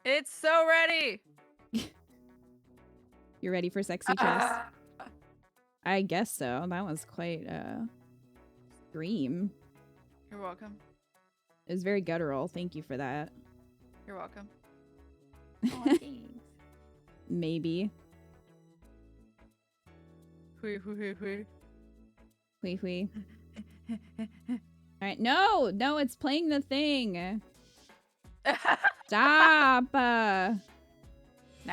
It's so ready. You ready for sexy chess? I guess so. That was quite a scream. You're welcome. It was very guttural. Thank you for that. You're welcome. Oh, thanks. Maybe. Hui, hui, hui. Hui hui. Alright, no! No, it's playing the thing. Stop! Now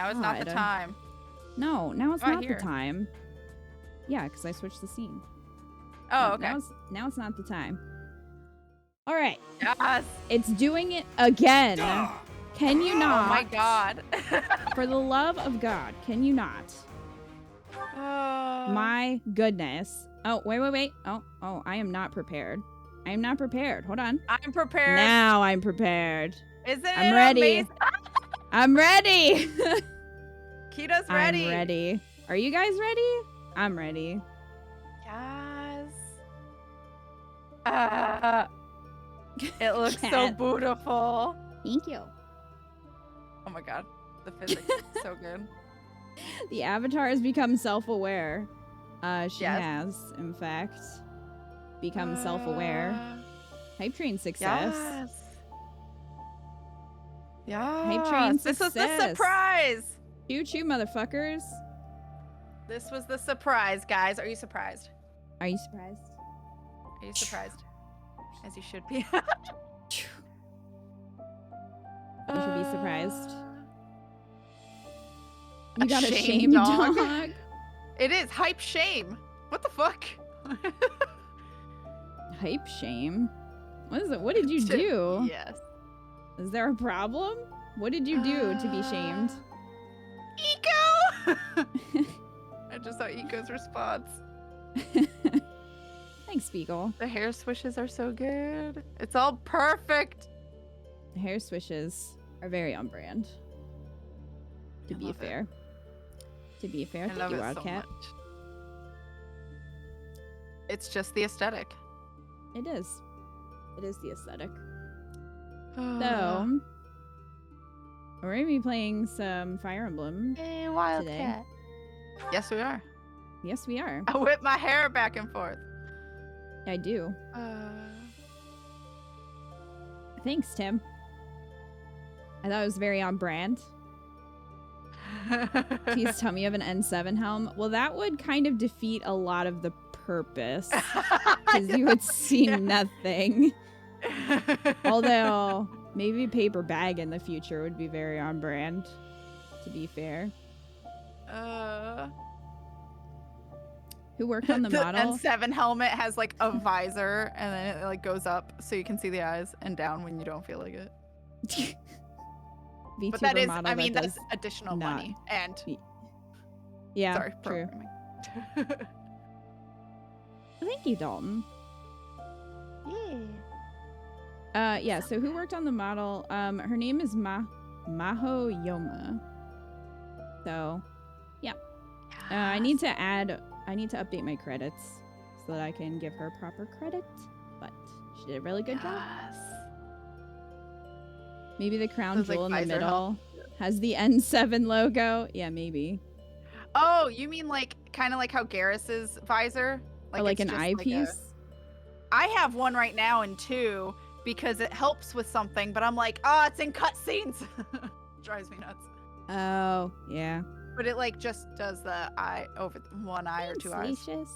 it's not the God. time. No, now it's Oh, not here. the time. Yeah, because I switched the scene. Oh, No, okay. Now it's not the time. Alright. Yes. It's doing it again. Can you not? Oh my god. For the love of God, can you not? My goodness. Oh, wait. Oh, I am not prepared. I am not prepared. Hold on. I'm prepared. Now I'm prepared. Isn't it I'm ready. amazing? I'm ready. Kita's ready. I'm ready. Are you guys ready? I'm ready. Yes. It looks so Cat. beautiful. Thank you. Oh my god. The physics is so good. The avatar has become self-aware. She Yes. has, in fact, become self-aware. Hype train success. Yes. Yeah. Hype train This was the success. surprise. Choo-choo, motherfuckers. This was the surprise, guys. Are you surprised? Are you surprised? Are you surprised? As you should be. You should be surprised. You A got a shame shame dog. dog? It is hype shame. What the fuck? Hype shame? What is it? What did you do? Yes. Is there a problem? What did you do to be shamed? Eco! I just saw Eco's response. Thanks, Beagle. The hair swishes are so good. It's all perfect. The hair swishes are very on brand. To I be love it. fair. To be fair, I thank love you, it so Wildcat. much. It's just the aesthetic. It is. It is the aesthetic. So, So, we're gonna be playing some Fire Emblem. Hey, Wildcat. yes, we are. Yes, we are. I whip my hair back and forth. I do. Thanks, Tim. I thought it was very on brand. Please tell me you have an N7 helm. Well, that would kind of defeat a lot of the purpose. Because you would see nothing. Although, maybe paper bag in the future would be very on brand, to be fair. Who worked on the model? N7 helmet has like a visor and then it like goes up so you can see the eyes and down when you don't feel like it. VTuber But that is, model I mean, that that's does additional not- money. And, Yeah, sorry, true. programming. Thank you, Dalton. Yeah. Yeah, so who worked on the model? Her name is Maho Yoma. So, yeah. I need to update my credits so that I can give her proper credit. But she did a really good job. Maybe the crown Those, like, jewel in the visor middle has the N7 logo. Yeah, maybe. Oh, you mean like kind of like how Garrus's visor? Or like it's an just eyepiece. I have one right now in 2 because it helps with something, but I'm like, oh, it's in cutscenes. Drives me nuts. Oh, yeah. But it like just does the eye over one eye or 2 eyes. Thanks, Leicious.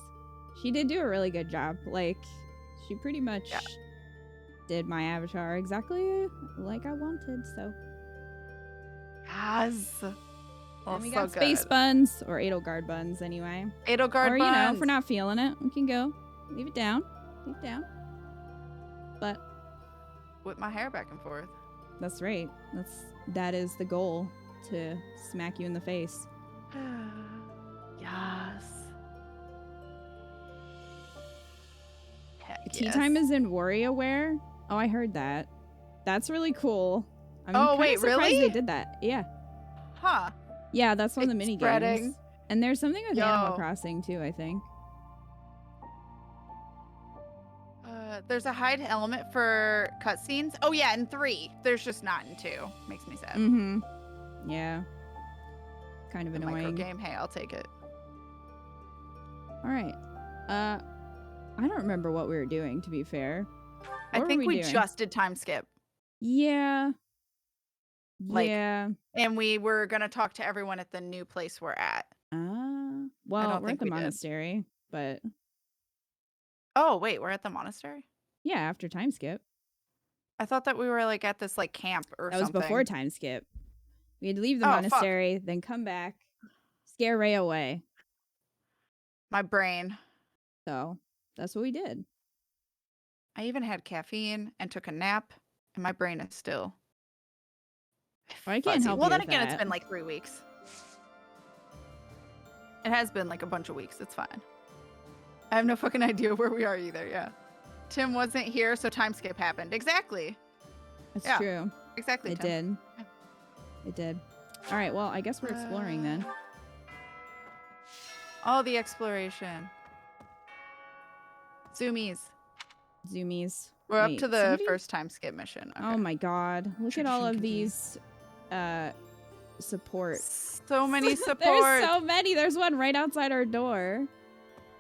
She did do a really good job. Like, she pretty much did my avatar exactly like I wanted, so. Yes. Oh, And we so got space good. buns, or Edelgard buns anyway. Edelgard Or, buns. you know, if we're not feeling it, we can go. Leave it down. Leave it down. But Whip my hair back and forth. that's right. That is the goal, to smack you in the face. Yes. Heck Tea yes. time is in WarioWare. Oh, I heard that. That's really cool. I'm Oh, kinda wait, surprised really? they did that. Yeah. Huh. Yeah, that's one of the It's mini spreading. games. And there's something with Animal Yo. Crossing too, I think. There's a hide element for cutscenes. Oh yeah, in 3. There's just not in 2. Makes me sad. Mm-hmm. Yeah. Kind of The micro annoying. game. Hey, I'll take it. All right. I don't remember what we were doing, to be fair. I What think were we doing? just did time skip. Yeah. Like- yeah. And we were going to talk to everyone at the new place we're at. Well, don't we're at think the we did. monastery, but Oh, wait, we're at the monastery? yeah, after time skip. I thought that we were like at this like camp or That was something. before time skip. We had to leave the Oh, fuck. monastery, then come back, scare Ray away. My brain. So that's what we did. I even had caffeine and took a nap, and my brain is still Well, I can't fuzzy. help Well, you then with again, that. it's been like 3 weeks. It has been like a bunch of weeks. It's fine. I have no fucking idea where we are either. Yeah. Tim wasn't here, so time skip happened. Exactly. That's yeah. true. Exactly. It Tim. did. It did. All right. Well, I guess we're exploring then. All the exploration. Zoomies. Zoomies. We're Wait, up to the somebody- first time skip mission. Okay. Oh my god! Look at all of Tradition these support. So many support. There's so many. There's one right outside our door.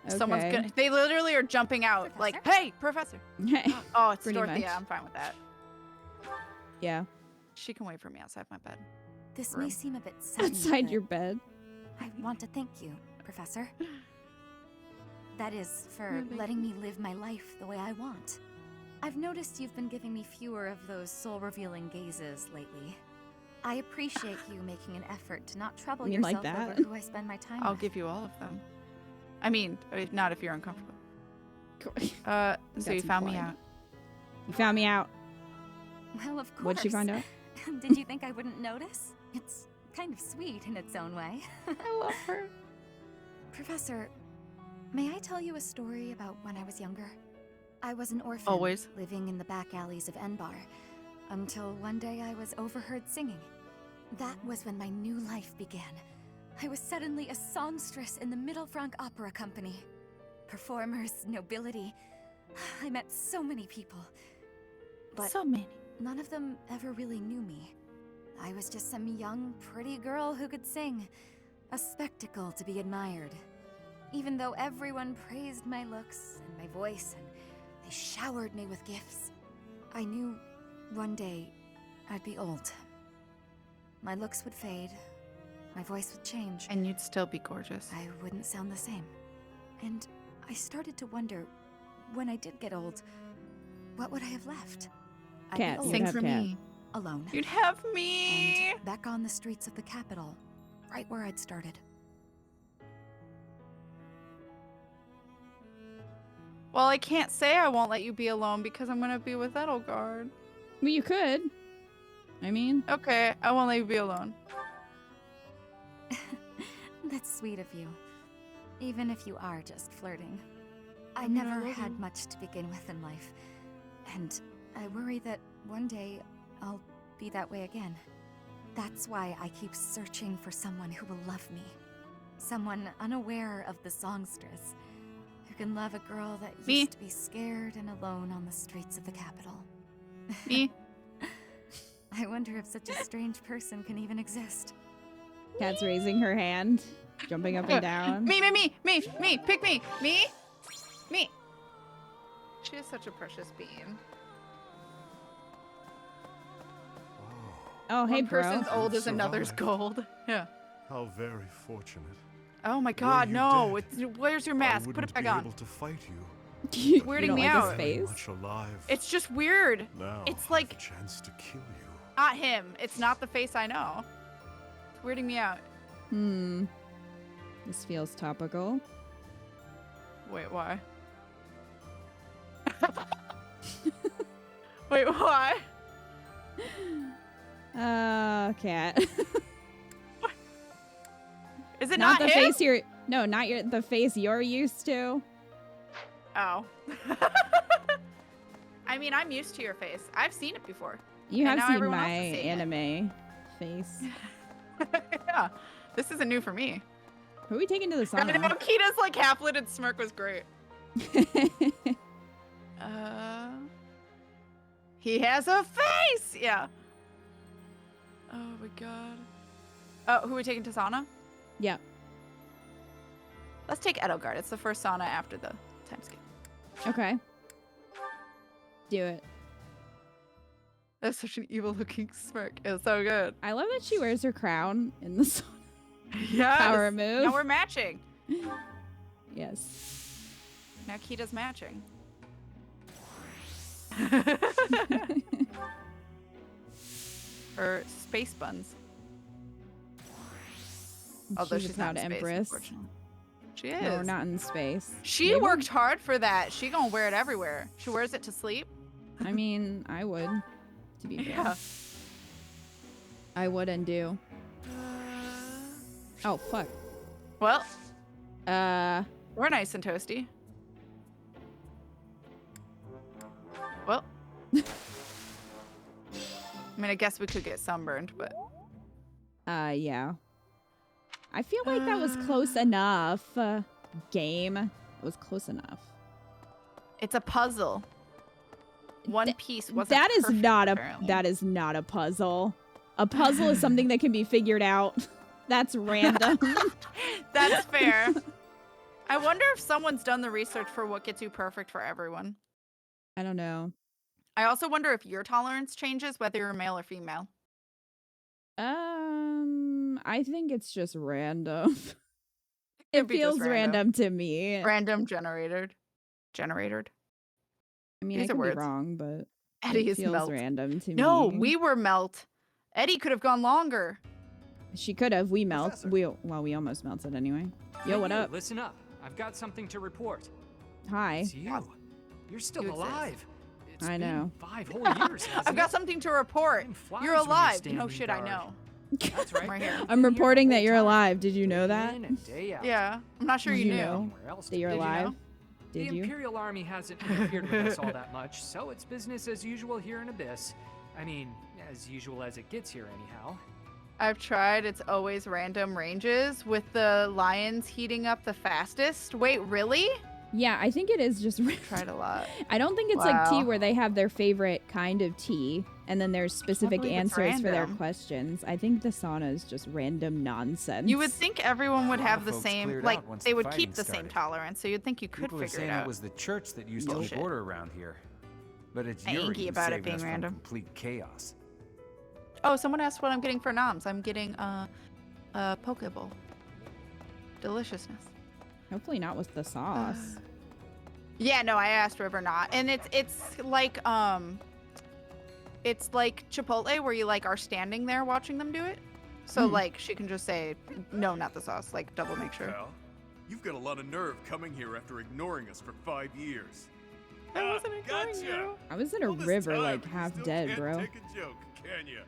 Someone's Okay. gonna. They literally are jumping out. Like, hey, professor. Oh, it's Pretty Dorothea. much. I'm fine with that. Yeah. She can wait for me outside my bed. This Room. may seem a bit sudden, Outside but your bed. I want to thank you, Professor. That is, for No, thank letting me live my life the way I want. I've noticed you've been giving me fewer of those soul-revealing gazes lately. I appreciate you making an effort to not trouble You mean like yourself over that? who I spend my time I'll with. give you all of them. I mean, not if you're uncomfortable. You So got you some found me point. out. found me out. Well, of course. What'd you find out? Did you think I wouldn't notice? It's kind of sweet in its own way. I love her. Professor, may I tell you a story about when I was younger? I was an orphan, Always. living in the back alleys of Enbar, until one day I was overheard singing. That was when my new life began. I was suddenly a songstress in the Middle Frank Opera Company. Performers, nobility. I met so many people. But So many. none of them ever really knew me. I was just some young, pretty girl who could sing. A spectacle to be admired. Even though everyone praised my looks and my voice, and they showered me with gifts, I knew one day I'd be old. My looks would fade, my voice would change, And you'd still be gorgeous. I wouldn't sound the same. And I started to wonder, when I did get old, what would I have left? I'd Cat, be you'd old, Sing have for Cat. me. alone, You'd have me. and back on the streets of the capital, right where I'd started. Well, I can't say I won't let you be alone because I'm gonna be with Edelgard. Well, you could. I mean, Okay, I won't let you be alone. That's sweet of you. Even if you are just flirting. I I mean, I never love had you. much to begin with in life. And I worry that one day I'll be that way again. That's why I keep searching for someone who will love me. Someone unaware of the songstress. Who can love a girl that Me. used to be scared and alone on the streets of the capital. Me. I wonder if such a strange person can even exist. Cat's raising her hand, jumping up and down. Me, pick me, me. She is such a precious being. Oh, hey, One bro. person's old as another's Survived. gold. Yeah. How very fortunate. Oh my God, you no! dead, Where's your I mask? Put wouldn't it back be on. able to fight you. You weirding don't me like out. his Very face? much alive. It's just weird. Now it's I like- have a chance to kill you. Not him. It's not the face I know. It's weirding me out. This feels topical. Wait, why? Wait, why? Cat. Is it Not not the him? face you're. No, not the face you're used to. Oh. I mean, I'm used to your face. I've seen it before. You And have now seen everyone my else is seeing it. anime face. Yeah. This isn't new for me. Who are we taking to the I know sauna? Kita's like half-lidded smirk was great. He has a face! Yeah. Oh my god. Oh, who are we taking to sauna? Yep. Let's take Edelgard. It's the first sauna after the time skip. Okay. Do it. That's such an evil looking smirk. It's so good. I love that she wears her crown in the sauna. Yes. Power move. Now we're matching. Yes. Now Kita's matching. Or space buns. Although she's a not proud in space, empress. unfortunately. She is. No, we're not in space. She Maybe- worked hard for that. She gonna wear it everywhere. She wears it to sleep. I mean, I would, to be fair. Yeah. I would and do. Oh, fuck. Well, Uh, we're nice and toasty. Well. I mean, I guess we could get sunburned, but... yeah. I feel like that was close enough. Game. It was close enough. It's a puzzle. One piece wasn't That is perfect, not apparently. that is not a puzzle. A puzzle is something that can be figured out. That's random. That's fair. I wonder if someone's done the research for what gets you perfect for everyone. I don't know. I also wonder if your tolerance changes whether you're male or female. I think it's just random. Could It be just feels random to me. Random generated. Generated. I mean, These I are could be words. wrong, but Eddie it is feels melt. random to me. No, we were melt. Eddie could have gone longer. She could have. We melt. Professor. We almost melted anyway. Yo, Hey, what you, up? Listen up. I've got something to report. Hi. It's you. You're still You exist. alive. It's I been know. 5 whole years, hasn't I've got it? something to report. Time flies You're when you're alive. You standing know shit I guard. know. That's right. I'm right here. I'm Been here reporting the that whole you're time. alive. Did you know Day that? in and day out. Yeah. I'm not sure Did you you knew. know? Anywhere else That you're did you know? alive? The Did you? Imperial Army hasn't interfered with us all that much, so it's business as usual here in Abyss. I mean, as usual as it gets here anyhow. I've tried. It's always random ranges with the lions heating up the fastest. Wait, really? Yeah, I think it is just. Tried a lot. I don't think it's like tea Wow. where they have their favorite kind of tea and then there's specific believe it's answers for their random. questions. I think the sauna is just random nonsense. You would think everyone would A lot have of the folks same, cleared like, out once they the would keep fighting the same started. tolerance, so you'd think you could People are figure it saying out. it was the church that used to Bullshit. keep order around here. But it's I ain't Yuri geeky who's about it saving being us from random. complete chaos. Oh, someone asked what I'm getting for noms. I'm getting a Pokeball. Deliciousness. Hopefully not with the sauce. Yeah, no, I asked River not, and it's like Chipotle where you like are standing there watching them do it. So like she can just say no, not the sauce. Like double make sure. Pal, you've got a lot of nerve coming here after ignoring us for 5 years. I wasn't ignoring Gotcha. you. I was in a All this river time, like you half still dead, can't bro. Take a joke, can you?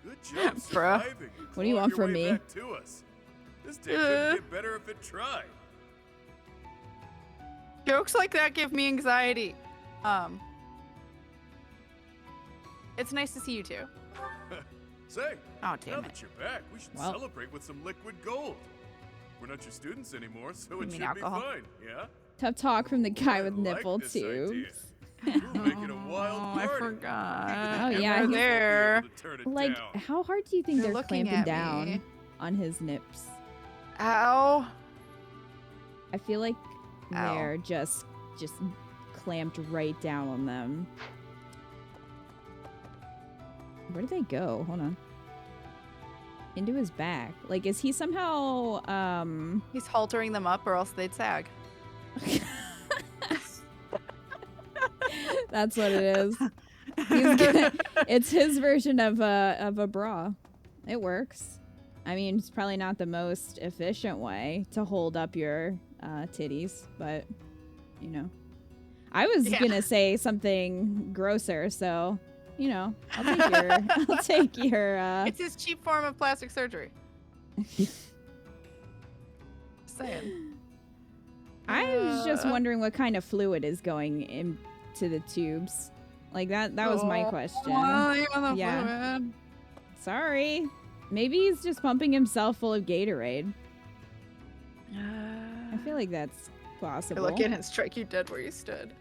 Good job Bruh. surviving. What do you Clawed want your from way me? back to us. This day couldn't get better if it tried. Jokes like that give me anxiety. It's nice to see you too. Say, Oh now damn it. that you're back, we should Well. celebrate with some liquid gold. We're not your students anymore, so You it mean should alcohol? be fine, yeah? Tough talk from the guy I with like nipple this idea. tubes. We're making a wild Oh, I party. forgot. Oh, Even the yeah, Emblem he's- won't be able there. to turn it Like, down. how hard do you think They're they're looking clamping at down me. on his nips? Ow. I feel like Ow. they're just clamped right down on them. Where did they go? Hold on. Into his back. Like, is he somehow, He's haltering them up or else they'd sag. That's what it is. It's his version of a bra. It works. I mean, it's probably not the most efficient way to hold up your titties, but you know. I was Yeah. gonna say something grosser, so you know, I'll take your I'll take your It's his cheap form of plastic surgery. Just saying. I was just Uh. wondering what kind of fluid is going into the tubes. Like that was my question. Yeah. Fluid. Sorry. Maybe he's just pumping himself full of Gatorade. I feel like that's possible. Look at and strike you dead where you stood.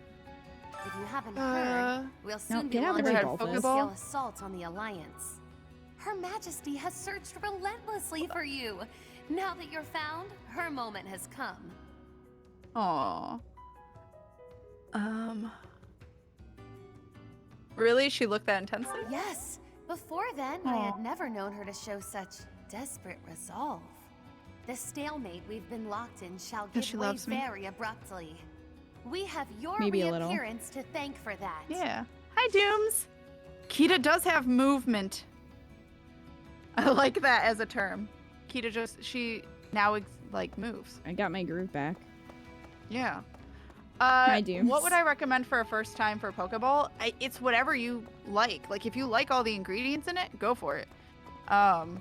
If you haven't heard, we'll soon be get out of the launching way, a Dolphus. full-scale assault on the Alliance. Her Majesty has searched relentlessly for you. Now that you're found, her moment has come. Aw. Really? She looked that intensely? Yes. Before then, I Aw. had never known her to show such desperate resolve. The stalemate we've been locked in shall Yes, give she way loves me. very abruptly. We have your Maybe a little. reappearance to thank for that. Yeah. Hi, Dooms. Kita does have movement. I like that as a term. Kita she now like moves. I got my groove back. Yeah. Hi, Dooms. What would I recommend for a first time for Pokeball? It's whatever you like. Like if you like all the ingredients in it, go for it. I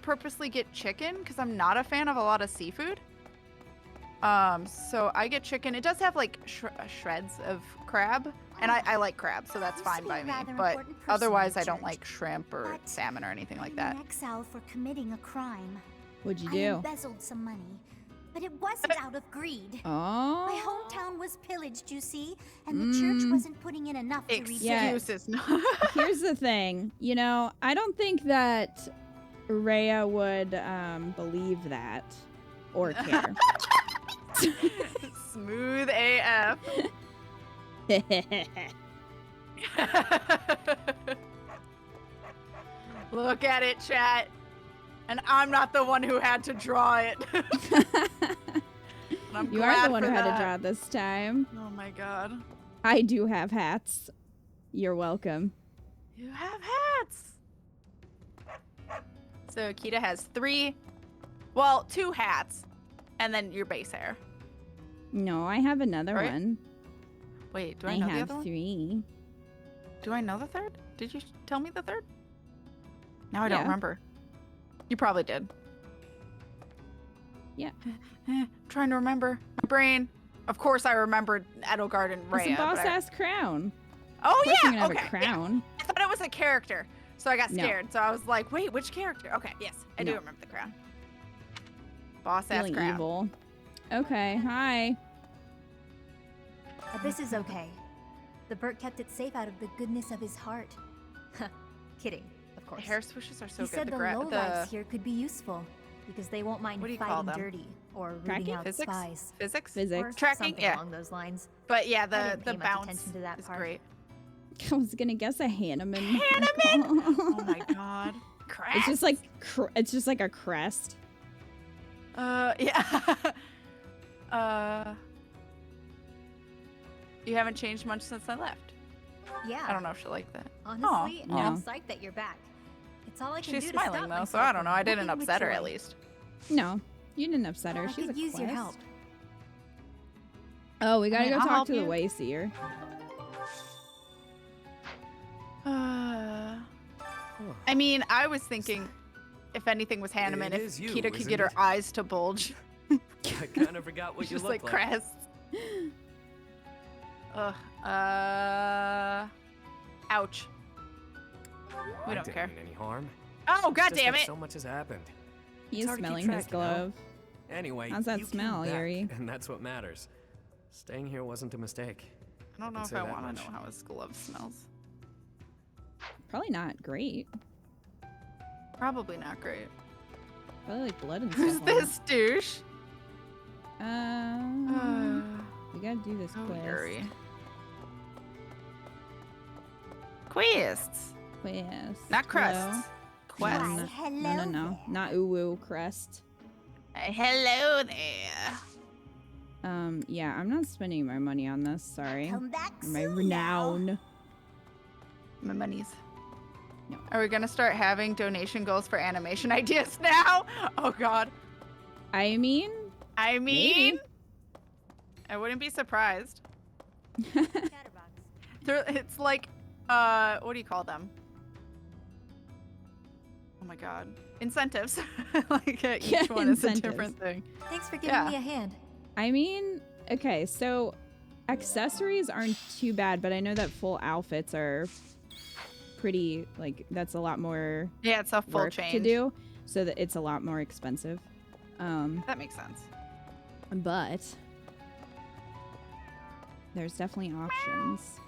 purposely get chicken because I'm not a fan of a lot of seafood. So I get chicken. It does have like shreds of crab, and I like crab, so that's Used to fine be by a me. rather But important person otherwise, in I don't church. like shrimp or But salmon or anything like I'm that. in exile for committing a crime. What'd you I do? embezzled some money, but it wasn't out of greed. My Oh. hometown was pillaged, you see, and the church wasn't putting in enough to rebuild. Yeah. Excuses. Here's the thing. You know, I don't think that Rhea would believe that or care. Smooth AF. Look at it, chat. And I'm not the one who had to draw it. And I'm You are glad the one for who had to that. draw it this time. Oh my god. I do have hats. You're welcome. You have hats. So Kita has 2 hats, and then your base hair. No, I have another Right? one. Wait, do I I know the have other one? 3. Do I know the third? Did you tell me the third? Now I don't Yeah. remember. You probably did. Yeah. Trying to remember. My brain. Of course I remembered Edelgard and It's Rhea. a boss but I- ass crown. Oh Of course yeah, you're gonna have okay. a crown. Yeah. I thought it was a character, so I got No. scared. So I was like, wait, which character? Okay, yes, I do No. remember the crown. Boss ass Feeling crown. evil. Okay, hi. This is okay. The Burt kept it safe out of the goodness of his heart. Kidding, of The course. hair swooshes are so He good. said the gra- lowlifes here could be useful because they won't mind What do you call fighting them? dirty or Tracking? rooting out Physics? spies. Physics? Or Physics. Tracking, something yeah. along those lines. But yeah, I the didn't pay much bounce attention to that is part. great. I was gonna guess a Hanneman. Hanneman? Oh my god. Crest. It's just like it's just like a crest. Yeah. You haven't changed much since I left. Yeah. I don't know if she'll like that. Honestly, No. I'm psyched that you're back. It's all I can She's do to smiling stop though, so myself I don't know. from I didn't whooping with upset her joy. at least. No, you didn't upset her. I She's could a use your quest. help. Oh, we gotta mean, go I'll talk help to the you. Wayseer. I mean, I was thinking if anything was Hanneman, It if is you, Kita could isn't get her it? eyes to bulge. I kind of forgot what you Just look like like. crests. Ugh. Ouch. We I don't didn't care. mean any harm. Oh, god Just damn that it! So much has happened. He's hard to keep smelling track, his you know? glove. Anyway, How's that you came smell, back, Yuri? and that's what matters. Staying here wasn't a mistake. I don't know can if say I that want much. to know how his glove smells. Probably not great. Probably not great. Probably like blood and Who's stuff. on it. this douche? We gotta do this Oh, quest. Yuri. Quests. Quest. Not crests. Hello? Quests. Why, No, hello no, no. there. Not uwu crest. Hello there. Yeah, I'm not spending my money on this. Sorry. Come back My soon renown. My monies. No. Are we gonna start having donation goals for animation ideas now? Oh god. I mean, I mean, Maybe. I wouldn't be surprised. Chatterbox. It's like, what do you call them? Oh my god. Incentives. Like each Yeah, one is a incentives. different thing. Thanks for giving Yeah. me a hand. I mean, okay, so accessories aren't too bad, but I know that full outfits are pretty, like, that's a lot more Yeah, it's a full work change. to do, so that it's a lot more expensive. That makes sense. But there's definitely options.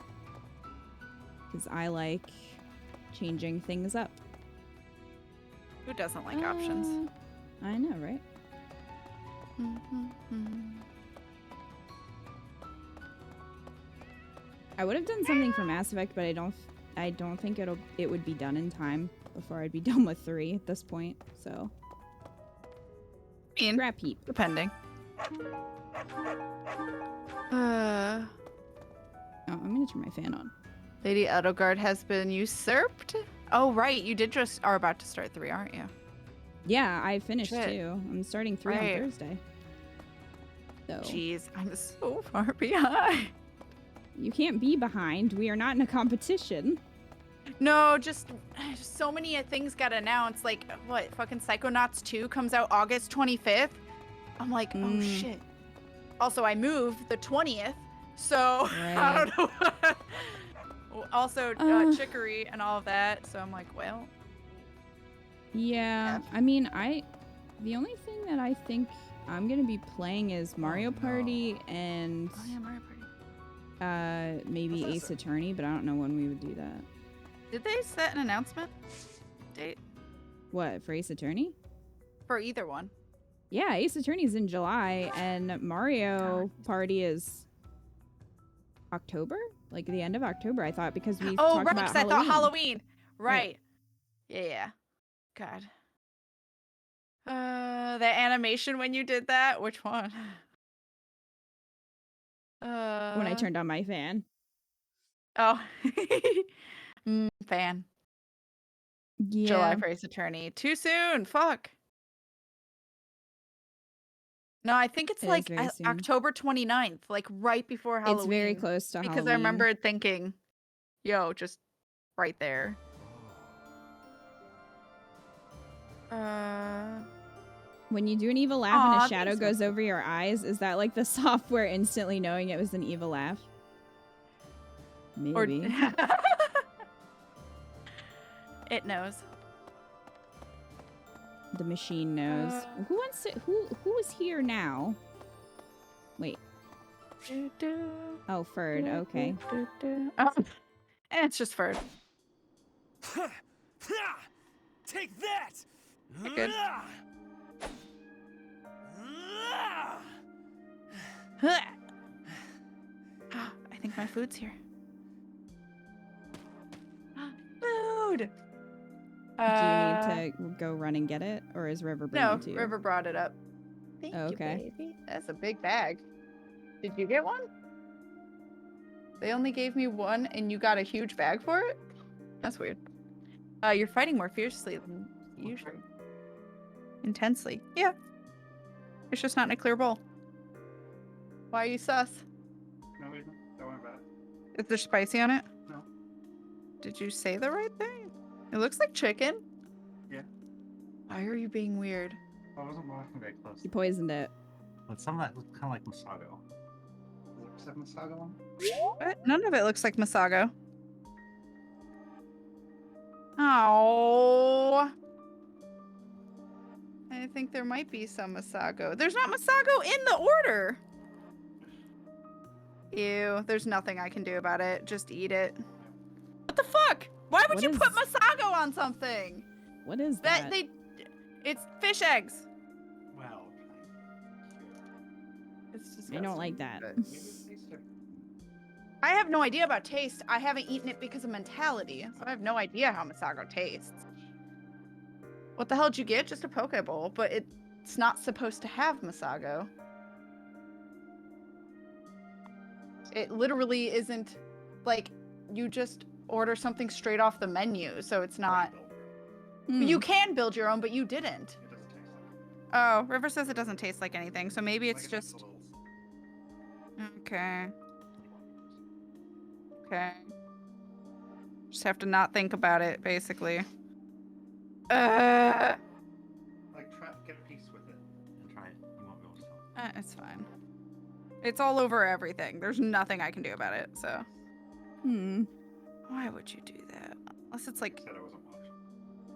Because I like changing things up. Who doesn't like options? I know, right? I would have done something for Mass Effect, but I don't think it would be done in time before I'd be done with 3 at this point. So scrap heap. Depending. Oh, I'm gonna turn my fan on. Lady Edelgard has been usurped? Oh, right. You are about to start 3, aren't you? Yeah, I finished Shit. 2. I'm starting 3 Right. on Thursday. So Jeez, I'm so far behind. you can't be behind. We are not in a competition. No, just so many things got announced. Like, what? Fucking Psychonauts 2 comes out August 25th. I'm like, oh shit. Also, I moved the 20th, so I don't know. Also, Chicory and all of that. So I'm like, well. Yeah, I mean, the only thing that I think I'm gonna be playing is Mario Party and Oh yeah, Mario Party. maybe Ace Attorney, but I don't know when we would do that. Did they set an announcement date What, for Ace Attorney? for either one? Yeah, Ace Attorney's in July, and Mario Party is October? Like the end of October, I thought, because we talked about because I Halloween. thought Halloween. Right. Yeah. God. The animation when you did that? Which one? When I turned on my fan. Oh. Fan. Yeah. July for Ace Attorney. Too soon. Fuck. No, I think it's It is like very soon. October 29th, like right before Halloween. It's very close to because Halloween. I remember thinking, yo, just right there. When you do an evil laugh and a shadow goes over your eyes, is that like the software instantly knowing it was an evil laugh? Maybe. It knows. The machine knows. Who wants to? Who is here now? Wait. Oh, Ferd. Okay. It's just Ferd. Take that! Good. I think my food's here. Food! Do you need to go run and get it? Or is River bringing it to you? River brought it up. Thank you, baby. That's a big bag. Did you get one? They only gave me one and you got a huge bag for it? That's weird. You're fighting more fiercely than usual. Intensely. Yeah. It's just not in a clear bowl. Why are you sus? No, wait, don't worry about it. Is there spicy on it? No. Did you say the right thing? It looks like chicken. Yeah. Why are you being weird? I wasn't watching very close. You poisoned it. But some of that looks kind of like Masago. Is that Masago on? What? None of it looks like Masago. Oh. I think there might be some Masago. There's not Masago in the order. Ew, there's nothing I can do about it. Just eat it. What the fuck? Why would you put Masago on something? What is that? It's fish eggs. Well. It's I don't like that. I have no idea about taste. I haven't eaten it because of mentality, so I have no idea how Masago tastes. What the hell did you get? Just a poke bowl, but it's not supposed to have Masago. It literally isn't like you just order something straight off the menu, so it's not. You can build your own, but you didn't. Oh, River says it doesn't taste like anything, so maybe it's just. Okay. Okay. Just have to not think about it, basically. Like, get a piece with it and try it. You won't be able to tell. It's fine. It's all over everything. There's nothing I can do about it, so. Why would you do that? Unless it's like. Said I wasn't watching.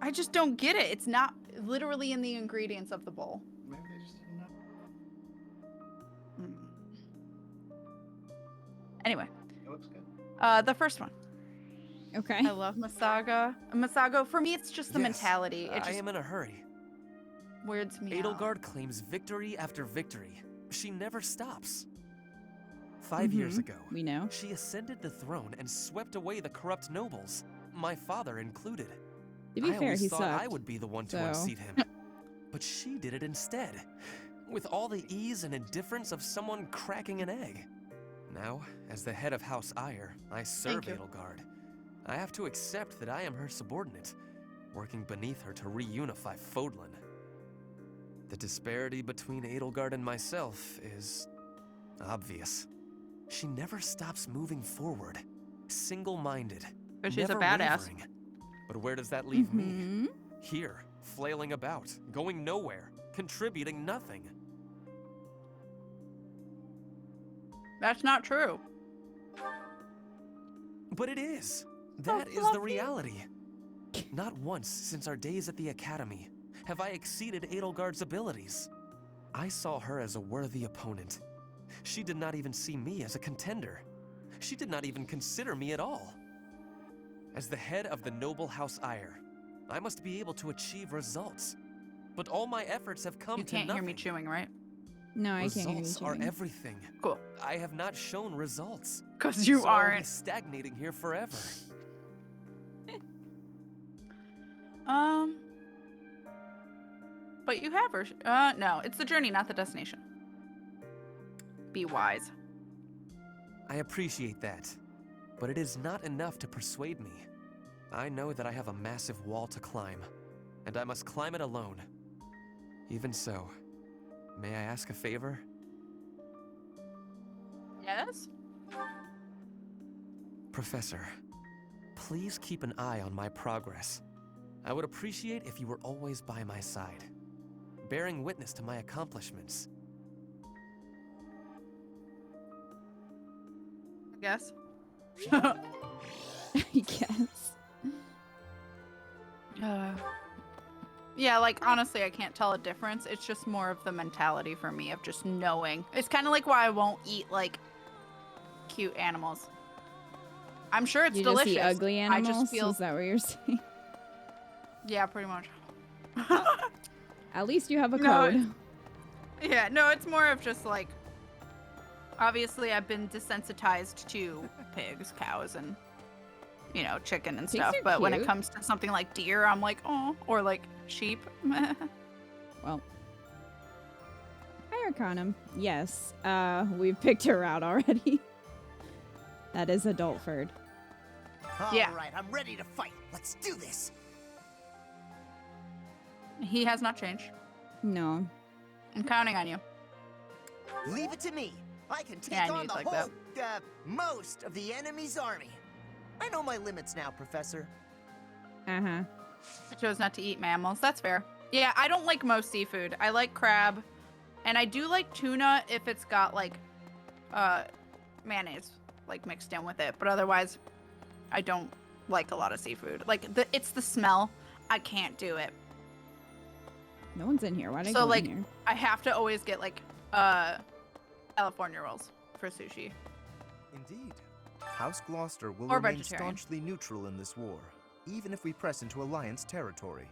I just don't get it. It's not literally in the ingredients of the bowl. Maybe they just didn't know. Anyway, It looks good. the first one. Okay. I love Masago. Masago, for me, it's just the mentality. It I just am in a hurry. weirds me out. Edelgard claims victory after victory. She never stops. 5 years ago, We know. she ascended the throne and swept away the corrupt nobles, my father included. To be I fair, always he thought sucked. I would be the one to so- unseat him. But she did it instead, with all the ease and indifference of someone cracking an egg. Now, as the head of House Ire, I serve you. Edelgard. I have to accept that I am her subordinate, working beneath her to reunify Fodlan. The disparity between Edelgard and myself is obvious. She never stops moving forward, single-minded, But she's a never badass. wavering. But where does that leave me? Mhm. Here, flailing about, going nowhere, contributing nothing. That's not true. But it is. That is the reality. Not once since our days at the Academy have I exceeded Edelgard's abilities. I saw her as a worthy opponent. She did not even see me as a contender. She did not even consider me at all. As the head of the noble House Ire, I must be able to achieve results. But all my efforts have come You to can't nothing. hear me chewing, right? No, I can't hear you. Results are chewing. everything. Cool. I have not shown results. Because you So I'll be aren't. stagnating here forever. But you have her. No, it's the journey, not the destination. Be wise. I appreciate that, but it is not enough to persuade me. I know that I have a massive wall to climb, and I must climb it alone. Even so, may I ask a favor? Yes? Professor, please keep an eye on my progress. I would appreciate if you were always by my side, bearing witness to my accomplishments. I guess. I guess. Yeah, like, honestly, I can't tell a difference. It's just more of the mentality for me of just knowing. It's kind of like why I won't eat, like, cute animals. I'm sure it's You delicious. just see ugly animals? I just feel... Is that what you're saying? Yeah, pretty much. At least you have a No, code. Yeah, no, it's more of just, like, obviously I've been desensitized to pigs, cows, and, you know, chicken and Pigs stuff. are But when it cute. comes to something like deer, I'm like, oh, or like sheep. Well. Hi, Arcanum. Yes, we've picked her out already. That is Adultford. Yeah. All right, I'm ready to fight. Let's do this. He has not changed. No. I'm counting on you. Leave it to me. I can take Yeah, I knew on you'd the like whole, most of the enemy's army. I know my limits now, Professor. Uh-huh. I chose not to eat mammals. That's fair. Yeah, I don't like most seafood. I like crab, and I do like tuna if it's got like mayonnaise like mixed in with it. But otherwise, I don't like a lot of seafood. Like it's the smell. I can't do it. No one's in here. Why did I So go like in here? I have to always get like California rolls for sushi. Indeed. House Gloucester will Or remain vegetarian. staunchly neutral in this war, even if we press into Alliance territory.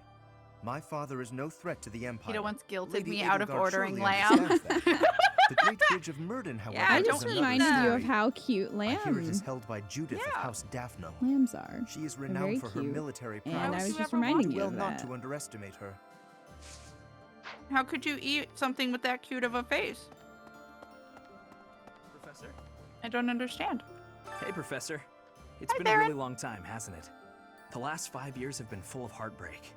My father is no threat to the Empire. Peter once guilted Lady me out of Edelgard ordering surely lamb. understands that. The Great Bridge of Myrddin, however, Yeah, I is just another reminded you of story. how cute I hear it is lambs held by Judith of House Daphno. lambs are. She is They're renowned very for her cute. military And prowess. I was just ever reminding Do you well of not that. to underestimate her. How could you eat something with that cute of a face? Professor? I don't understand. Hey, Professor. It's Hi, been Theron. a really long time, hasn't it? The last 5 years have been full of heartbreak.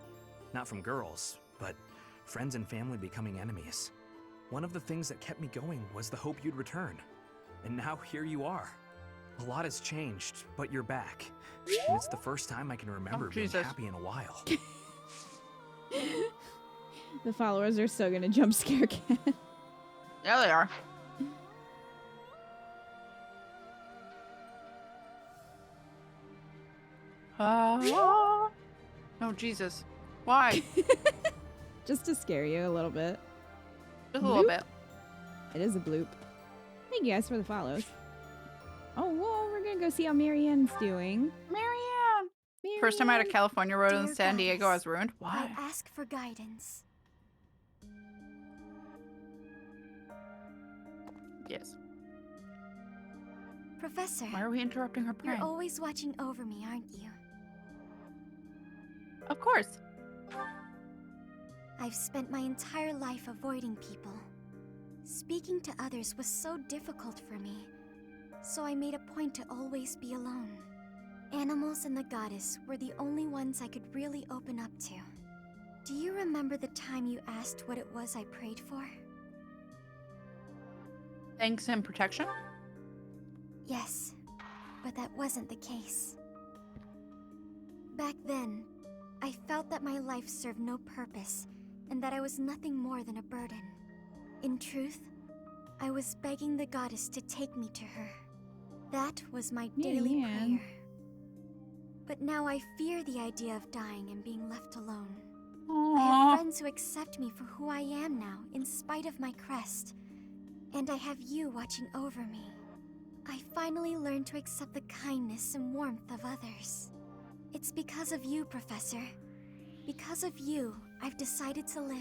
Not from girls, but friends and family becoming enemies. One of the things that kept me going was the hope you'd return. And now here you are. A lot has changed, but you're back. And it's the first time I can remember being Jesus. happy in a while. The followers are still gonna jump scare Cat. Yeah, they are. Oh, Jesus. Why? Just to scare you a little bit. Just a little Bloop. bit. It is a bloop. Thank you guys for the follows. Oh, whoa, we're gonna go see how Marianne's doing. Marianne! First time I had a California road in Dear San Diego, I goddess, was ruined. Why? I ask for guidance. Yes. Professor. Why are we interrupting her praying? You're always watching over me, aren't you? Of course. I've spent my entire life avoiding people. Speaking to others was so difficult for me, so I made a point to always be alone. Animals and the goddess were the only ones I could really open up to. Do you remember the time you asked what it was I prayed for? Thanks and protection? Yes, but that wasn't the case. Back then, I felt that my life served no purpose, and that I was nothing more than a burden. In truth, I was begging the goddess to take me to her. That was my daily prayer. But now I fear the idea of dying and being left alone. I have friends who accept me for who I am now, in spite of my crest. And I have you watching over me. I finally learned to accept the kindness and warmth of others. It's because of you, Professor. Because of you, I've decided to live.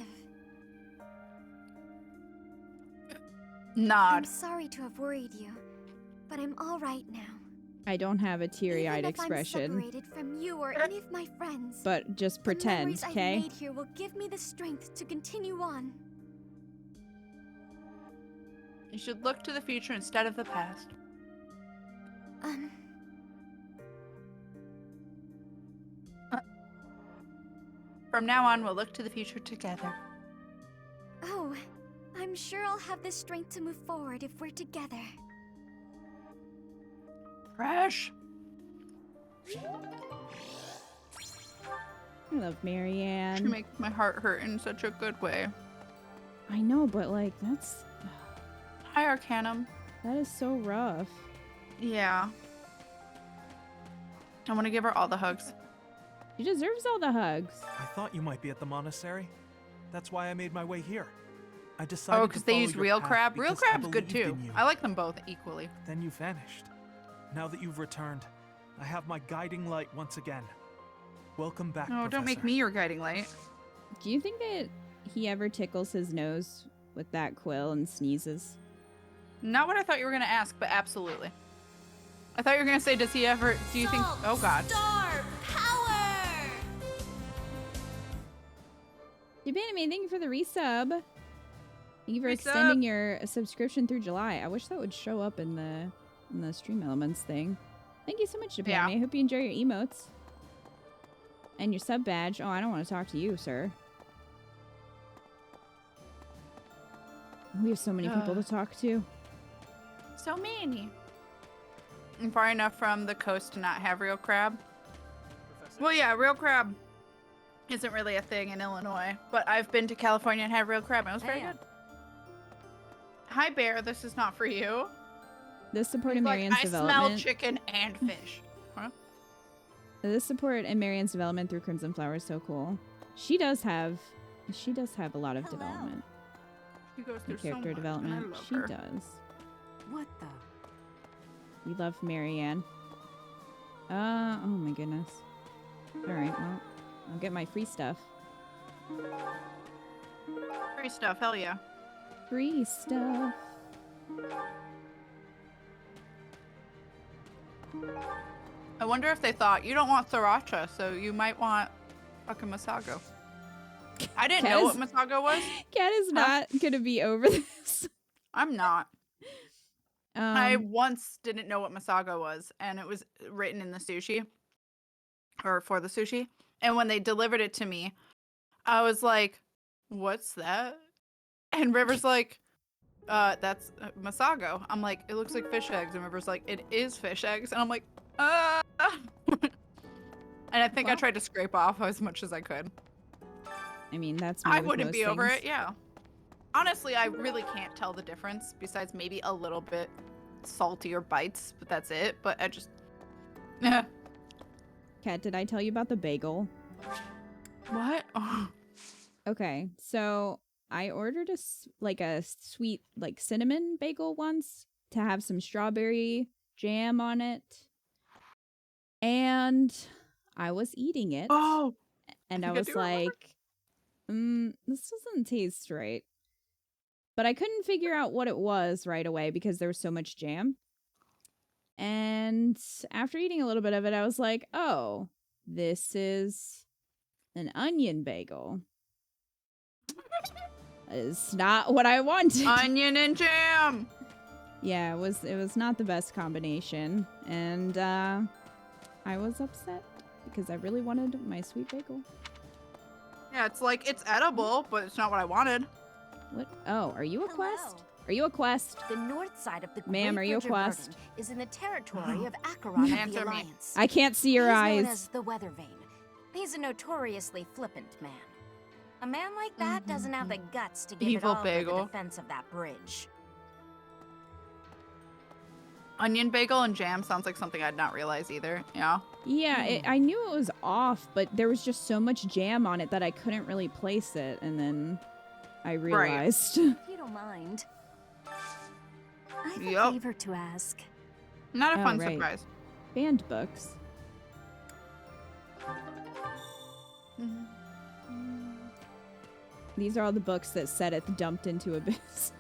Nod. I'm sorry to have worried you, but I'm all right now. I don't have a teary-eyed expression. I'm separated from you or any of my friends. But just pretend, the okay? I've made here will give me the strength to continue on. You should look to the future instead of the past. From now on, we'll look to the future together. Oh, I'm sure I'll have the strength to move forward if we're together. Fresh. I love Marianne. She makes my heart hurt in such a good way. I know, but like, that's... Hi, Arcanum. That is so rough. Yeah. I want to give her all the hugs. She deserves all the hugs. I thought you might be at the monastery. That's why I made my way here. I decided because they use real crab. Real crab's good too. I like them both equally. Then you vanished. Now that you've returned, I have my guiding light once again. Welcome back, No, don't make me your guiding light. Do you think that he ever tickles his nose with that quill and sneezes? Not what I thought you were going to ask, but absolutely. I thought you were going to say, does he ever... Do you think... Oh, God. Star power! Japanime, thank you for the resub. Thank you for Resub. extending your subscription through July. I wish that would show up in the Stream Elements thing. Thank you so much, Japanime. Yeah. I hope you enjoy your emotes. And your sub badge. Oh, I don't want to talk to you, sir. We have so many people to talk to. So many. I'm far enough from the coast to not have real crab. Well, yeah, real crab isn't really a thing in Illinois, but I've been to California and had real crab, and it was very good. Hi, Bear. This is not for you. This support in He's like, Marianne's I development. smell chicken and fish. Huh? This support in Marianne's development through Crimson Flower is so cool. She does have a lot of development. She goes And through so character much, development. and I love She her. does. What the? We love Marianne. Oh my goodness. Alright, well, I'll get my free stuff. Free stuff, hell yeah. Free stuff. I wonder if they thought, you don't want Sriracha, so you might want fucking Masago. I didn't know what Masago was. Kat is not gonna be over this. I'm not. I once didn't know what Masago was, and it was written in the sushi, or for the sushi. And when they delivered it to me, I was like, what's that? And River's like, that's Masago. I'm like, it looks like fish eggs. And River's like, it is fish eggs. And I'm like, And I think I tried to scrape off as much as I could. I mean, that's me I with wouldn't most be over things. it, yeah. Honestly, I really can't tell the difference besides maybe a little bit saltier bites, but that's it. But I just... Kat, did I tell you about the bagel? What? Okay, so I ordered a sweet, like cinnamon bagel once to have some strawberry jam on it. And I was eating it. Oh! And I was like, this doesn't taste right. But I couldn't figure out what it was right away because there was so much jam. And after eating a little bit of it, I was like, oh, this is an onion bagel. It's not what I wanted. Onion and jam! Yeah, it was not the best combination. And I was upset because I really wanted my sweet bagel. Yeah, it's like, it's edible, but it's not what I wanted. What? Oh, are you a quest? Are you a quest? The north side of the Ma'am, are you a Great Bridge of quest? Myrddin is in the territory of Acheron of the Answer me. Alliance. I can't see your He's eyes. known as the Weather Vane. He's a notoriously flippant man. A man like that doesn't have the guts to give Evil it all bagel. for the defense of that bridge. Onion bagel and jam sounds like something I'd not realize either. Yeah. Yeah, I knew it was off, but there was just so much jam on it that I couldn't really place it, and then I realized. If you don't mind, I have a favor to ask. Not a fun right. surprise. Banned books. These are all the books that Seth dumped into Abyss.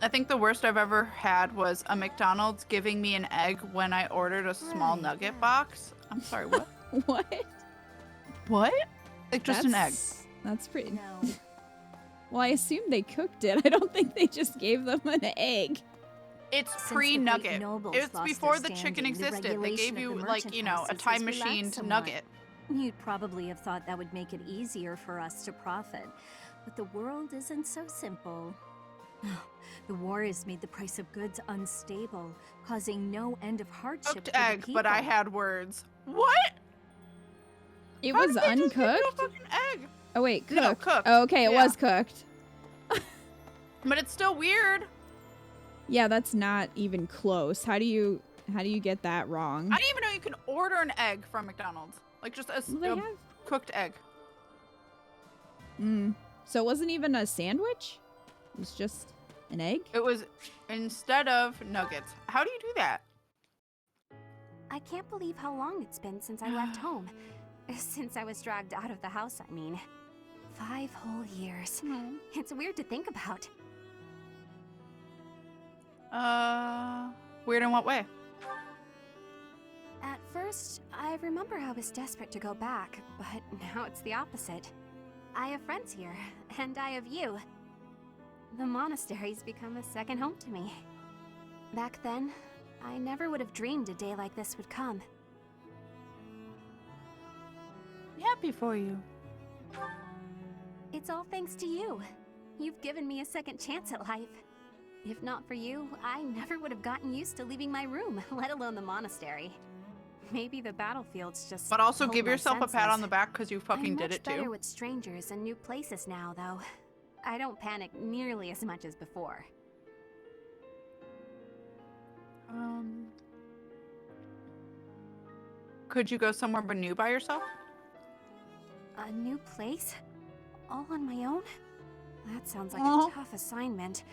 I think the worst I've ever had was a McDonald's giving me an egg when I ordered a small nugget box. I'm sorry, what? What? What? Like just an egg. That's pretty. Well, I assume they cooked it. I don't think they just gave them an egg. It's Since the pre-nugget. great nobles It's lost before their the chicken standing, the existed. They regulation gave of you, the like, merchant you know, a houses time has relaxed machined somewhat. nugget. You'd probably have thought that would make it easier for us to profit. But the world isn't so simple. The war has made the price of goods unstable, causing no end of hardship Cooked to the egg, people. but I had words. What? It How was did they just give you a uncooked? fucking egg? Oh, wait, cooked. No, cooked. Oh, okay, it Yeah. was cooked. But it's still weird. Yeah, that's not even close. How do you get that wrong? I didn't even know you can order an egg from McDonald's. Like just a, Well, they a have- cooked egg. So it wasn't even a sandwich? It was just an egg? It was instead of nuggets. How do you do that? I can't believe how long it's been since I left home. Since I was dragged out of the house, I mean. 5 whole years. It's weird to think about. Weird in what way? At first, I remember I was desperate to go back, but now it's the opposite. I have friends here, and I have you. The monastery's become a second home to me. Back then, I never would have dreamed a day like this would come. Happy for you. It's all thanks to you. You've given me a second chance at life. If not for you, I never would have gotten used to leaving my room, let alone the monastery. Maybe the battlefield's just. But also dulled give my yourself a pat senses. on the back because you fucking I'm did much it better too. with strangers and new places now, though. I don't panic nearly as much as before. Could you go somewhere but new by yourself? A new place? All on my own? That sounds like Aw. a tough assignment.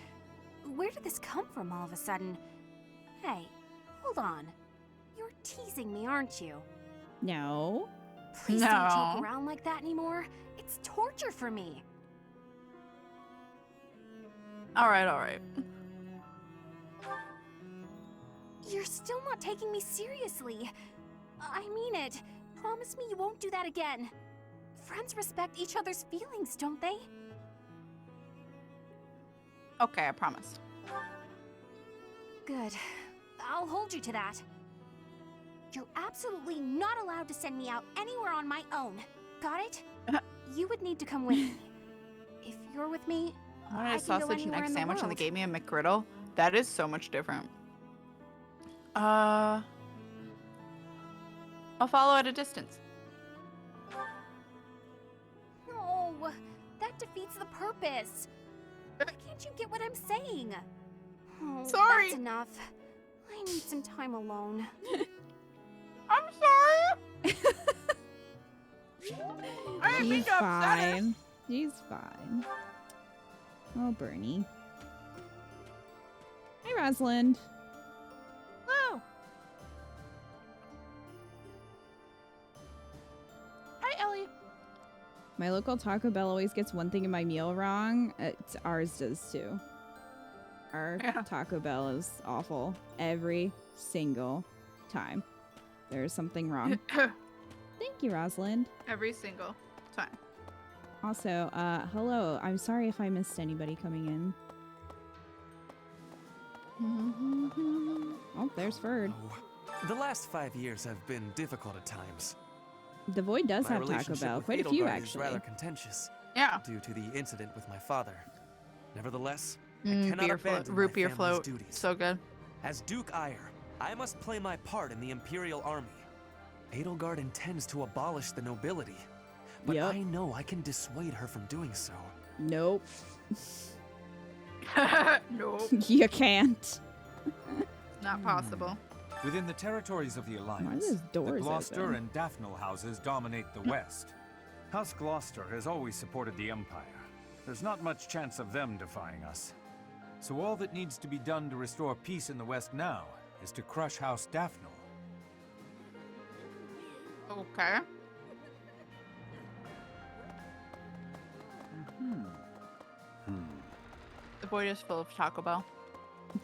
Where did this come from all of a sudden? Hey, hold on. You're teasing me, aren't you? No. Please don't No. joke around like that anymore. It's torture for me. All right. You're still not taking me seriously. I mean it. Promise me you won't do that again. Friends respect each other's feelings, don't they? Okay, I promise. Good. I'll hold you to that. You're absolutely not allowed to send me out anywhere on my own. Got it? You would need to come with me. If you're with me, I wanted I a can go sausage and anywhere egg in the sandwich and they world. gave me a McGriddle. That is so much different. I'll follow at a distance. No, that defeats the purpose. Why can't you get what I'm saying? Oh, Sorry. That's enough. I need some time alone. I'm sorry. I didn't mean He's to upset her. fine. He's fine. Oh, Bernie. Rosalind. Hello. Hi, Ellie. My local Taco Bell always gets one thing in my meal wrong. Ours does too. Our Taco Bell is awful every single time. There's something wrong. Thank you, Rosalind. Every single time. Also, hello. I'm sorry if I missed anybody coming in. Oh, there's Ferd. The last 5 years have been difficult at times. The Void does My have Taco relationship Bell. with Quite a few, Edelgard is actually. rather contentious. Yeah. Due to the incident with my father. Nevertheless, I Beer cannot float, abandon root my beer family's float. duties. So good. As Duke Ire, I must play my part in the Imperial Army. Edelgard intends to abolish the nobility, but I know I can dissuade her from doing so. Nope. Nope. You can't. Not possible. Within the territories of the Alliance, there's the doors Gloucester open? and Daphne houses dominate the West. House Gloucester has always supported the Empire. There's not much chance of them defying us. So all that needs to be done to restore peace in the West now is to crush House Daphne. Okay. The Void is full of Taco Bell.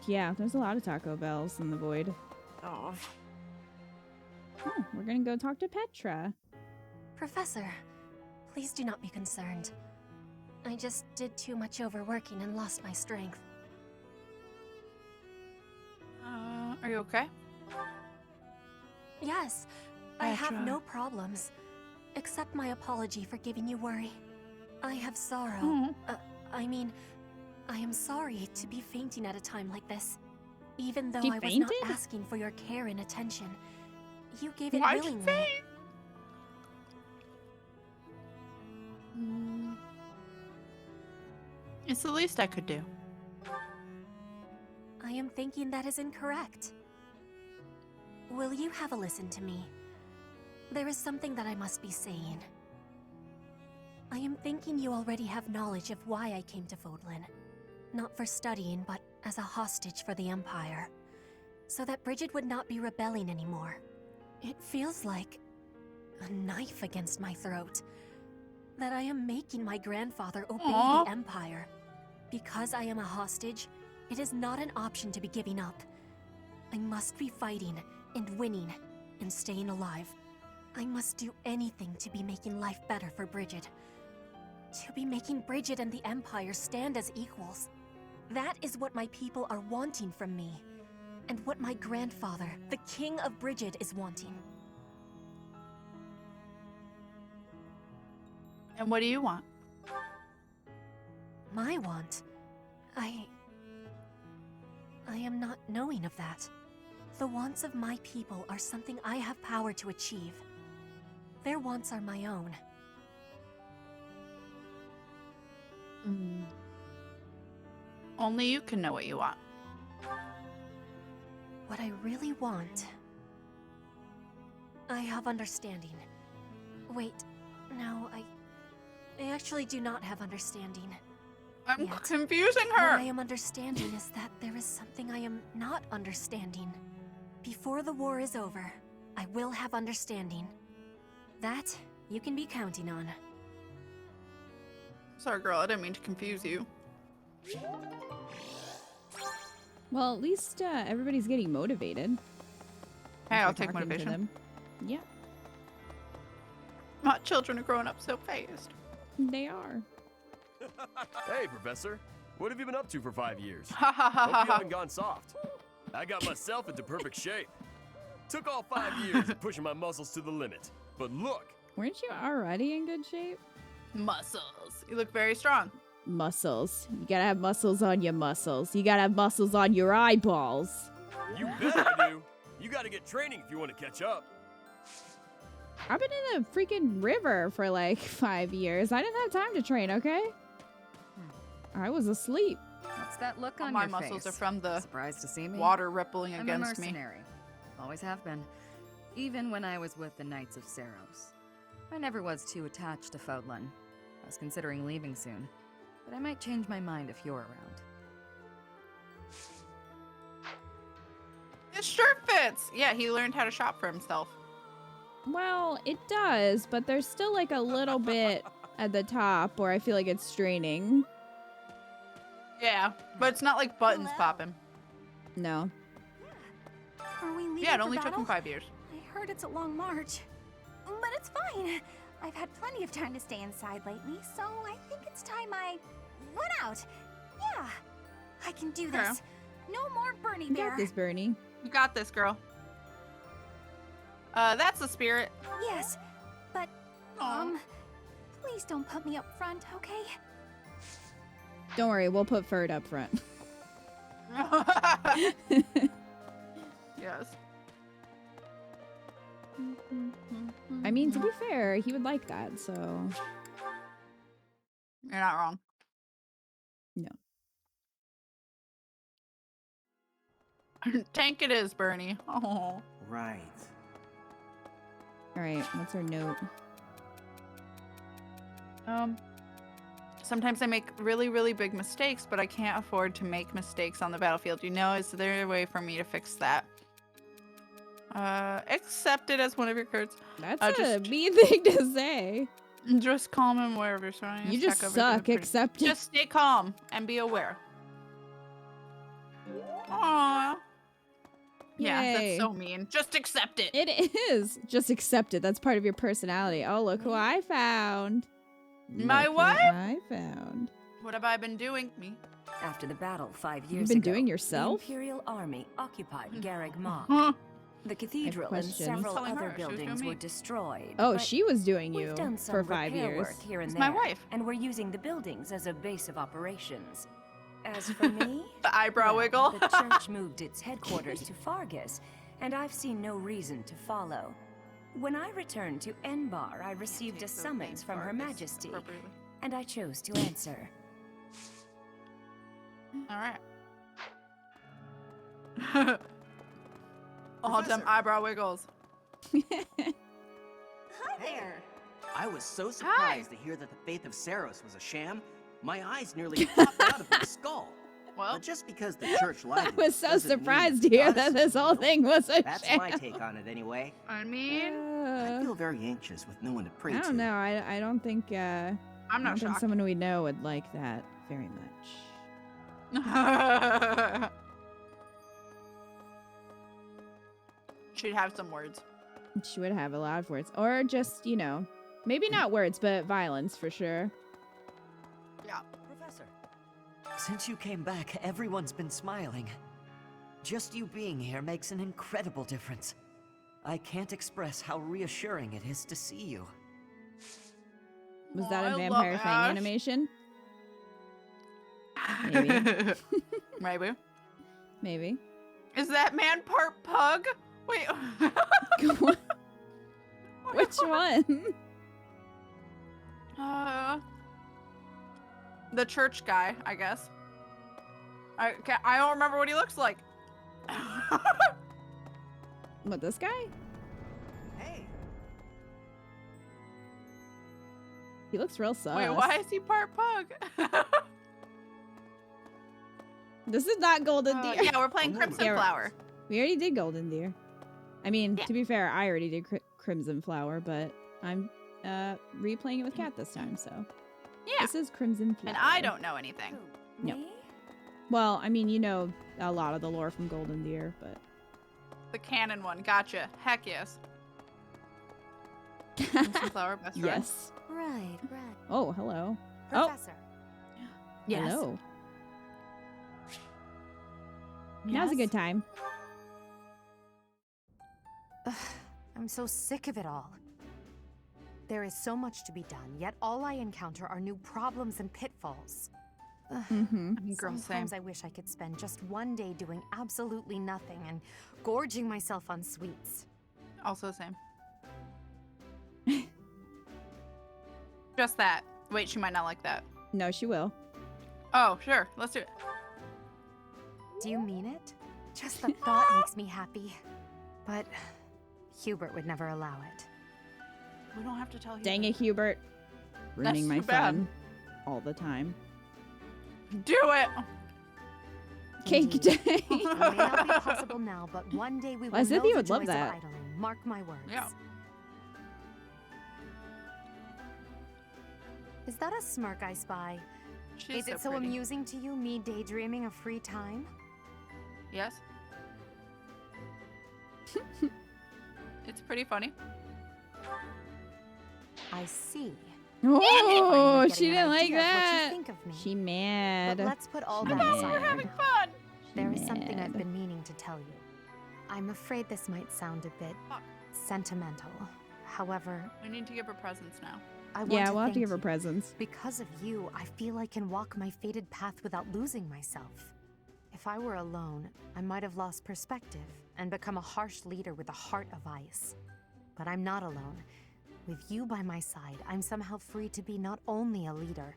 Yeah, there's a lot of Taco Bells in the Void. Oh. We're gonna go talk to Petra. Professor, please do not be concerned. I just did too much overworking and lost my strength. Are you okay? Yes, I have Petra. no problems. Accept my apology for giving you worry. I have sorrow. Mhm. I am sorry to be fainting at a time like this. Even though She I was not fainted? asking for your care and attention. You gave it Why'd you willingly. faint? It's the least I could do. I am thinking that is incorrect. Will you have a listen to me? There is something that I must be saying. I am thinking you already have knowledge of why I came to Vodlin. Not for studying, but as a hostage for the Empire. So that Bridget would not be rebelling anymore. It feels like a knife against my throat. That I am making my grandfather obey Aww. the Empire. Because I am a hostage, it is not an option to be giving up. I must be fighting and winning and staying alive. I must do anything to be making life better for Bridget. To be making Bridget and the Empire stand as equals. That is what my people are wanting from me. And what my grandfather, the King of Bridget, is wanting. And what do you want? My want? I am not knowing of that. The wants of my people are something I have power to achieve. Their wants are my own. Only you can know what you want. What I really want... I have understanding. Wait, no, I actually do not have understanding. I'm yet. confusing What her. I am understanding is that there is something I am not understanding. Before the war is over, I will have understanding. That you can be counting on. Sorry, girl. I didn't mean to confuse you. Well, at least everybody's getting motivated. Hey, I'll after take talking to motivation. them. Yeah, My children are growing up so fast. they are. Hey, Professor. What have you been up to for 5 years? Ha ha ha Hope ha you ha. haven't gone soft. I got myself into perfect shape. Took all 5 years of pushing my muscles to the limit. But look, Weren't you already in good shape? Muscles. You look very strong. Muscles. You gotta have muscles on your muscles. You gotta have muscles on your eyeballs. you bet I do. You gotta get training if you want to catch up. I've been in a freaking river for like 5 years. I didn't have time to train, okay? I was asleep. What's that look on My your muscles face? are from the Surprised to see me? water rippling I'm against a me. mercenary. Always have been. Even when I was with the Knights of Saros. I never was too attached to Fodlan. I was considering leaving soon. But I might change my mind if you're around. His shirt fits. Yeah, he learned how to shop for himself. Well, it does, but there's still like a little bit at the top where I feel like it's straining. Yeah, but it's not like buttons popping. No. Are we leaving Yeah, it for only took him battle? 5 years. I heard it's a long march. But it's fine. I've had plenty of time to stay inside lately, so I think it's time I run out. Yeah, I can do this. No more Bernie You Bear. got this, Bernie. You got this, girl. That's the spirit. Yes, but please don't put me up front, okay? Don't worry, we'll put Ferd up front. Yes. I mean, to be fair, he would like that, so... You're not wrong. No. Tank it is, Bernie. Oh. Right. Alright, what's our note? Sometimes I make really, really big mistakes, but I can't afford to make mistakes on the battlefield. You know, is there a way for me to fix that? Accept it as one of your cards. That's a mean thing to say. Just calm and aware of your surroundings. You just suck, accept it. Just stay calm and be aware. Aww. Yeah, Yay. that's so mean. Just accept it. It is. Just accept it. That's part of your personality. Oh, look who I found. My Look what? who I found. What have I been doing? Me? After the battle 5 years ago, You've been doing yourself? the Imperial Army occupied Garreg Mach. The cathedral and questions. several Telling other her she was doing buildings me. were destroyed. Oh, but she was doing we've you done some for 5 repair years. work here and It's there, my wife. and we're using the buildings as a base of operations. As for me, The eyebrow wiggle. the church moved its headquarters to Fargus, and I've seen no reason to follow. When I returned to Enbar, I received a summons from Her Majesty, and I chose to answer. All right. All them eyebrow wiggles. Hi there. I was so surprised to hear that the faith of Saros was a sham. My eyes nearly popped out of my skull. Well, but just because the church lied I to was us so doesn't mean surprised to it's hear us. that this whole thing was a That's sham. my take on it anyway. I mean, I feel very anxious with no one to pray I to. don't know. I don't think I'm I not don't think shocked. someone we know would like that very much. She'd have some words. She would have a lot of words, or just, you know, maybe not words, but violence for sure. Yeah. Professor, since you came back, everyone's been smiling. Just you being here makes an incredible difference. I can't express how reassuring it is to see you. Was that I a love vampire fang Ash. animation? Maybe. Maybe. Maybe. Is that man part pug? Wait. Which one? The church guy, I guess. I don't remember what he looks like. What, this guy? Hey. He looks real sus. Wait, why is he part pug? This is not Golden Deer. Yeah, we're playing Crimson Yeah, Flower. We already did Golden Deer. I mean, to be fair, I already did Crimson Flower, but I'm replaying it with Kat this time, so. Yeah. This is Crimson Flower. And I don't know anything. No. Well, I mean, you know a lot of the lore from Golden Deer, but. The canon one. Gotcha. Heck yes. Crimson Flower, best friend. Yes. Right. Oh, hello. Professor. Oh. Yes. Hello. Now's a good time. I'm so sick of it all. There is so much to be done, yet all I encounter are new problems and pitfalls. Girl, Sometimes same. I wish I could spend just one day doing absolutely nothing and gorging myself on sweets. Also the same. Just that. Wait, she might not like that. No, she will. Oh, sure. Let's do it. Do you mean it? Just the thought makes me happy. But Hubert would never allow it. We don't have to tell you. Dang it, Hubert. Ruining my too bad. fun all the time. Do it! Cake indeed. day. It may not be possible now, but one day we will I said know you the would love joys that. of idling. Mark my words. Yeah. Is that a smirk I spy? She's Is it so pretty. amusing to you, me daydreaming of free time? Yes. It's pretty funny. I see. Oh, Getting she an didn't like idea of what you that. think of me. She mad. But let's put all She that mad. aside. We're having fun. There is something I've Mad. been meaning to tell you. I'm afraid this might sound a bit sentimental. However, We need to give her presents now. I want Yeah, to we'll have to thank give her you. presents. Because of you, I feel I can walk my fated path without losing myself. If I were alone, I might have lost perspective and become a harsh leader with a heart of ice. But I'm not alone. With you by my side, I'm somehow free to be not only a leader,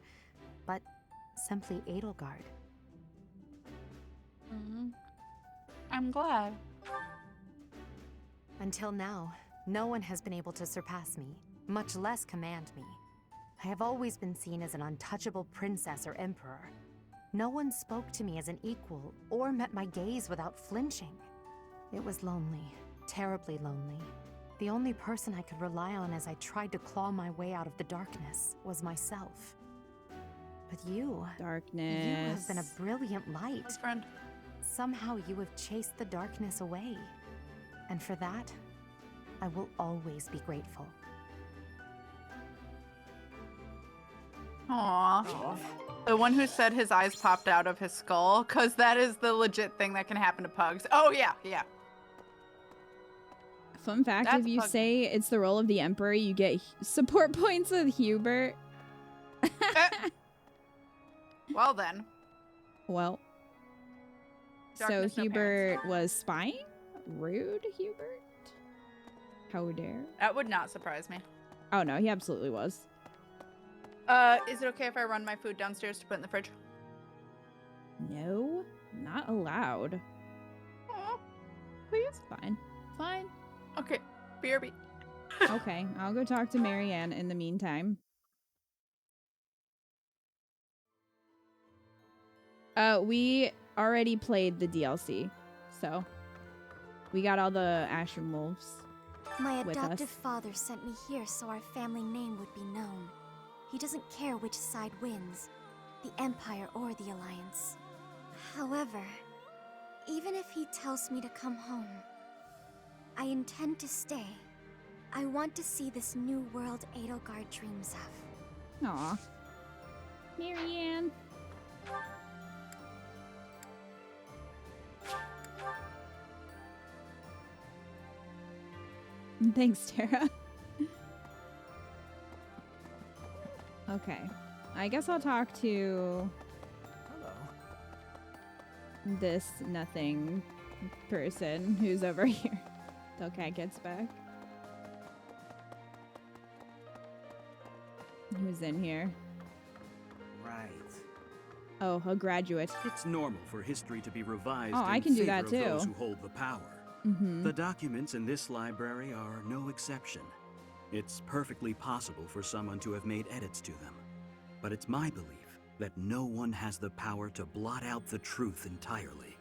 but simply Edelgard. I'm glad. Until now, no one has been able to surpass me, much less command me. I have always been seen as an untouchable princess or emperor. No one spoke to me as an equal or met my gaze without flinching. It was lonely, terribly lonely. The only person I could rely on as I tried to claw my way out of the darkness was myself. But you have been a brilliant light. Friend. Somehow you have chased the darkness away. And for that, I will always be grateful. Aww. The one who said his eyes popped out of his skull, because that is the legit thing that can happen to pugs. Oh, yeah, yeah. Fun fact, That's if you pug- say it's the role of the Emperor, you get support points with Hubert. Well, then. Well. Darkness, So no Hubert was spying? Rude, Hubert? How dare? That would not surprise me. Oh no, he absolutely was. Is it okay if I run my food downstairs to put in the fridge? No, not allowed. Aw, please? Fine. Fine. Okay, BRB. Okay, I'll go talk to Marianne in the meantime. We already played the DLC, so we got all the Ashram Wolves. My with adoptive us. father sent me here so our family name would be known. He doesn't care which side wins, the Empire or the Alliance. However, even if he tells me to come home, I intend to stay. I want to see this new world Edelgard dreams of. Aw. Marianne. Thanks, Tara. Okay. I guess I'll talk to this nothing person who's over here till Cat gets back. Who's in here? Right. Oh, a graduate. It's normal for history to be revised Oh, in I can do favor that of too. those who hold the power. Mm-hmm. The documents in this library are no exception. It's perfectly possible for someone to have made edits to them. But it's my belief that no one has the power to blot out the truth entirely.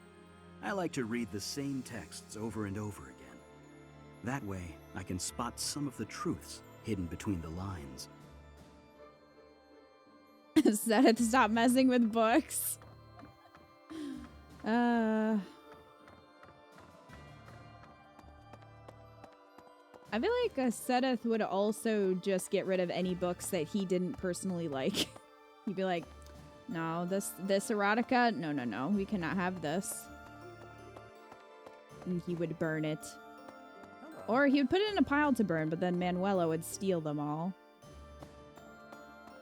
I like to read the same texts over and over again. That way, I can spot some of the truths hidden between the lines. Said to stop messing with books. I feel like Sedith would also just get rid of any books that he didn't personally like. He'd be like, no, this erotica, no, we cannot have this. And he would burn it. Or he would put it in a pile to burn, but then Manuela would steal them all.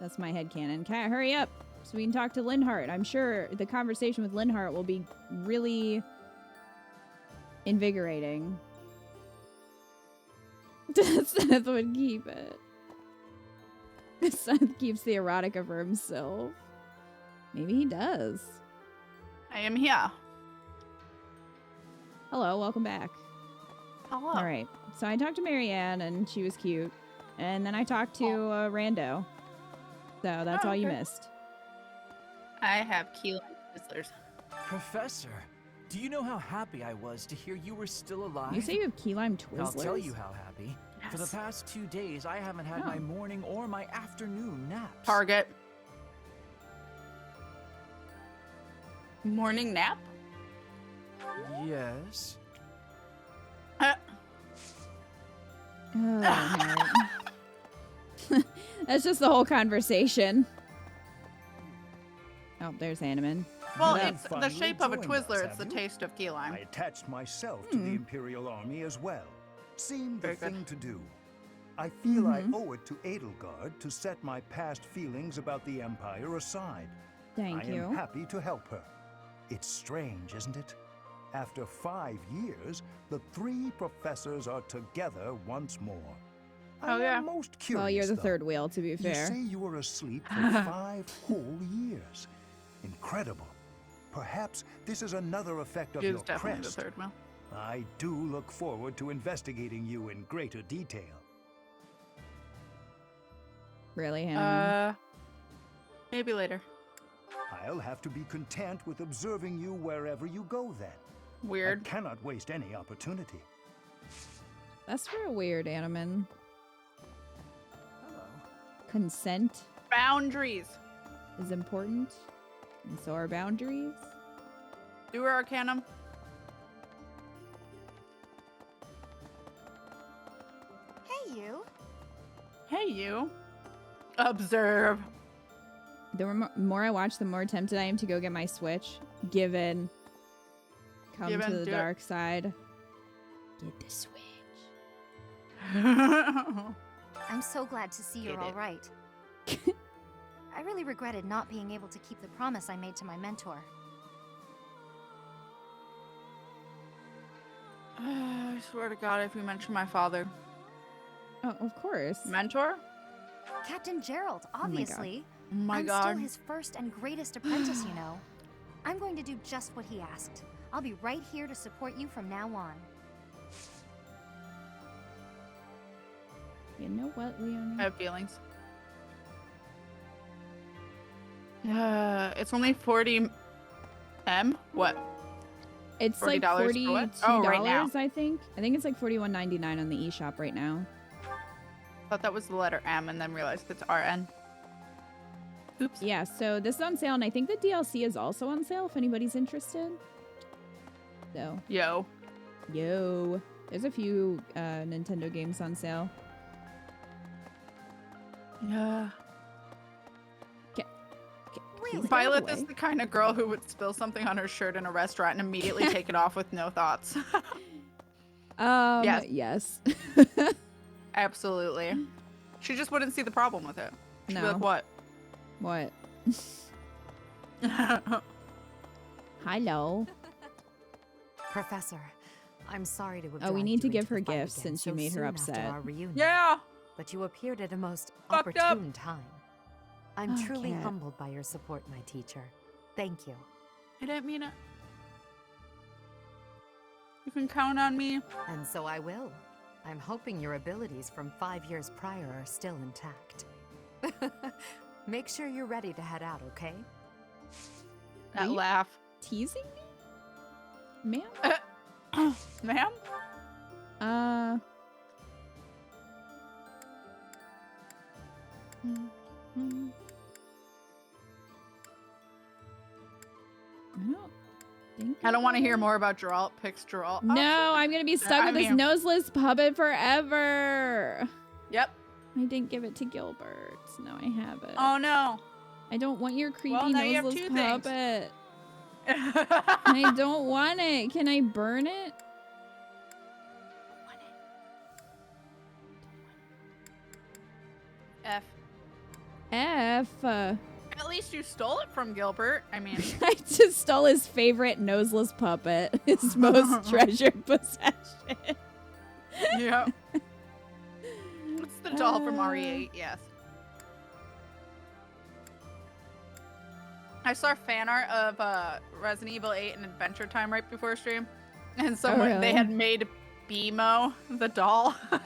That's my headcanon. Cat, hurry up so we can talk to Linhart. I'm sure the conversation with Linhart will be really invigorating. Seth would keep it. Seth keeps the erotica for himself. Maybe he does. I am here. Hello, welcome back. Hello. All right. So I talked to Marianne and she was cute. And then I talked to Rando. So that's all you okay. missed. I have key lime twizzlers. Professor, do you know how happy I was to hear you were still alive? You say you have key lime Twizzlers? I'll tell you how happy. Yes. For the past 2 days, I haven't had my morning or my afternoon naps. Target. Morning nap? Yes. Oh, that's just the whole conversation. Oh, there's Animan. Well, Now it's the finally shape of a joined us, Twizzler. It's have the you? taste of key lime. I attached myself to the Imperial Army as well. Seemed the Very good. thing to do. I feel I owe it to Edelgard to set my past feelings about the Empire aside. Thank I you. am happy to help her. It's strange, isn't it? After 5 years, the 3 professors are together once more. Oh, yeah. I'm most curious, Well, you're the though. third wheel, to be fair. You say you were asleep for 5 whole years. Incredible. Perhaps this is another effect of He your is definitely crest. the third wheel. I do look forward to investigating you in greater detail. Really, Hannah? Maybe later. I'll have to be content with observing you wherever you go then. Weird. I cannot waste any opportunity. That's real weird, Animan. Consent Boundaries. is important, and so are boundaries. Do her Arcanum. Hey, you. Hey, you. Observe. The more I watch, the more tempted I am to go get my Switch. Given. Come Given, to the do it. dark side. Get the Switch. I'm so glad to see you're all right. I really regretted not being able to keep the promise I made to my mentor. I swear to God, if you mention my father. Oh, of course. Mentor? Captain Gerald, obviously. Oh my I'm God. still his first and greatest apprentice, you know. I'm going to do just what he asked. I'll be right here to support you from now on. You know what, Leon? I have feelings. It's only 40 M? What? It's like $40 for $42, what? Oh, right now. I think. I think it's like $41.99 on the eShop right now. Thought that was the letter M and then realized it's RN. Oops. Yeah, so this is on sale, and I think the DLC is also on sale if anybody's interested. So. Yo. There's a few Nintendo games on sale. Yeah. Really? Violet is the kind of girl who would spill something on her shirt in a restaurant and immediately take it off with no thoughts. Yes. Absolutely. She just wouldn't see the problem with it. She'd be No. like, what? What? Hello. Professor, I'm sorry to have Oh, we dragged need to you give into her the fight gifts again since you so made her soon after upset. our reunion. Yeah. But you appeared at a most Fucked up. opportune time. I'm Oh, truly Kat. humbled by your support, my teacher. Thank you. I didn't mean it. You can count on me. And so I will. I'm hoping your abilities from 5 years prior are still intact. Make sure you're ready to head out, okay? That Are you laugh. Teasing me? Ma'am? Ma'am? I don't want to hear more about Geralt. Picks Geralt. No, I'm gonna be stuck with this noseless puppet forever. Yep. I didn't give it to Gilbert. Now I have it. Oh no. I don't want your creepy Well, now you have noseless 2 things. puppet. I don't want it. Can I burn it? F. At least you stole it from Gilbert. I mean, I just stole his favorite noseless puppet, his most treasured possession. Yep. It's the doll from RE8, yes. I saw fan art of Resident Evil 8 and Adventure Time right before stream. And someone really? they had made BMO the doll. I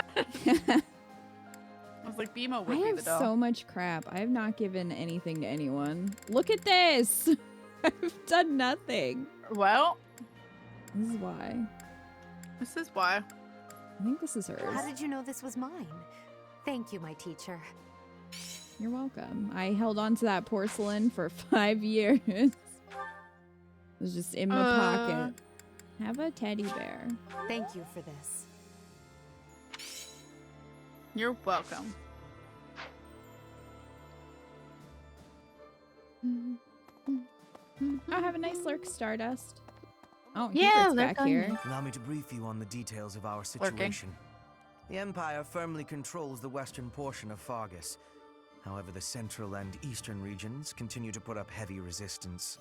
was like, BMO would I be have the doll. so much crap. I have not given anything to anyone. Look at this. I've done nothing. Well, this is why. This is why. I think this is hers. How did you know this was mine? Thank you, my teacher. You're welcome. I held on to that porcelain for 5 years. It was just in my pocket. Have a teddy bear. Thank you for this. You're welcome. Oh, have a nice lurk, Stardust. Oh, yeah, Hubert's back here. Allow me to brief you on the details of our situation. The Empire firmly controls the western portion of Fargus. However, the central and eastern regions continue to put up heavy resistance.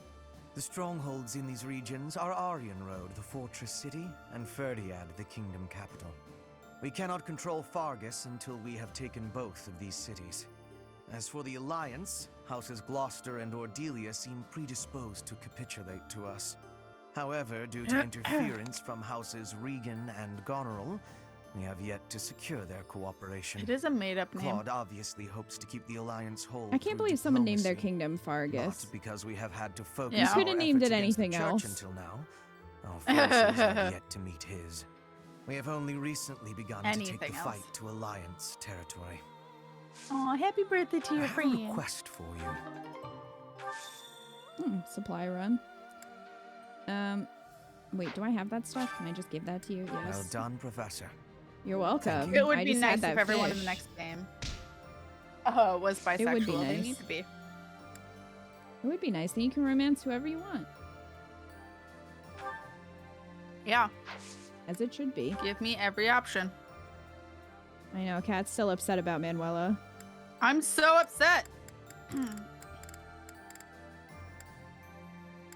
The strongholds in these regions are Aryan Road, the fortress city, and Ferdiad, the kingdom capital. We cannot control Fargus until we have taken both of these cities. As for the Alliance, Houses Gloucester and Ordelia seem predisposed to capitulate to us. However, due to interference from Houses Regan and Goneril, we have yet to secure their cooperation. It is a made-up name. Claude obviously hopes to keep the Alliance whole. I can't believe someone named their kingdom Fargus. Not because we have had to focus You could have our named it efforts against the anything Church else. until now. Our forces have yet to meet his. We have only recently begun to take the fight to Alliance territory. Oh, happy birthday to your I have a friend. request for you. Supply run. Wait, do I have that stuff? Can I just give that to you? Yes. Well done, Professor. You're welcome. It would I be just had nice that if everyone in fish. the next game was bisexual. It would be They nice. need to be. It would be nice. Then you can romance whoever you want. Yeah. As it should be. Give me every option. I know, Kat's still upset about Manuela. I'm so upset.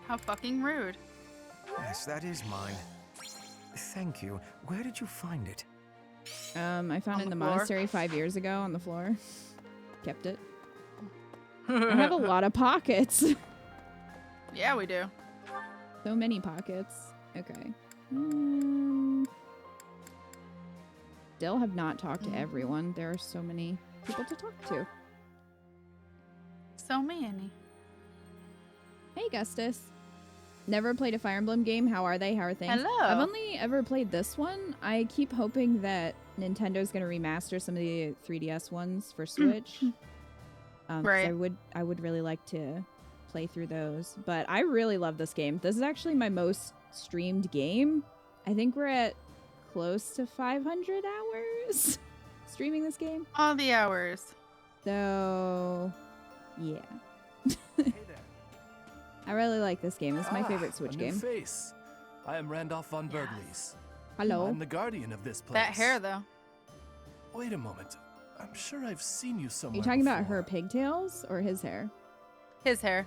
How fucking rude. Yes, that is mine. Thank you. Where did you find it? I found it in the floor? monastery 5 years ago on the floor. Kept it. I have a lot of pockets. Yeah, we do. So many pockets. Okay. Still have not talked to everyone. There are so many people to talk to. So many. Hey, Gustus. Never played a Fire Emblem game. How are they? How are things? Hello. I've only ever played this one. I keep hoping that Nintendo's going to remaster some of the 3DS ones for Switch. 'Cause Right. I would really like to play through those. But I really love this game. This is actually my most streamed game. I think we're at close to 500 hours streaming this game. All the hours. So, yeah. I really like this game. It's my favorite Switch a new game. face. I am Randolph von Bergleys. Hello. I'm the guardian of this place. That hair, though. Wait a moment. I'm sure I've seen you Are somewhere. you talking about her pigtails or his hair? His hair.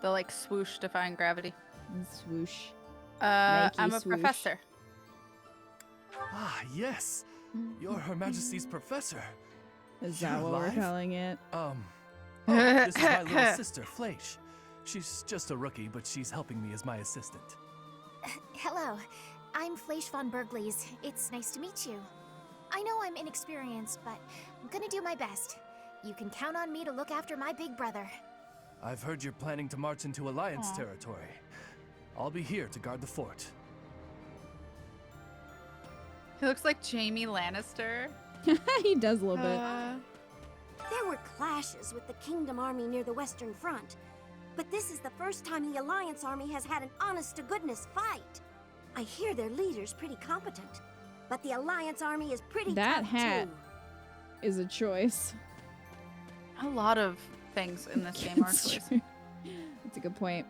The like swoosh defying gravity. Swoosh. I'm a swoosh. professor. Ah, yes. You're Her Majesty's professor. Is You're that what alive? we're calling it? This is my little sister, Fleisch. She's just a rookie, but she's helping me as my assistant. Hello, I'm Fleisch von Bergleys. It's nice to meet you. I know I'm inexperienced, but I'm gonna do my best. You can count on me to look after my big brother. I've heard you're planning to march into Alliance territory. I'll be here to guard the fort. He looks like Jaime Lannister. He does a little bit. There were clashes with the Kingdom Army near the Western Front, but this is the first time the Alliance Army has had an honest-to-goodness fight. I hear their leader's pretty competent, but the Alliance Army is pretty That tough hat too. is a choice. A lot of things in this game are It's choice. true. That's a good point.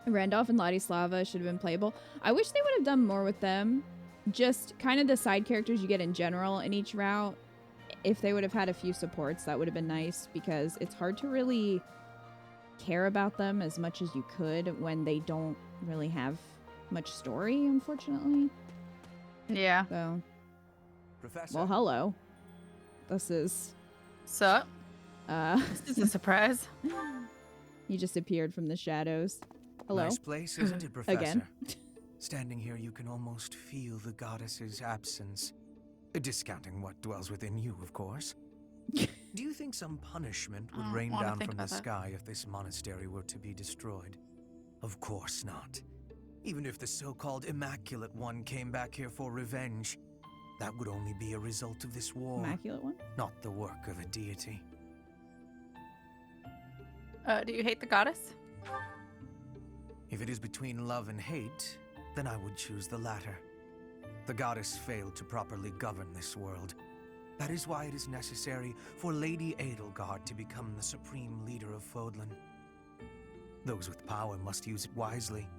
Randolph and Ladislava should have been playable. I wish they would have done more with them. Just kind of the side characters you get in general in each route. If they would have had a few supports, that would have been nice, because it's hard to really care about them as much as you could when they don't really have much story, unfortunately. Yeah. So, Professor. well, hello. This is... Sup? This is a surprise. You just appeared from the shadows. Hello. Nice place, isn't it, Professor? Again. Standing here, you can almost feel the goddess's absence. Discounting what dwells within you, of course. Do you think some punishment would rain wanna down think from the about that. sky if this monastery were to be destroyed? Of course not. Even if the so-called Immaculate One came back here for revenge, that would only be a result of this war. Immaculate One? Not the work of a deity. Do you hate the goddess? If it is between love and hate, then I would choose the latter. The goddess failed to properly govern this world. That is why it is necessary for Lady Edelgard to become the supreme leader of Fodlan. Those with power must use it wisely.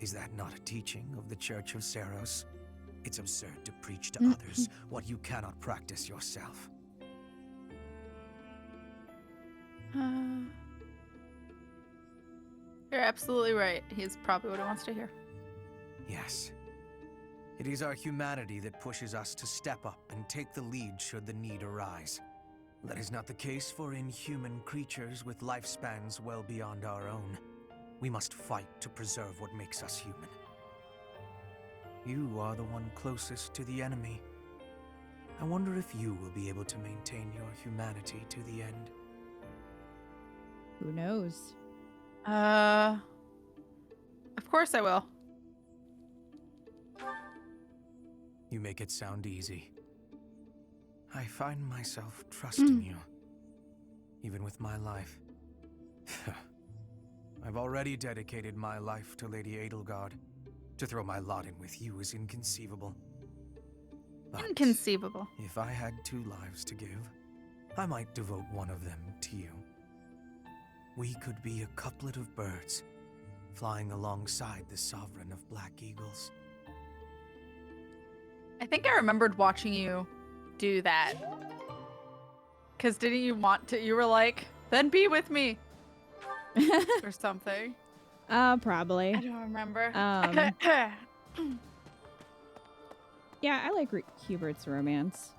Is that not a teaching of the Church of Seros? It's absurd to preach to others what you cannot practice yourself. You're absolutely right. He's probably what he wants to hear. Yes. It is our humanity that pushes us to step up and take the lead should the need arise. That is not the case for inhuman creatures with lifespans well beyond our own. We must fight to preserve what makes us human. You are the one closest to the enemy. I wonder if you will be able to maintain your humanity to the end. Who knows? Of course I will. You make it sound easy. I find myself trusting you, even with my life. I've already dedicated my life to Lady Edelgard. To throw my lot in with you is inconceivable. But inconceivable. If I had 2 lives to give, I might devote one of them to you. We could be a couplet of birds, flying alongside the sovereign of Black Eagles. I think I remembered watching you do that. Because didn't you want to? You were like, then be with me. Or something. Probably. I don't remember. Yeah, I like Hubert's romance.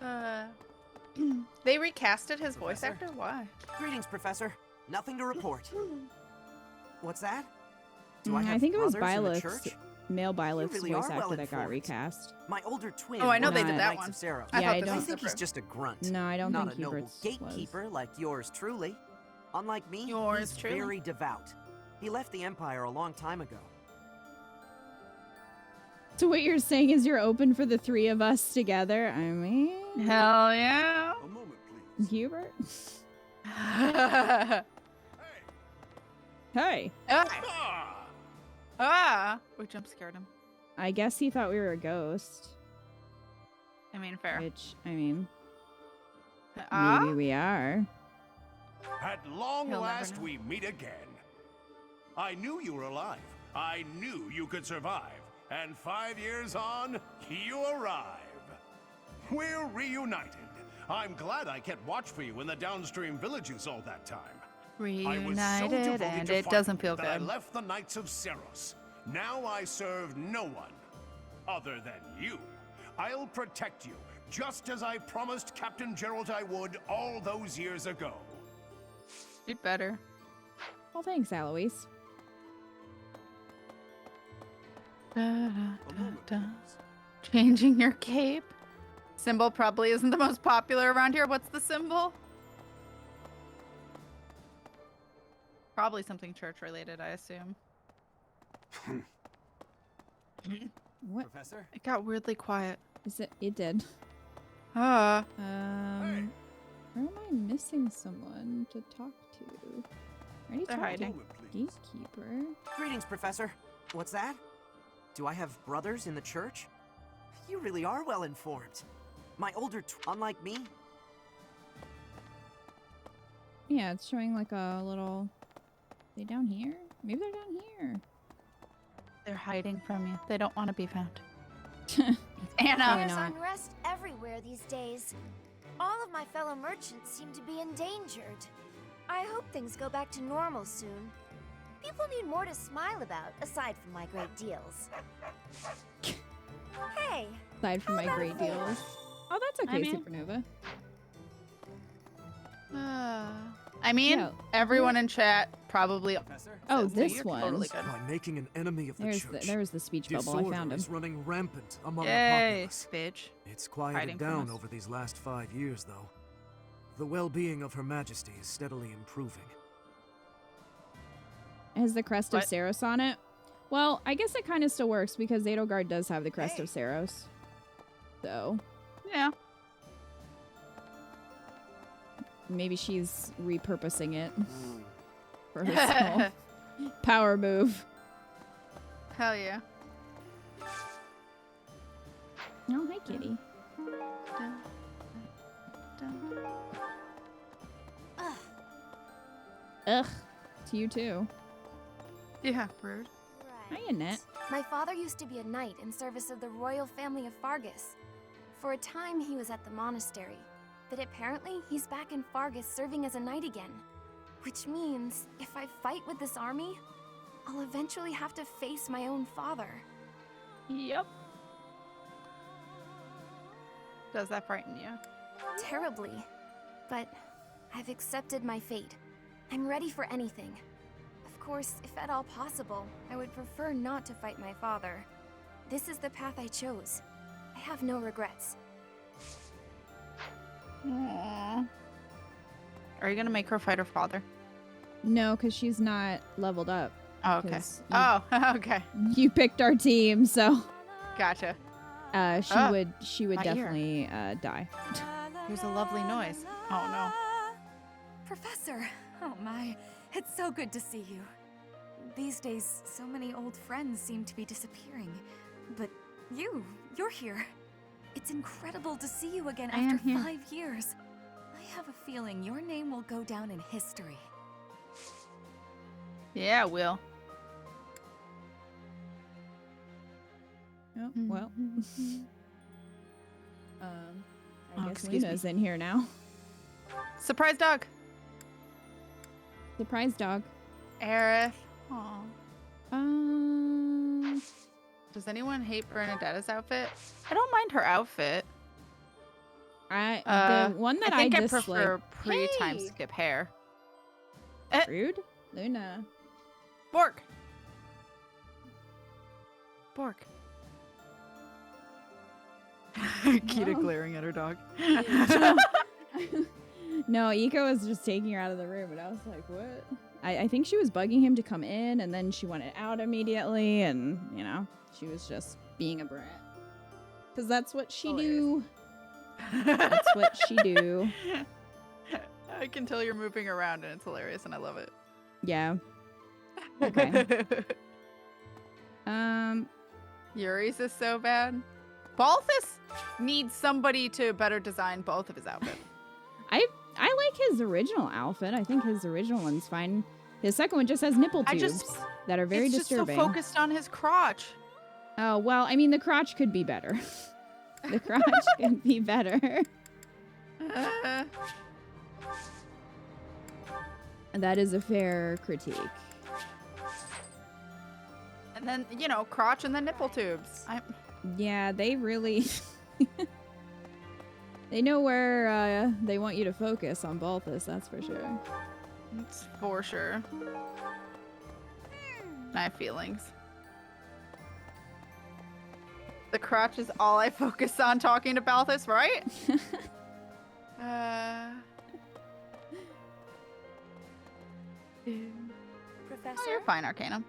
They recasted his voice actor? Why? Greetings, Professor. Nothing to report. What's that? Do I think it was brothers in the Byleth's, church? male Byleth's really voice are actor well that got informed. recast. My older twin. Oh, I know was they in did the that Knights one. of Seros. Yeah, I think he's just a grunt. No, I don't Not think a noble Hubert's gatekeeper like yours truly. Unlike me, Yours he's truly. very devout. He left the Empire a long time ago. So what you're saying is you're open for the 3 of us together? I mean... Hell yeah. A moment, please. Hubert? Hey. Hey! We jump scared him. I guess he thought we were a ghost. I mean, fair. Which, I mean... Maybe we are. At long He'll never last, know. we meet again. I knew you were alive. I knew you could survive. And 5 years on, you arrive. We're reunited. I'm glad I kept watch for you in the downstream villages all that time. I was so Reunited, devoted and to it fighting doesn't feel that I good. left the Knights of Seros. Now I serve no one other than you. I'll protect you, just as I promised Captain Gerald I would all those years ago. You'd better. Well, thanks, Alois. Changing your cape. Symbol probably isn't the most popular around here. What's the symbol? Probably something church related, I assume. What? Professor? It got weirdly quiet. Is it? It did. Ah. Where am I missing someone to talk to? I already They're talked to hiding. Gatekeeper. Greetings, Professor. What's that? Do I have brothers in the church? You really are well informed. My older unlike me? Yeah, it's showing like a little... Are they down here? Maybe they're down here. They're hiding from you. They don't want to be found. Anna! There's unrest everywhere these days. All of my fellow merchants seem to be endangered. I hope things go back to normal soon. People need more to smile about, aside from my great deals. Hey! Aside from my how about great a favor? deals. Oh, that's okay, I mean- Supernova. I mean, Yeah. everyone in chat probably. Oh, says that this you're one. Totally good. By making an enemy of the There's church. there was the speech bubble. I Disorder found him. is running rampant among the Yay, populace. bitch. It's Hiding quieted from down us. over these last 5 years, though. The well-being of Her Majesty is steadily improving. It has the crest of Saros on it. Well, I guess it kind of still works because Edelgard does have the crest of Saros. So. Yeah. Maybe she's repurposing it for her small power move. Hell yeah. Oh, hi, kitty. Ugh. To you too. Yeah, rude. Hi, Annette. My father used to be a knight in service of the royal family of Fargus. For a time, he was at the monastery. But apparently, he's back in Fargus serving as a knight again. Which means, if I fight with this army, I'll eventually have to face my own father. Yep. Does that frighten you? Terribly. But I've accepted my fate. I'm ready for anything. Of course, if at all possible, I would prefer not to fight my father. This is the path I chose. I have no regrets. Aww. Are you gonna make her fight her father? No, because she's not leveled up. Oh, okay. Okay. You picked our team, so. Gotcha. She would my definitely die. Here's a lovely noise. Oh no. Professor! Oh my, it's so good to see you. These days, so many old friends seem to be disappearing. But you're here. It's incredible to see you again I am after here. 5 years. I have a feeling your name will go down in history. Yeah, it will. Oh, well. I guess excuse Luna's in here now. Surprise dog. Surprise dog. Aerith. Aw. Um. Does anyone hate Bernadetta's outfit? I don't mind her outfit. The one that I think I dislike. prefer pre-time skip hair. Rude? Luna. Bork. Bork. Kita glaring at her dog. No, Iko was just taking her out of the room, and I was like, what? I think she was bugging him to come in, and then she wanted out immediately, and, you know, she was just being a brat. Because that's what she do. That's what she do. I can tell you're moving around, and it's hilarious, and I love it. Yeah. Okay. Yuri's is so bad. Balthus needs somebody to better design both of his outfits. I like his original outfit. I think his original one's fine. His second one just has nipple tubes that are very disturbing. It's just so focused on his crotch. Oh, well, I mean, the crotch could be better. The crotch could be better. That is a fair critique. And then, you know, crotch and the nipple tubes. Yeah, they really... They know where they want you to focus on Balthus, that's for sure. It's for sure. I have feelings. The crotch is all I focus on talking to Balthus, right? Professor? Oh, you're fine, Arcanum.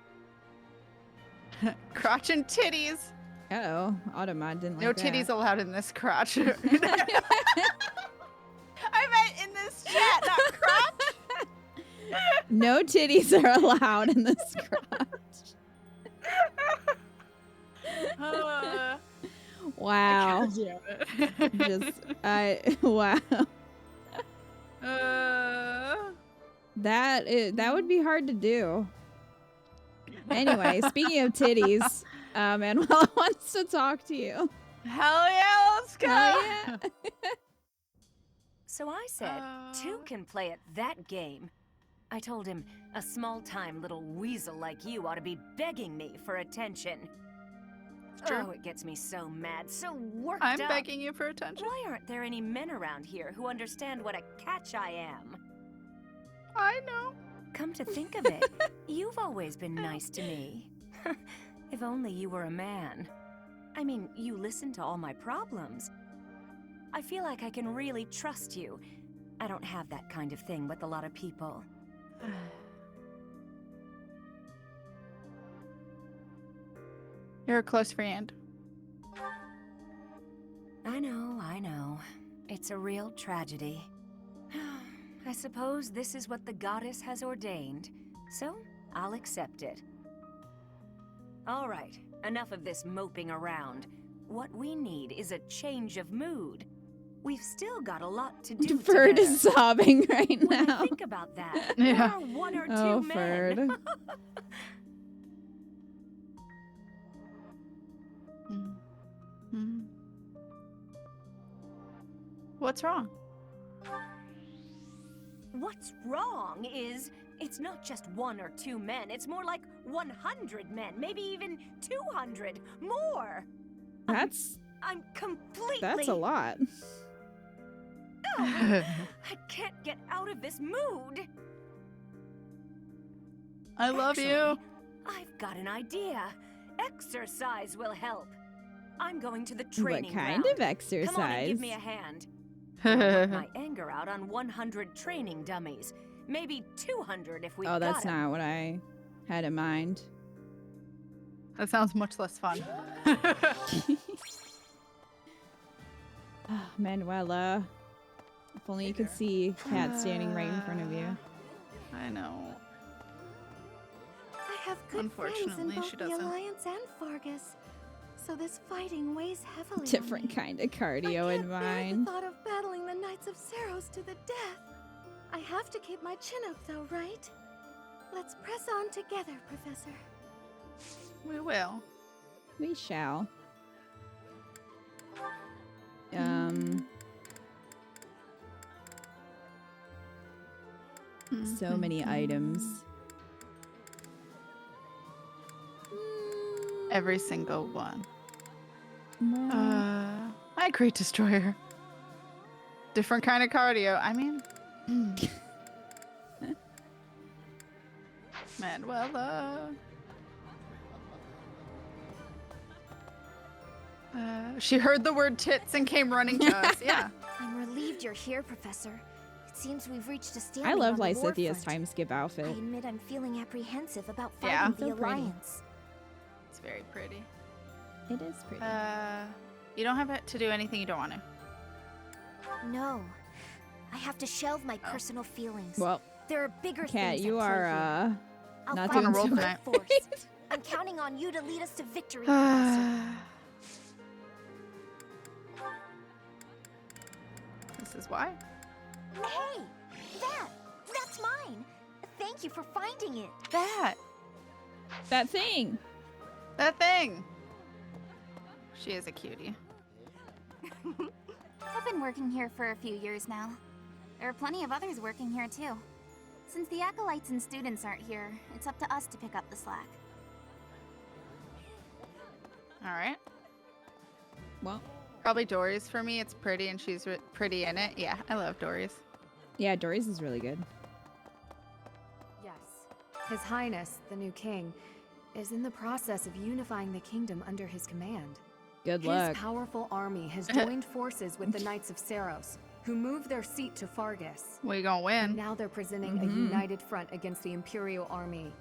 Crotch and titties. Uh-oh, Automod didn't like No that. titties allowed in this crotch. I meant in this chat, not crotch. No titties are allowed in this crotch. Wow. Wow. That would be hard to do. Anyway, speaking of titties, Manuela wants to talk to you. Hell yeah, let's go. Yeah. So I said, two can play at that game. I told him, a small-time little weasel like you ought to be begging me for attention. Oh, it gets me so mad, so worked up. I'm begging you for attention. Why aren't there any men around here who understand what a catch I am? I know. Come to think of it, you've always been nice to me. If only you were a man. I mean, you listen to all my problems. I feel like I can really trust you. I don't have that kind of thing with a lot of people. You're a close friend. I know. It's a real tragedy. I suppose this is what the goddess has ordained, so I'll accept it. All right, enough of this moping around. What we need is a change of mood. We've still got a lot to do Ferd together. is sobbing right When now. I think about that, Yeah. there are one or two Oh, men. Ferd. What's wrong? What's wrong is it's not just one or two men. It's more like 100 men, maybe even 200 more. I'm completely. That's a lot. I can't get out of this mood. I love Actually, you. I've got an idea. Exercise will help. I'm going to the training What kind ground. of exercise? Come on and give me a hand. I'll let my anger out on 100 training dummies. Maybe 200 if we Oh, that's not what I had in mind. That sounds much less fun. Manuela. If only you could see Kat standing right in front of you. I know. I have good friends in Unfortunately, both she the doesn't. Alliance and Fargus, so this fighting weighs heavily on Different me. kind of cardio in Bear the mind. thought of battling the Knights of Saros to the death. I have to keep my chin up, though, right? Let's press on together, Professor. We will. We shall. So many items. Every single one. Well, Hi, Great Destroyer. Different kind of cardio. I mean, Manuela. She heard the word tits and came running to us. Yeah. I'm relieved you're here, Professor. It seems we've reached a stalemate I love on the war Lysithia's front. time skip I outfit. admit I'm feeling apprehensive about fighting Yeah. the So pretty. Alliance. It's very pretty. It is pretty. You don't have to do anything you don't want to. No. I have to shelve my personal feelings. Well, there are bigger Kat, things you at play are here. I'll not fight doing roll so tonight. force. I'm counting on you to lead us to victory, Professor. This is why. Hey! That's mine! Thank you for finding it. That thing. That thing. She is a cutie. I've been working here for a few years now. There are plenty of others working here too. Since the acolytes and students aren't here, it's up to us to pick up the slack. All right. Well, probably Dory's for me. It's pretty and she's pretty in it. Yeah, I love Dory's. Yeah, Dory's is really good. Yes. His Highness, the new king, is in the process of unifying the kingdom under his command. Good luck. His powerful army has joined forces with the Knights of Saros, who moved their seat to Fargus. We gonna win. And now they're presenting a united front against the Imperial army.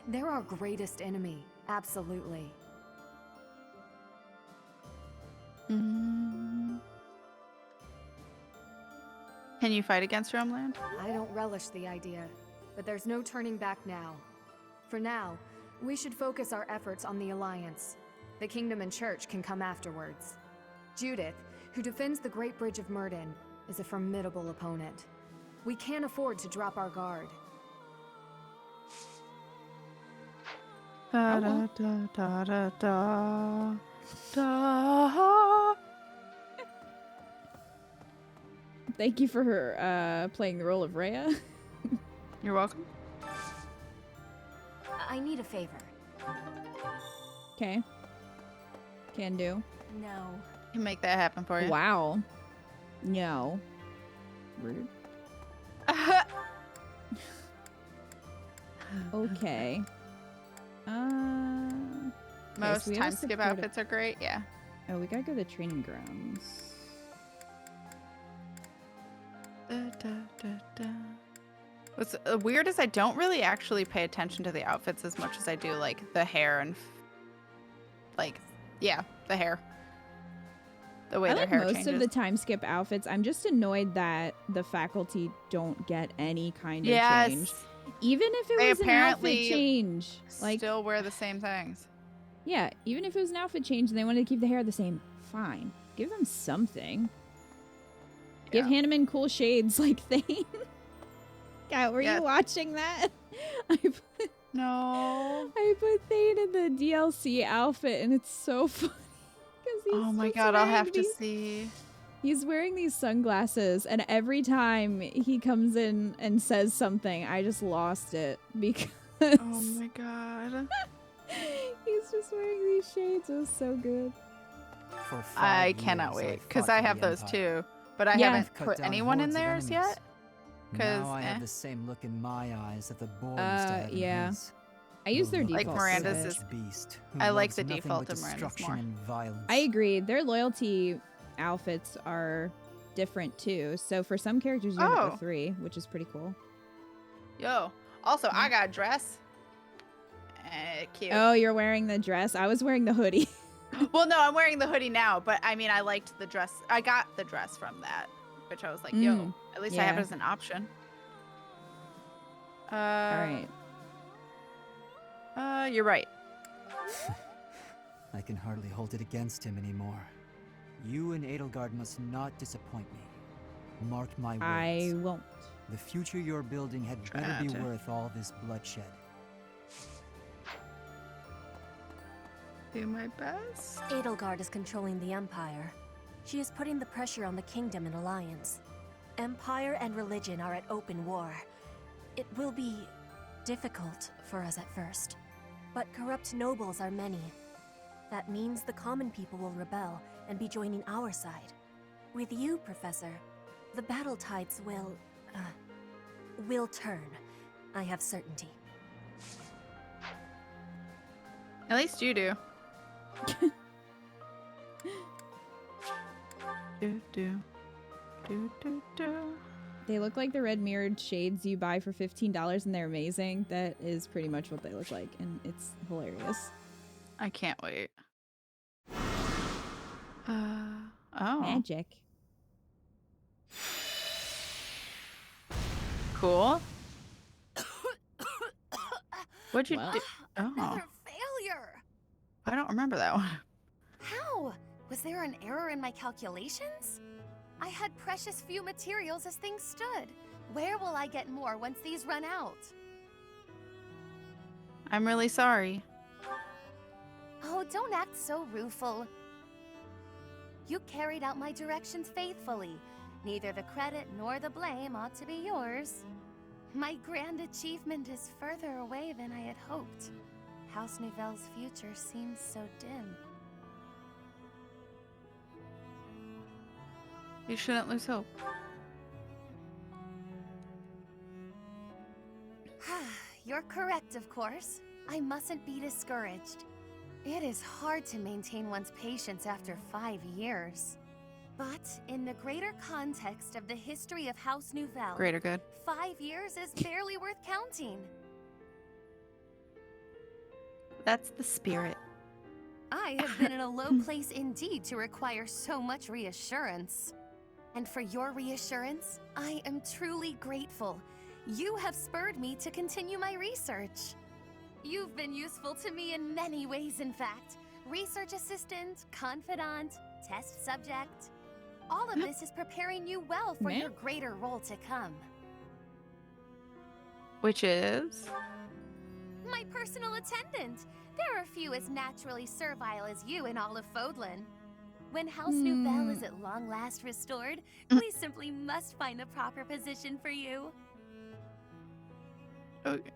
They're our greatest enemy, absolutely. Can you fight against your homeland? I don't relish the idea, but there's no turning back now. For now, we should focus our efforts on the Alliance. The Kingdom and Church can come afterwards. Judith, who defends the Great Bridge of Myrddin, is a formidable opponent. We can't afford to drop our guard. Da da da da da da da. Thank you for playing the role of Rhea. You're welcome. I need a favor. Okay. Can do. No. Can make that happen for you. Wow. No. Rude. Okay. Most we have a time skip supportive- outfits are great. Yeah. Oh, we gotta go to the training grounds. Da, da, da, da. What's weird is I don't really actually pay attention to the outfits as much as I do like the hair and like, yeah, the hair. The way I their like hair most changes. of the time skip outfits. I'm just annoyed that the faculty don't get any kind of change. Even if it was an outfit change. Like, still wear the same things. yeah, even if it was an outfit change and they wanted to keep the hair the same, fine. Give them something. Give Hanneman cool shades like Thane. God, were you watching that? No. I put Thane in the DLC outfit and it's so funny. Oh my god, I'll have to see. He's wearing these sunglasses, and every time he comes in and says something, I just lost it because. Oh my god. He's just wearing these shades. It was so good. I cannot wait because I have those too, but I haven't put anyone in theirs yet. Now I have the same look in my eyes that the boy used to have in yeah. his. I use their Like default. Miranda's is. Beast who I like loves the nothing default but of Miranda's destruction more. and violence. I agree. Their loyalty outfits are different too. So for some characters, you end up with 3, which is pretty cool. Yo. Also, I got a dress. Cute. Oh, you're wearing the dress. I was wearing the hoodie. Well, no, I'm wearing the hoodie now, but I mean, I liked the dress. I got the dress from that, which I was like, yo, at least I have it as an option. All right. You're right. I can hardly hold it against him anymore. You and Edelgard must not disappoint me. Mark my words. I won't. The future you're building had better be worth all this bloodshed. Do my best. Edelgard is controlling the Empire. She is putting the pressure on the Kingdom and Alliance. Empire and religion are at open war. It will be difficult for us at first, but corrupt nobles are many. That means the common people will rebel and be joining our side. With you, Professor, the battle tides will turn. I have certainty. At least you do. They look like the red mirrored shades you buy for $15 and they're amazing. That is pretty much what they look like, and it's hilarious. I can't wait. Oh. Magic. Cool. What'd you do? Oh. Another failure. I don't remember that one. How? Was there an error in my calculations? I had precious few materials as things stood. Where will I get more once these run out? I'm really sorry. Oh, don't act so rueful. You carried out my directions faithfully. Neither the credit nor the blame ought to be yours. My grand achievement is further away than I had hoped. House Nouvelle's future seems so dim. You shouldn't lose hope. You're correct, of course. I mustn't be discouraged. It is hard to maintain one's patience after 5 years. But in the greater context of the history of House Nouvelle, Greater good. 5 years is barely worth counting. That's the spirit. I have been in a low place indeed to require so much reassurance. And for your reassurance, I am truly grateful. You have spurred me to continue my research. You've been useful to me in many ways, in fact. Research assistant, confidant, test subject. All of this is preparing you well for your greater role to come. Which is? My personal attendant. There are few as naturally servile as you in all of Fodlan. When House Nouvelle is at long last restored, we simply must find the proper position for you. Okay.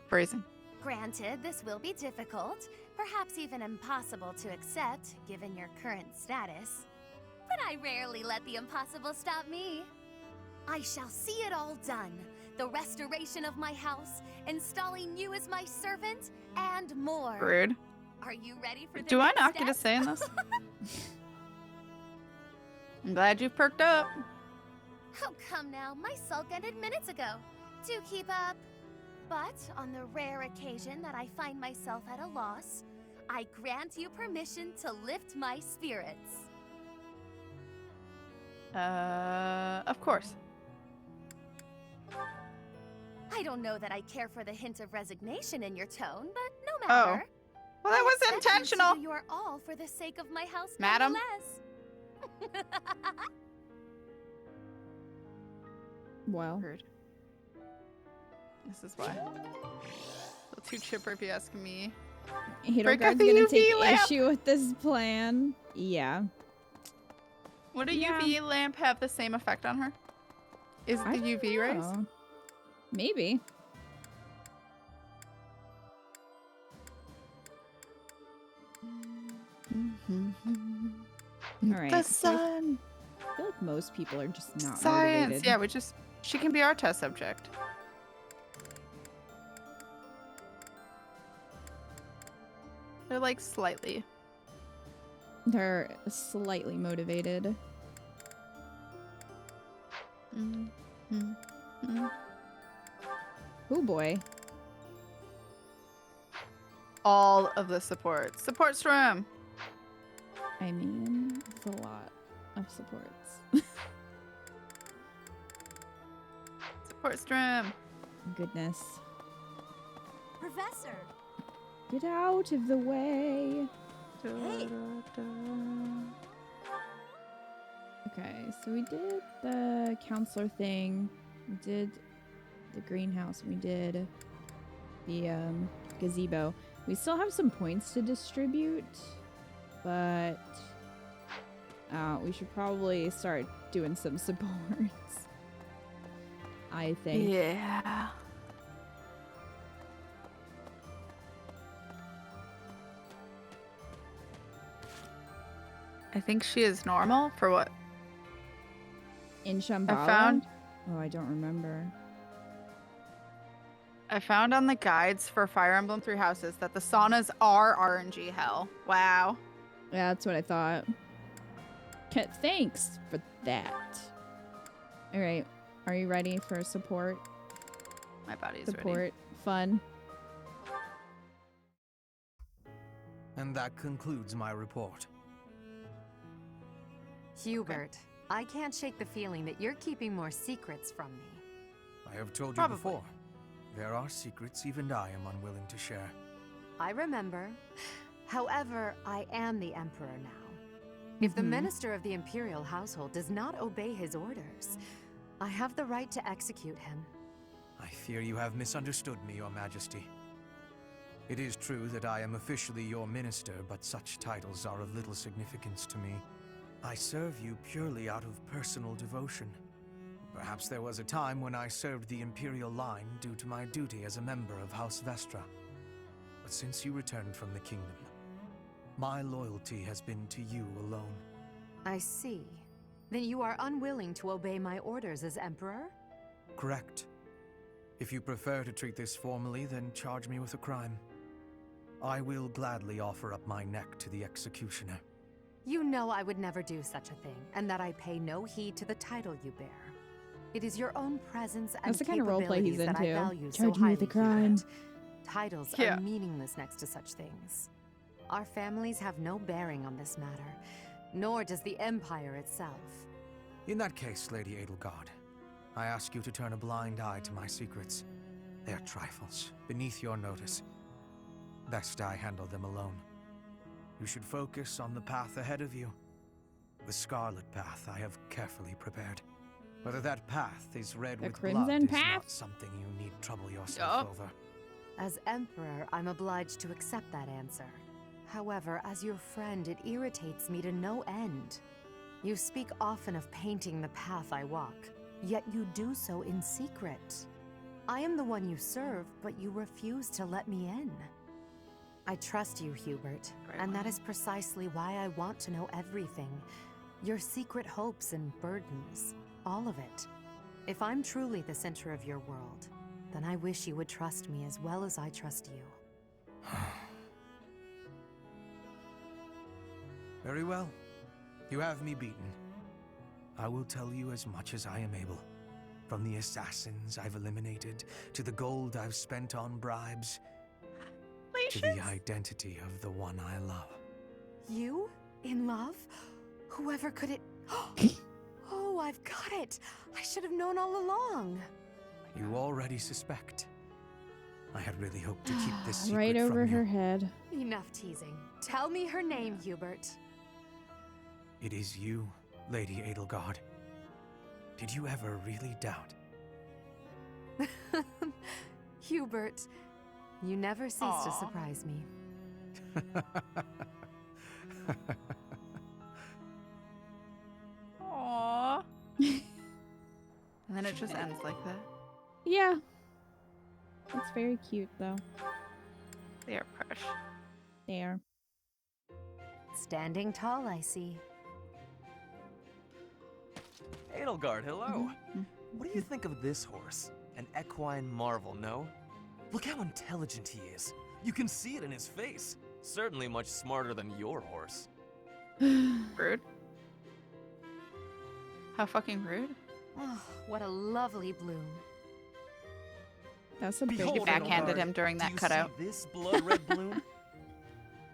Phrasing. Granted, this will be difficult, perhaps even impossible to accept, given your current status. But I rarely let the impossible stop me. I shall see it all done. The restoration of my house, installing you as my servant, and more. Rude. Are you ready for the Do I next not get to step? say in this? I'm glad you perked up. Oh, come now. My sulk ended minutes ago. Do keep up. But on the rare occasion that I find myself at a loss, I grant you permission to lift my spirits. Of course. I don't know that I care for the hint of resignation in your tone, but no matter. Oh. Well, that was I expect you to intentional. do your all for the sake of my house, Madam? nonetheless. Well. Heard. This is why. A little too chipper if you ask me. Break up Edelgard's the gonna UV take lamp. issue with this plan. Yeah. Would a UV lamp have the same effect on her? Is it the UV rays? know. Maybe. All right. The so sun. I feel like most people are just not Science. motivated. Yeah, she can be our test subject. They're like slightly. They're slightly motivated. Oh boy. All of the support. Support stream. I mean, it's a lot of supports. Support stream. Goodness. Professor! Get out of the way. Hey! Okay, so we did the counselor thing. We did the greenhouse. We did the gazebo. We still have some points to distribute, but we should probably start doing some supports. I think. Yeah. I think she is normal for what? In Shambhala? I found. Oh, I don't remember. I found on the guides for Fire Emblem 3 Houses that the saunas are RNG hell. Wow. Yeah, that's what I thought. Thanks for that. All right, are you ready for support? My body's support, ready. Fun. And that concludes my report. Hubert, I can't shake the feeling that you're keeping more secrets from me. I have told you Probably. before. There are secrets even I am unwilling to share. I remember. However, I am the Emperor now. If the Minister of the Imperial Household does not obey his orders, I have the right to execute him. I fear you have misunderstood me, Your Majesty. It is true that I am officially your minister, but such titles are of little significance to me. I serve you purely out of personal devotion. Perhaps there was a time when I served the Imperial line due to my duty as a member of House Vestra. But since you returned from the kingdom, my loyalty has been to you alone. I see. Then you are unwilling to obey my orders as Emperor? Correct. If you prefer to treat this formally, then charge me with a crime. I will gladly offer up my neck to the executioner. You know I would never do such a thing, and that I pay no heed to the title you bear. It is your own presence and That's the kind of roleplay he's capabilities that I into. value so Charge me with a highly, crime. Hubert. Titles Yeah. are meaningless next to such things. Our families have no bearing on this matter, nor does the Empire itself. In that case, Lady Edelgard, I ask you to turn a blind eye to my secrets. They are trifles, beneath your notice. Best I handle them alone. You should focus on the path ahead of you. The Scarlet Path I have carefully prepared. Whether that path is red with blood Crimson is Path? not something you need trouble yourself over. As Emperor, I'm obliged to accept that answer. However, as your friend, it irritates me to no end. You speak often of painting the path I walk, yet you do so in secret. I am the one you serve, but you refuse to let me in. I trust you, Hubert, and that is precisely why I want to know everything. Your secret hopes and burdens, all of it. If I'm truly the center of your world, then I wish you would trust me as well as I trust you. Very well. You have me beaten. I will tell you as much as I am able. From the assassins I've eliminated, to the gold I've spent on bribes. to the identity of the one I love. You? In love? Whoever could it... Oh, I've got it! I should have known all along! You already suspect. I had really hoped to keep this secret Right over from you. her head. Enough teasing. Tell me her name, Hubert. It is you, Lady Edelgard. Did you ever really doubt? Hubert, you never cease to surprise me. Aww. And then it just ends like that. Yeah. It's very cute, though. They are precious. They are. Standing tall, I see. Edelgard, hello. What do you think of this horse? An equine marvel, no? Look how intelligent he is. You can see it in his face. Certainly much smarter than your horse. Rude. How fucking rude. Oh, what a lovely bloom. That's a big You backhanded him during that cutout. See this blood-red bloom?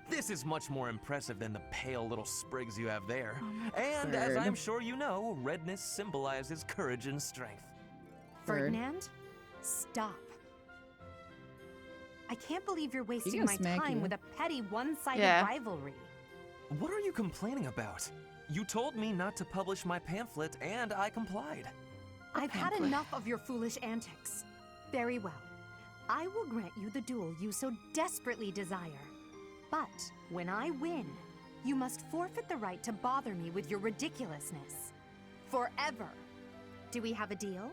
This is much more impressive than the pale little sprigs you have there. And as I'm sure you know, redness symbolizes courage and strength. Ferdinand, stop. I can't believe you're wasting gonna my smack time you. with a petty one-sided rivalry. What are you complaining about? You told me not to publish my pamphlet, and I complied. I've had enough of your foolish antics. Very well. I will grant you the duel you so desperately desire. But when I win, you must forfeit the right to bother me with your ridiculousness. Forever. Do we have a deal?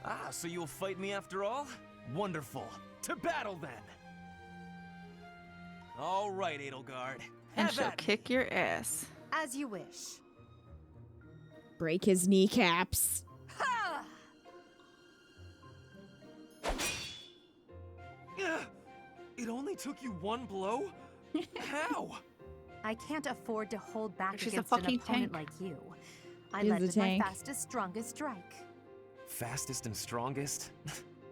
Ah, so you'll fight me after all? Wonderful. To battle, then! All right, Edelgard. And she'll kick your ass. As you wish. Break his kneecaps. Ha! It only took you one blow? How? I can't afford to hold back She's a against an fucking opponent tank. like you. I She's led a with my tank. fastest, strongest strike. Fastest and strongest?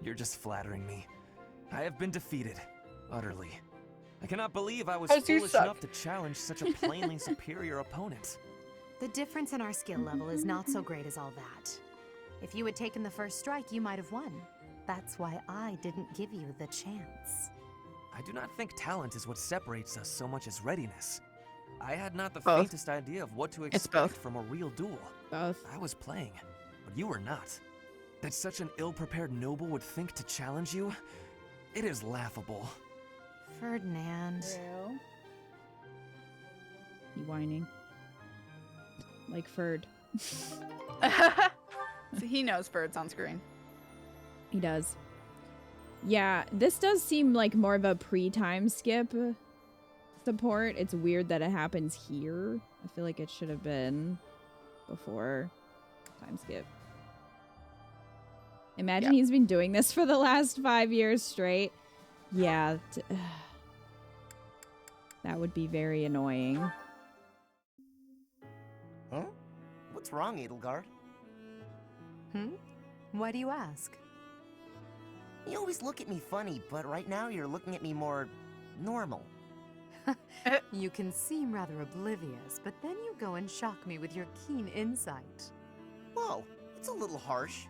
You're just flattering me. I have been defeated. Utterly. I cannot believe I was As you foolish suck. enough to challenge such a plainly superior opponent. The difference in our skill level is not so great as all that. If you had taken the first strike, you might have won. That's why I didn't give you the chance. I do not think talent is what separates us so much as readiness. I had not the Both. faintest idea of what to It's expect both. from a real duel. Both. I was playing, but you were not. That such an ill-prepared noble would think to challenge you? It is laughable. Ferdinand. You whining. Like Ferd. So he knows birds on screen. He does. Yeah, this does seem like more of a pre-time skip support. It's weird that it happens here. I feel like it should have been before time skip. Imagine he's been doing this for the last 5 years straight. Yeah. That would be very annoying. Huh? What's wrong, Edelgard? Why do you ask? You always look at me funny, but right now you're looking at me more normal. You can seem rather oblivious, but then you go and shock me with your keen insight. Whoa, it's a little harsh.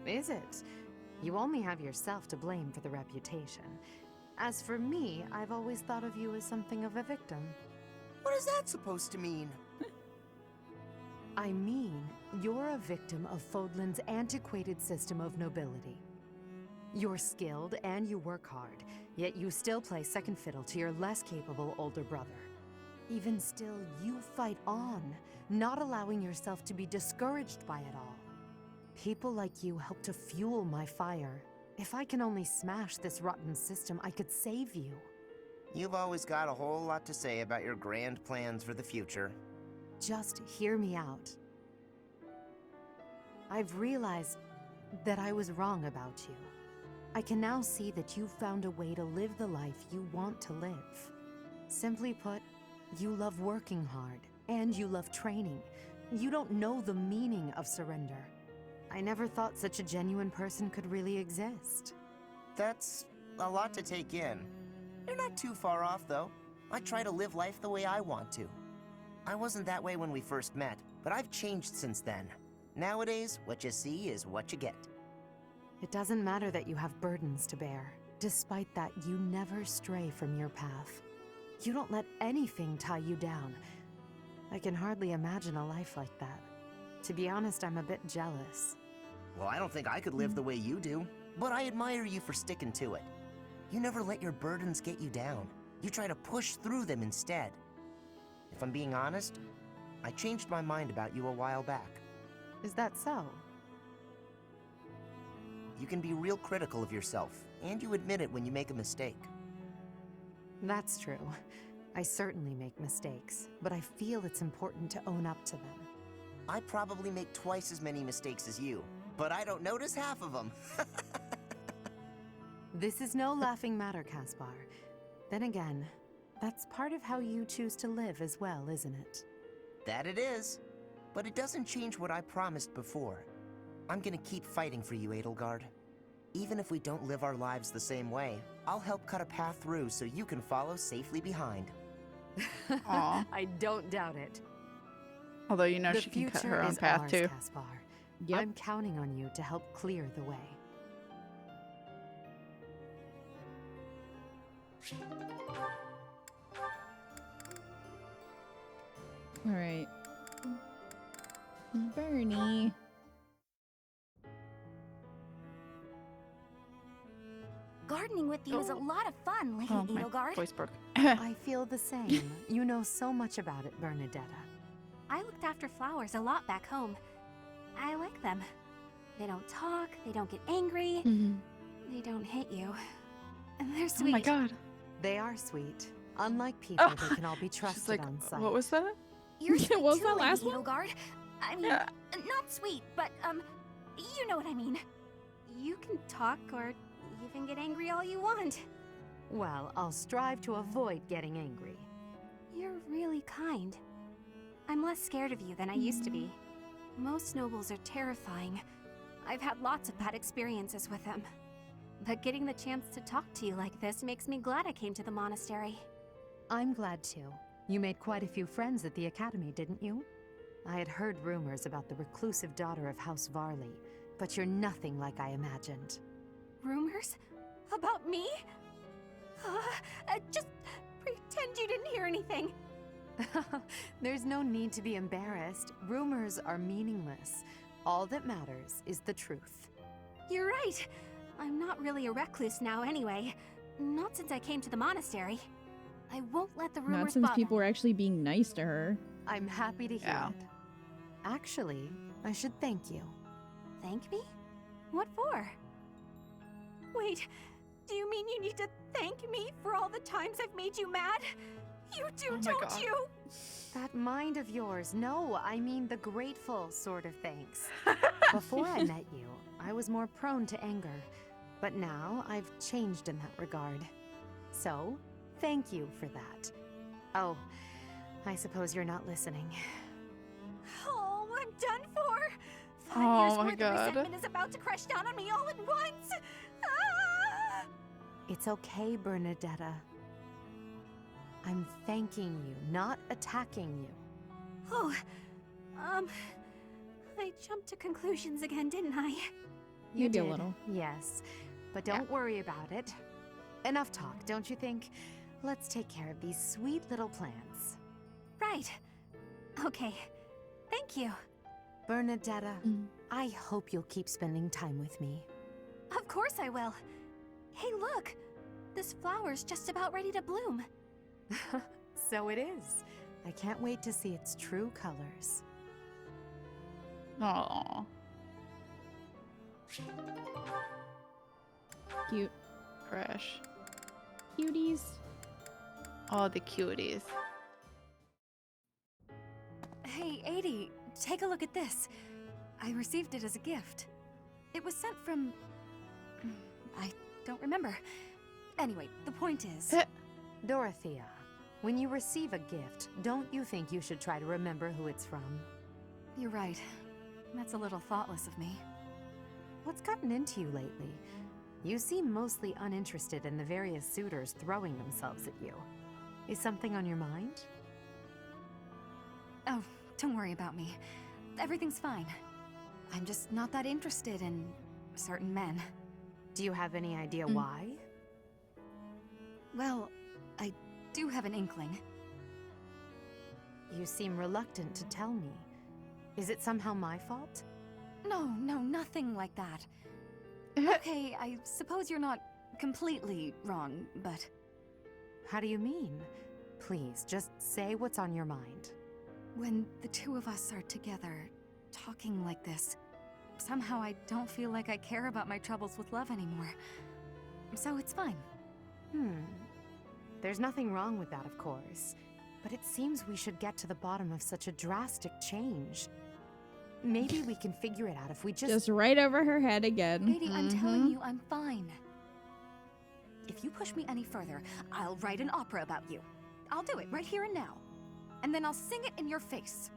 Is it? You only have yourself to blame for the reputation. As for me, I've always thought of you as something of a victim. What is that supposed to mean? I mean, you're a victim of Fodlan's antiquated system of nobility. You're skilled and you work hard, yet you still play second fiddle to your less capable older brother. Even still, you fight on, not allowing yourself to be discouraged by it all. People like you help to fuel my fire. If I can only smash this rotten system, I could save you. You've always got a whole lot to say about your grand plans for the future. Just hear me out. I've realized that I was wrong about you. I can now see that you've found a way to live the life you want to live. Simply put, you love working hard, and you love training. You don't know the meaning of surrender. I never thought such a genuine person could really exist. That's a lot to take in. You're not too far off, though. I try to live life the way I want to. I wasn't that way when we first met, but I've changed since then. Nowadays, what you see is what you get. It doesn't matter that you have burdens to bear. Despite that, you never stray from your path. You don't let anything tie you down. I can hardly imagine a life like that. To be honest, I'm a bit jealous. Well, I don't think I could live the way you do, but I admire you for sticking to it. You never let your burdens get you down. You try to push through them instead. If I'm being honest, I changed my mind about you a while back. Is that so? You can be real critical of yourself, and you admit it when you make a mistake. That's true. I certainly make mistakes, but I feel it's important to own up to them. I probably make twice as many mistakes as you, but I don't notice half of them. This is no laughing matter, Caspar. Then again, that's part of how you choose to live as well, isn't it? That it is. But it doesn't change what I promised before. I'm gonna keep fighting for you, Edelgard. Even if we don't live our lives the same way, I'll help cut a path through so you can follow safely behind. Aw. I don't doubt it. Although you know she can cut her own path ours, too. Caspar. I'm counting on you to help clear the way. All right. Bernie. Gardening with you is a lot of fun, Lady Oh, my Edelgard. voice broke. I feel the same. You know so much about it, Bernadetta. I looked after flowers a lot back home. I like them. They don't talk, they don't get angry, they don't hit you. And they're sweet. Oh my god. They are sweet. Unlike people, they can all be trusted like, on sight. what was that? You're sweet What was too, that last Lady one? Edelgard. I mean, not sweet, but, you know what I mean. You can talk or even get angry all you want. Well, I'll strive to avoid getting angry. You're really kind. I'm less scared of you than I used to be. Most nobles are terrifying. I've had lots of bad experiences with them. But getting the chance to talk to you like this makes me glad I came to the monastery. I'm glad too. You made quite a few friends at the academy, didn't you? I had heard rumors about the reclusive daughter of House Varley, but you're nothing like I imagined. Rumors? About me? Just pretend you didn't hear anything. There's no need to be embarrassed. Rumors are meaningless. All that matters is the truth. You're right. I'm not really a recluse now anyway. Not since I came to the monastery. I won't let the rumors Not since bother people were actually being nice to her. I'm happy to hear it. Actually, I should thank you. Thank me? What for? Wait, do you mean you need to thank me for all the times I've made you mad? You do, don't you? That mind of yours. No, I mean the grateful sort of thanks. Before I met you, I was more prone to anger. But now I've changed in that regard. So, thank you for that. Oh, I suppose you're not listening. Oh, I'm done for. 5 Oh years my worth of God. resentment is about to crash down on me all at once. Ah! It's okay, Bernadetta. I'm thanking you, not attacking you. Oh, I jumped to conclusions again, didn't I? You Maybe a did, little. yes. But don't worry about it. Enough talk, don't you think? Let's take care of these sweet little plants. Right. Okay. Thank you. Bernadetta, I hope you'll keep spending time with me. Of course I will. Hey, look. This flower's just about ready to bloom. So it is. I can't wait to see its true colors. Aww. Cute. Fresh. Cuties. Oh, the cuties. Hey, Adie, take a look at this. I received it as a gift. It was sent from... I don't remember. Anyway, the point is... Dorothea, when you receive a gift, don't you think you should try to remember who it's from? You're right. That's a little thoughtless of me. What's gotten into you lately? You seem mostly uninterested in the various suitors throwing themselves at you. Is something on your mind? Oh, don't worry about me. Everything's fine. I'm just not that interested in certain men. Do you have any idea why? Well, I do have an inkling. You seem reluctant to tell me. Is it somehow my fault? No, nothing like that. Okay, I suppose you're not completely wrong, but... How do you mean? Please, just say what's on your mind. When the two of us are together, talking like this, somehow I don't feel like I care about my troubles with love anymore. So it's fine. There's nothing wrong with that, of course. But it seems we should get to the bottom of such a drastic change. Maybe we can figure it out if we Just right over her head again. Lady, I'm telling you, I'm fine. If you push me any further, I'll write an opera about you. I'll do it right here and now. And then I'll sing it in your face.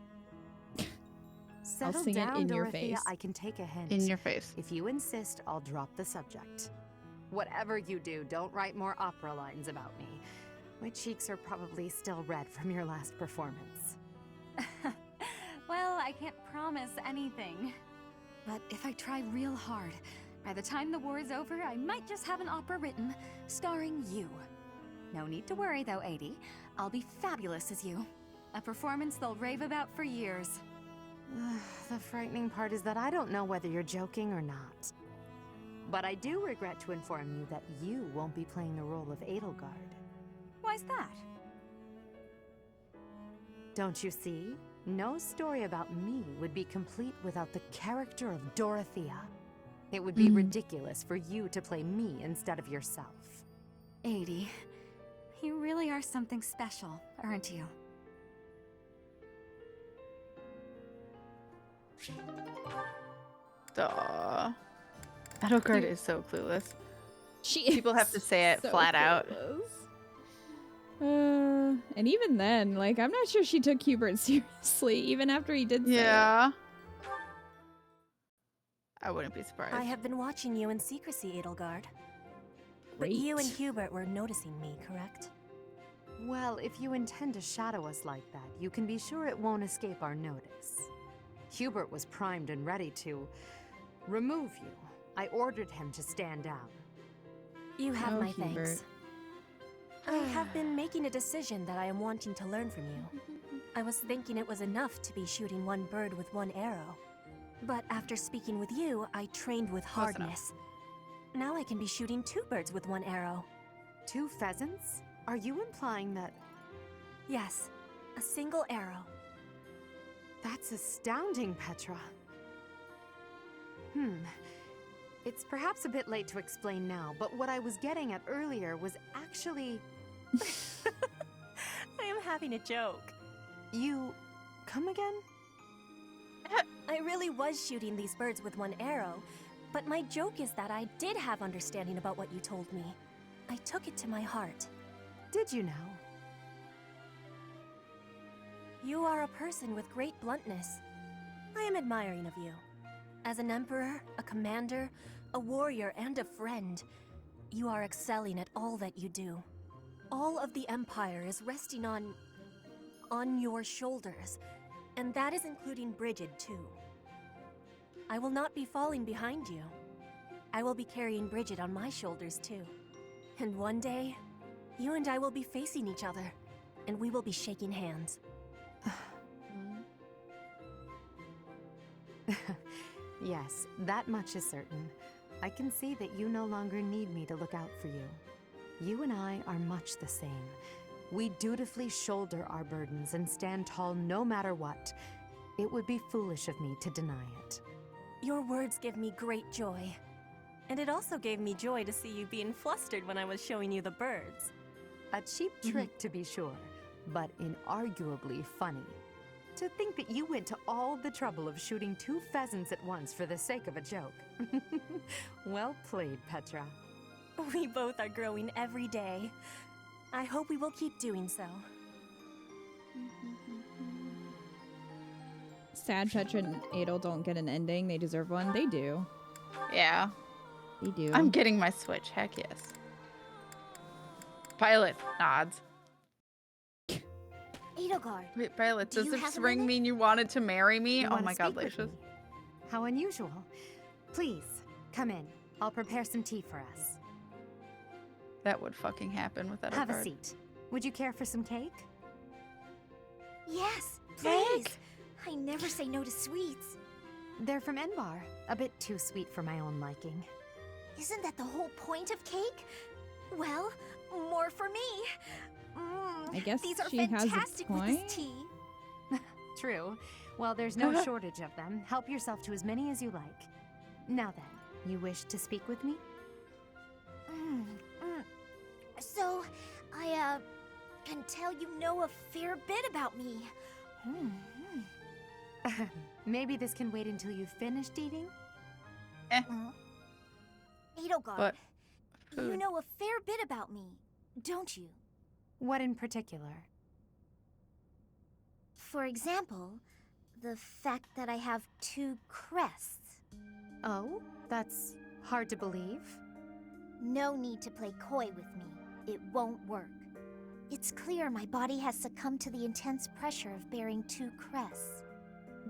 Settle sing it down, in your Dorothea. face. I can take a hint. In your face. If you insist, I'll drop the subject. Whatever you do, don't write more opera lines about me. My cheeks are probably still red from your last performance. Well, I can't promise anything. But if I try real hard, by the time the war is over, I might just have an opera written, starring you. No need to worry though, Adie. I'll be fabulous as you. A performance they'll rave about for years. The frightening part is that I don't know whether you're joking or not. But I do regret to inform you that you won't be playing the role of Edelgard. Why's that? Don't you see? No story about me would be complete without the character of Dorothea. It would be ridiculous for you to play me instead of yourself. Adie, you really are something special, aren't you? Duh. Edelgard is so clueless. People have to say it flat out. And even then, like, I'm not sure she took Hubert seriously, even after he did say it. Yeah. I wouldn't be surprised. I have been watching you in secrecy, Edelgard. But you and Hubert were noticing me, correct? Well, if you intend to shadow us like that, you can be sure it won't escape our notice. Hubert was primed and ready to remove you. I ordered him to stand down. You have my Hubert. thanks. I have been making a decision that I am wanting to learn from you. I was thinking it was enough to be shooting one bird with one arrow. But after speaking with you, I trained with hardness. Now I can be shooting 2 birds with 1 arrow. 2 pheasants? Are you implying that... Yes, a single arrow. That's astounding, Petra. It's perhaps a bit late to explain now, but what I was getting at earlier was actually... I am having a joke. You... come again? I really was shooting these birds with 1 arrow, but my joke is that I did have understanding about what you told me. I took it to my heart. Did you know? You are a person with great bluntness. I am admiring of you. As an emperor, a commander, a warrior, and a friend, you are excelling at all that you do. All of the Empire is resting on your shoulders, and that is including Brigid, too. I will not be falling behind you. I will be carrying Brigid on my shoulders, too. And one day, you and I will be facing each other, and we will be shaking hands. Yes, that much is certain. I can see that you no longer need me to look out for you. You and I are much the same. We dutifully shoulder our burdens and stand tall no matter what. It would be foolish of me to deny it. Your words give me great joy. And it also gave me joy to see you being flustered when I was showing you the birds. A cheap trick, to be sure, but inarguably funny. To think that you went to all the trouble of shooting 2 pheasants at once for the sake of a joke. Well played, Petra. We both are growing every day. I hope we will keep doing so. Sad Petra and Adel don't get an ending. They deserve one. They do. Yeah. They do. I'm getting my Switch. Heck yes. Violet nods. Edelgard. Wait, Violet, Do does you this have a ring minute? mean you wanted to marry me? You Oh wanna my god, speak with Lacius. me? How unusual. Please, come in. I'll prepare some tea for us. That would fucking happen with that. Have a seat. Would you care for some cake? Yes, please. I never say no to sweets. They're from Enbar. A bit too sweet for my own liking. Isn't that the whole point of cake? Well, more for me. I guess these are she has a fantastic with point. this tea. True. Well, there's no shortage of them. Help yourself to as many as you like. Now then, you wish to speak with me? So, I can tell you know a fair bit about me. Maybe this can wait until you've finished eating? Edelgard, But you know a fair bit about me, don't you? What in particular? For example, the fact that I have 2 crests. Oh, that's hard to believe. No need to play coy with me. It won't work. It's clear my body has succumbed to the intense pressure of bearing 2 crests.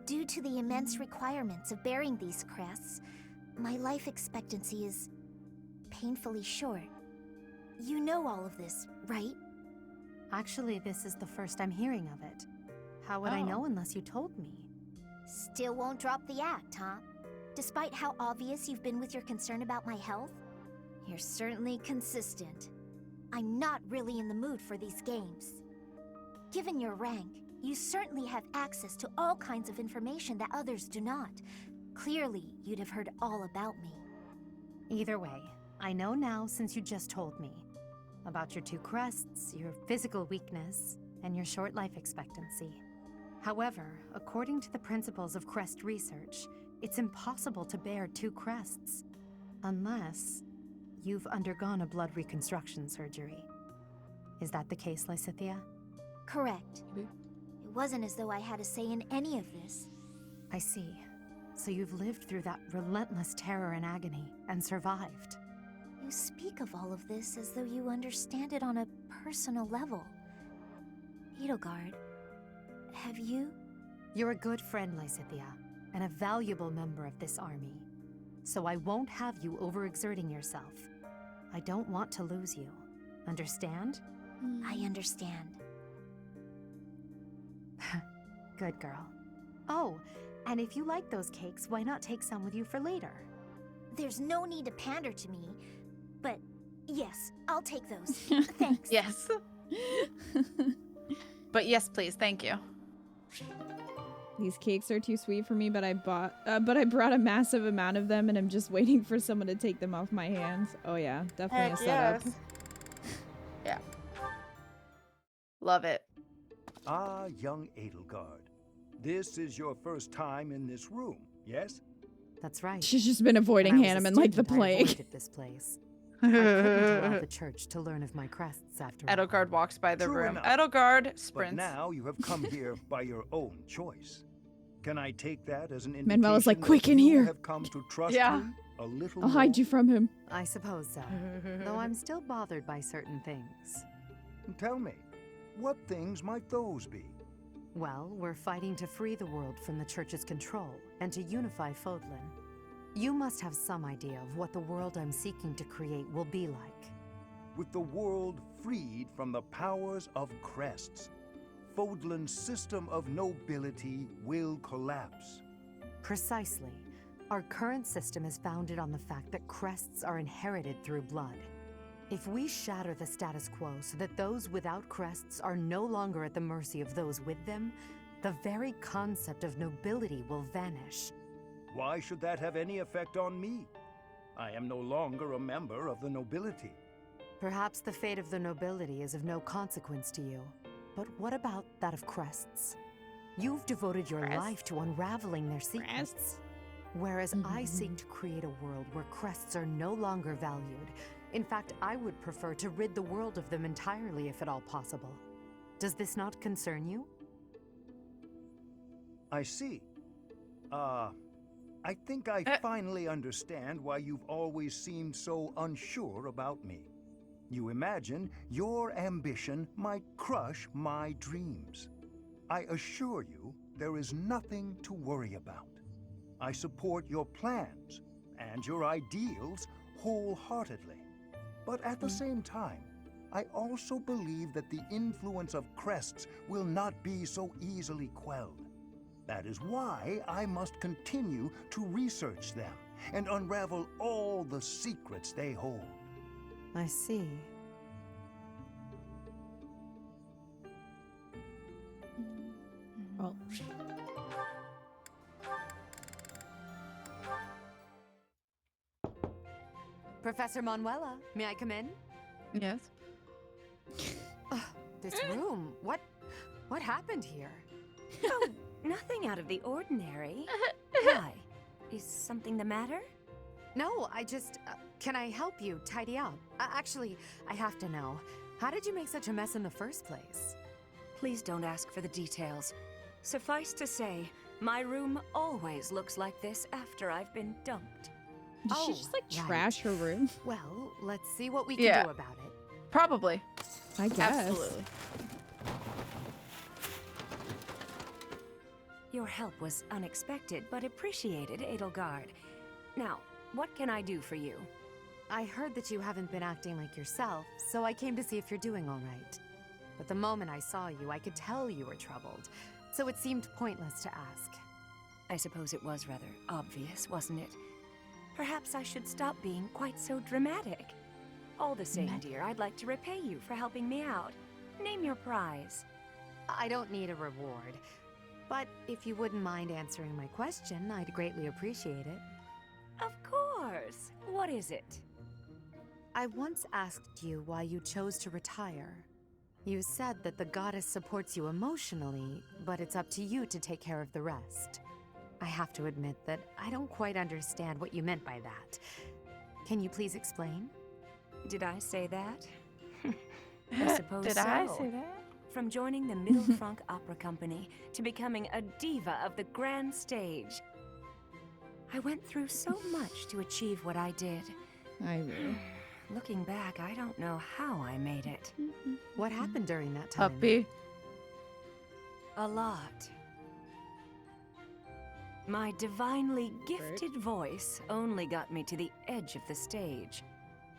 Due to the immense requirements of bearing these crests, my life expectancy is painfully short. You know all of this, right? Actually, this is the first I'm hearing of it. How would I know unless you told me? Still won't drop the act, huh? Despite how obvious you've been with your concern about my health, you're certainly consistent. I'm not really in the mood for these games. Given your rank, you certainly have access to all kinds of information that others do not. Clearly, you'd have heard all about me. Either way, I know now since you just told me. About your 2 crests, your physical weakness, and your short life expectancy. However, according to the principles of crest research, it's impossible to bear 2 crests. Unless you've undergone a blood reconstruction surgery. Is that the case, Lysithea? Correct. It wasn't as though I had a say in any of this. I see. So you've lived through that relentless terror and agony, and survived. You speak of all of this as though you understand it on a personal level. Edelgard, have you? You're a good friend, Lysithea, and a valuable member of this army. So I won't have you overexerting yourself. I don't want to lose you. Understand? I understand. Good girl. Oh, and if you like those cakes, why not take some with you for later? There's no need to pander to me, but yes, I'll take those. Thanks. Yes. But yes, please, thank you. These cakes are too sweet for me, but I brought a massive amount of them, and I'm just waiting for someone to take them off my hands. Oh yeah, definitely a setup. Yes. Yeah. Love it. Ah, young Edelgard. This is your first time in this room, yes? That's right. She's just been avoiding Hanneman like the plague. I avoided this place. I couldn't allow the church to learn of my crests after all. Edelgard walks by the True room. enough. Edelgard But sprints. now you have come here by your own choice. Can I take that as an indication Manuel is like, that quick in you here. have come to trust Yeah. me a little I'll hide you from him. I suppose so. Though I'm still bothered by certain things. Tell me, what things might those be? Well, we're fighting to free the world from the Church's control and to unify Fodlan. You must have some idea of what the world I'm seeking to create will be like. With the world freed from the powers of crests, Fodlan's system of nobility will collapse. Precisely. Our current system is founded on the fact that crests are inherited through blood. If we shatter the status quo so that those without crests are no longer at the mercy of those with them, the very concept of nobility will vanish. Why should that have any effect on me? I am no longer a member of the nobility. Perhaps the fate of the nobility is of no consequence to you. But what about that of crests? You've devoted your life to unraveling their secrets. Whereas I seek to create a world where crests are no longer valued. In fact, I would prefer to rid the world of them entirely if at all possible. Does this not concern you? I see. I think I finally understand why you've always seemed so unsure about me. You imagine your ambition might crush my dreams. I assure you, there is nothing to worry about. I support your plans and your ideals wholeheartedly. But at the same time, I also believe that the influence of crests will not be so easily quelled. That is why I must continue to research them and unravel all the secrets they hold. I see. Oh. Professor Manuela, may I come in? Yes. This room, what happened here? Oh, nothing out of the ordinary. Why? Is something the matter? No, I just... can I help you tidy up? Actually, I have to know. How did you make such a mess in the first place? Please don't ask for the details. Suffice to say, my room always looks like this after I've been dumped. Did she just like trash her room? Well, let's see what we can do about it. Probably. I guess. Absolutely. Your help was unexpected, but appreciated, Edelgard. Now, what can I do for you? I heard that you haven't been acting like yourself, so I came to see if you're doing all right. But the moment I saw you, I could tell you were troubled, so it seemed pointless to ask. I suppose it was rather obvious, wasn't it? Perhaps I should stop being quite so dramatic. All the same, dear, I'd like to repay you for helping me out. Name your prize. I don't need a reward. But if you wouldn't mind answering my question, I'd greatly appreciate it. Of course. What is it? I once asked you why you chose to retire. You said that the goddess supports you emotionally, but it's up to you to take care of the rest. I have to admit that I don't quite understand what you meant by that. Can you please explain? Did I say that? I suppose Did so. I say that? From joining the Middle Franc Opera Company to becoming a diva of the grand stage. I went through so much to achieve what I did. I will. Looking back, I don't know how I made it. What happened during that time? Puppy. A lot. My divinely gifted voice only got me to the edge of the stage.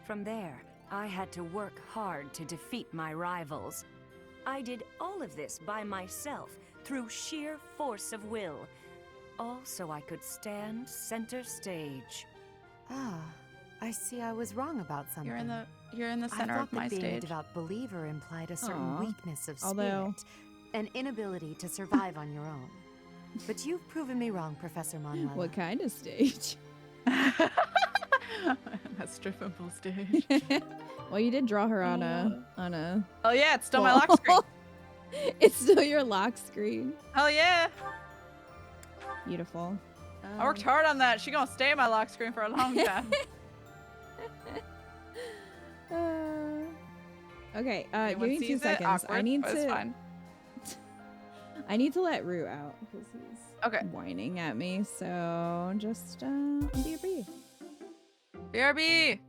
From there, I had to work hard to defeat my rivals. I did all of this by myself, through sheer force of will. All so I could stand center stage. Ah, I see I was wrong about something. You're in the center of my I thought that being a stage. devout believer implied a certain Aw. weakness of spirit, Although- an inability to survive on your own. But you've proven me wrong, Professor Manuela. What kind of stage? That strippable stage. Well, you did draw her on a Oh yeah, it's still my lock screen. It's still your lock screen. Hell yeah. Beautiful. I worked hard on that. She gonna stay in my lock screen for a long time. Okay, give Anyone me 2 sees it? seconds. Awkward, I need but it's to. fine. I need to let Rue out because he's whining at me. So just BRB. BRB.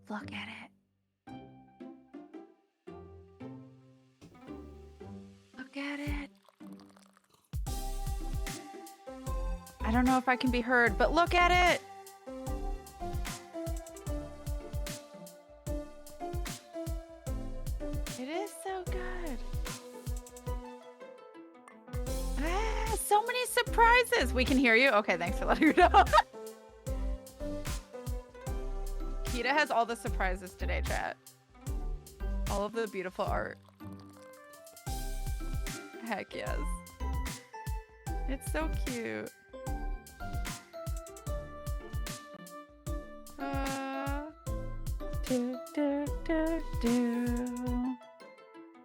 Look at it. Look at it. I don't know if I can be heard, but look at it. It is so good. Ah, so many surprises. We can hear you. Okay, thanks for letting her know. Kita has all the surprises today, chat. All of the beautiful art. Heck yes. It's so cute. Do, do, do, do.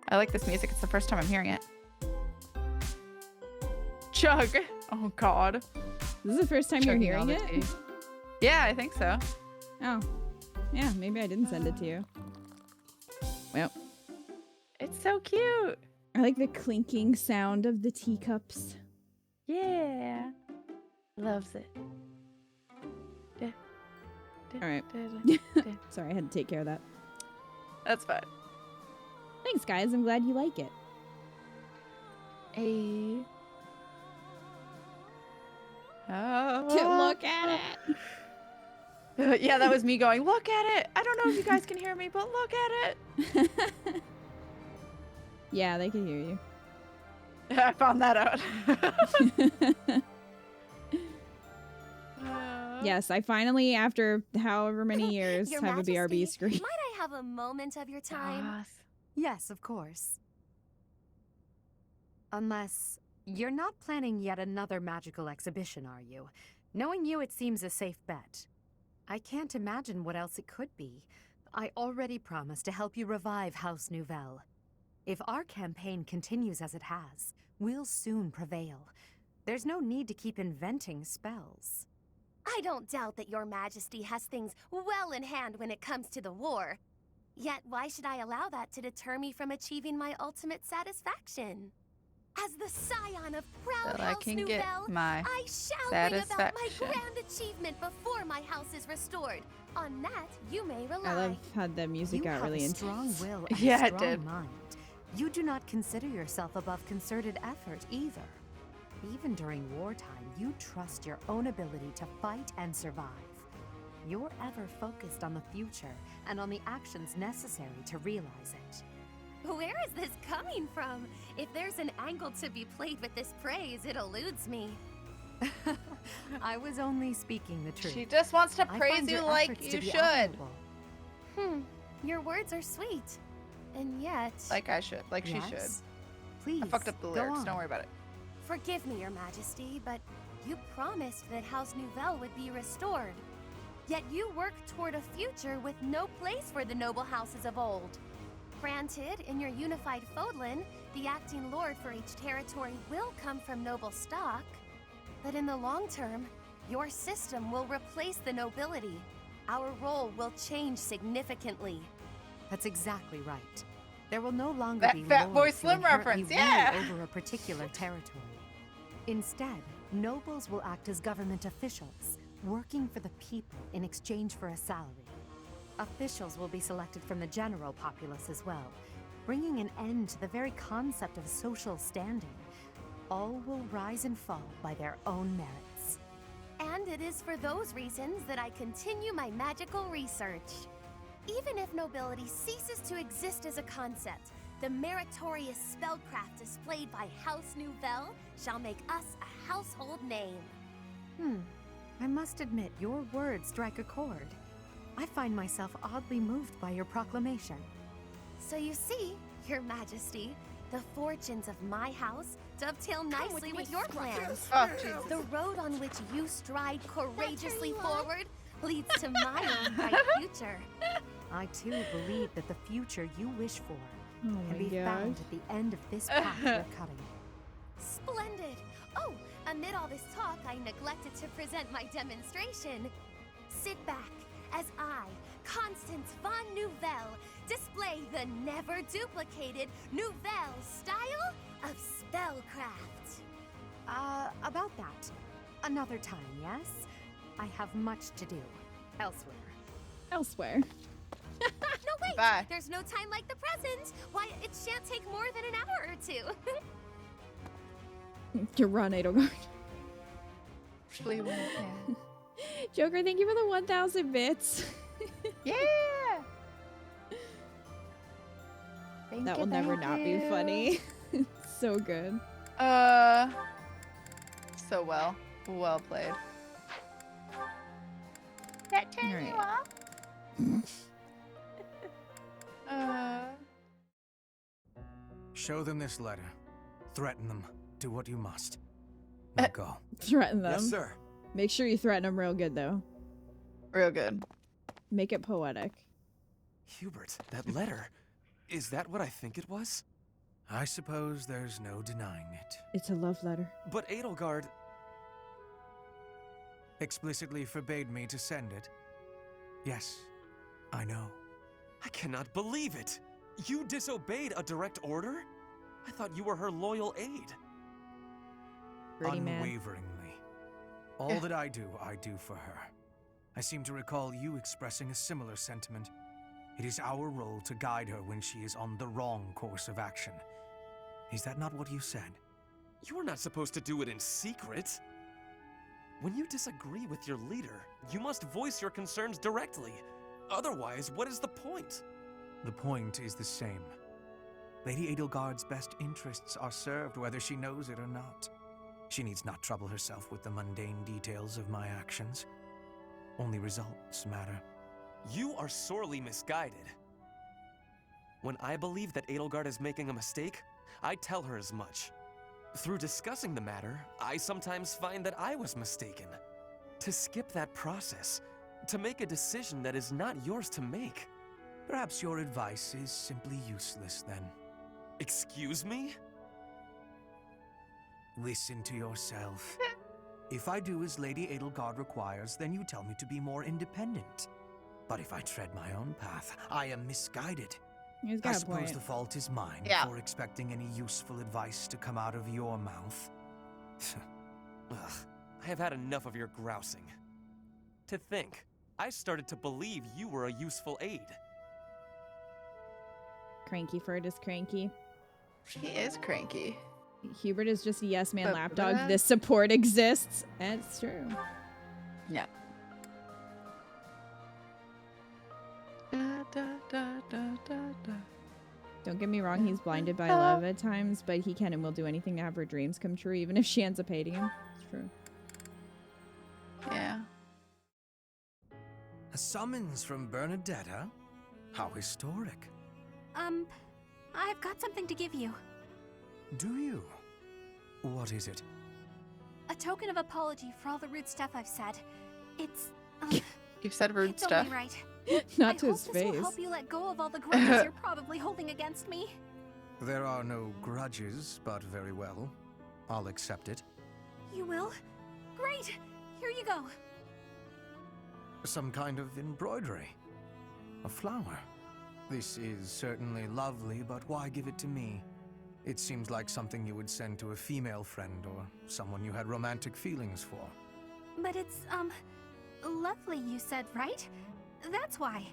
I like this music. It's the first time I'm hearing it. Chug. Oh god. This is the first time you're Chugging hearing all the it? tea. Yeah, I think so. Oh. Yeah, maybe I didn't send it to you. Well. It's so cute. I like the clinking sound of the teacups. Yeah. Loves it. All right. Sorry, I had to take care of that. That's fine. Thanks, guys. I'm glad you like it. Hey. Look at it. Yeah, that was me going, look at it. I don't know if you guys can hear me, but look at it. Yeah, they can hear you. I found that out. Yes, I finally, after however many years, Your have Majesty, a BRB screen. Might I have a moment of your time? Yes, of course. Unless you're not planning yet another magical exhibition, are you? Knowing you, it seems a safe bet. I can't imagine what else it could be. I already promised to help you revive House Nouvelle. If our campaign continues as it has, we'll soon prevail. There's no need to keep inventing spells. I don't doubt that your Majesty has things well in hand when it comes to the war. Yet why should I allow that to deter me from achieving my ultimate satisfaction? As the scion of proud That I House can Nouvelle, get my I shall bring about my satisfaction. grand achievement before my house is restored. On that, you may rely. I love how the music got really intense. Strong will and Yeah, a it strong did. mind. You do not consider yourself above concerted effort either. Even during wartime, you trust your own ability to fight and survive. You're ever focused on the future and on the actions necessary to realize it. Where is this coming from? If there's an angle to be played with this praise, it eludes me. I was only speaking the truth. She just wants to I praise find you your like efforts you to be should. admirable. Your words are sweet. And yet... Like I should. Like she should. Yes? Please, I fucked up the go lyrics. on. Don't worry about it. Forgive me, Your Majesty, but you promised that House Nouvelle would be restored. Yet you work toward a future with no place for the noble houses of old. Granted, in your unified Fodlan, the acting lord for each territory will come from noble stock. But in the long term, your system will replace the nobility. Our role will change significantly. That's exactly right. There will no longer That be Fat Boy lords who Slim inherently reference, yeah! rule over a particular territory. Instead, nobles will act as government officials, working for the people in exchange for a salary. Officials will be selected from the general populace as well, bringing an end to the very concept of social standing. All will rise and fall by their own merits. And it is for those reasons that I continue my magical research. Even if nobility ceases to exist as a concept, the meritorious spellcraft displayed by House Nouvelle shall make us a household name. I must admit, your words strike a chord. I find myself oddly moved by your proclamation. So you see, Your Majesty, the fortunes of my house dovetail nicely with your plans. Oh, Jesus. The road on which you stride courageously forward leads to my own bright future. I too believe that the future you wish for Oh can my be found gosh. at the end of this path you're cutting. Splendid! Oh, amid all this talk, I neglected to present my demonstration. Sit back as I, Constance von Nouvelle, display the never-duplicated Nouvelle style of spellcraft. About that. Another time, yes? I have much to do. Elsewhere. Elsewhere. No, wait! Bye. There's no time like the present! Why, it shan't take more than an hour or two. To run Edelgard. Actually, yeah. Joker, thank you for the 1,000 bits. Yeah! That will never not be funny. So good. So well. Well played. That turn Alright. you off? Show them this letter. Threaten them. Do what you must. Now go. Threaten them. Yes, sir. Make sure you threaten them real good, though. Real good. Make it poetic. Hubert, that letter. Is that what I think it was? I suppose there's no denying it. It's a love letter. But Edelgard... Explicitly forbade me to send it. Yes, I know. I cannot believe it! You disobeyed a direct order? I thought you were her loyal aide. Pretty man. Unwaveringly. All that I do for her. I seem to recall you expressing a similar sentiment. It is our role to guide her when she is on the wrong course of action. Is that not what you said? You're not supposed to do it in secret. When you disagree with your leader, you must voice your concerns directly. Otherwise, what is the point? The point is the same. Lady Edelgard's best interests are served whether she knows it or not. She needs not trouble herself with the mundane details of my actions. Only results matter. You are sorely misguided. When I believe that Edelgard is making a mistake, I tell her as much. Through discussing the matter, I sometimes find that I was mistaken. To skip that process, to make a decision that is not yours to make. Perhaps your advice is simply useless then. Excuse me? Listen to yourself. If I do as Lady Edelgard requires, then you tell me to be more independent. But if I tread my own path, I am misguided. He's got I a suppose point. the fault is mine for expecting any useful advice to come out of your mouth. Ugh, I have had enough of your grousing. To think, I started to believe you were a useful aid. Cranky Ferd is cranky. He is cranky. Hubert is just a yes man But- lapdog. This support exists. It's true. Yeah. Da, da, da, da, da, da. Don't get me wrong, he's blinded by love at times, but he can and will do anything to have her dreams come true, even if she ends up hating him. It's true. Yeah. A summons from Bernadetta? How historic. I've got something to give you. Do you? What is it? A token of apology for all the rude stuff I've said. It's, You've said rude it's stuff. only right. Not to I his hope this will face. help you let go of all the grudges you're probably holding against me. There are no grudges, but very well. I'll accept it. You will? Great! Here you go. Some kind of embroidery. A flower. This is certainly lovely, but why give it to me? It seems like something you would send to a female friend or someone you had romantic feelings for. But it's, lovely, you said, right? That's why.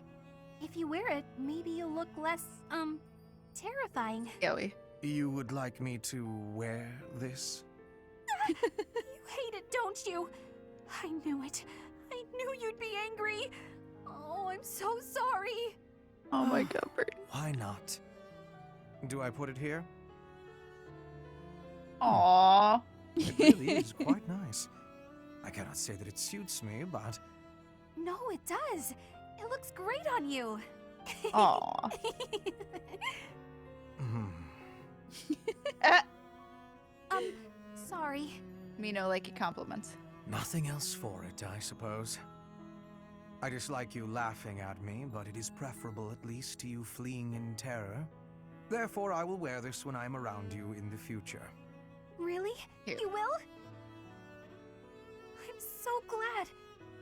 If you wear it, maybe you'll look less, terrifying. Yoey. You would like me to wear this? You hate it, don't you? I knew it. I knew you'd be angry. Oh, I'm so sorry. Oh my god, Bert. Why not? Do I put it here? Aww. It really is quite nice. I cannot say that it suits me, but... No, it does. It looks great on you. Aww. Sorry. Me no like your compliments. Nothing else for it, I suppose. I dislike you laughing at me, but it is preferable at least to you fleeing in terror. Therefore, I will wear this when I am around you in the future. Really? Here. You will? I'm so glad.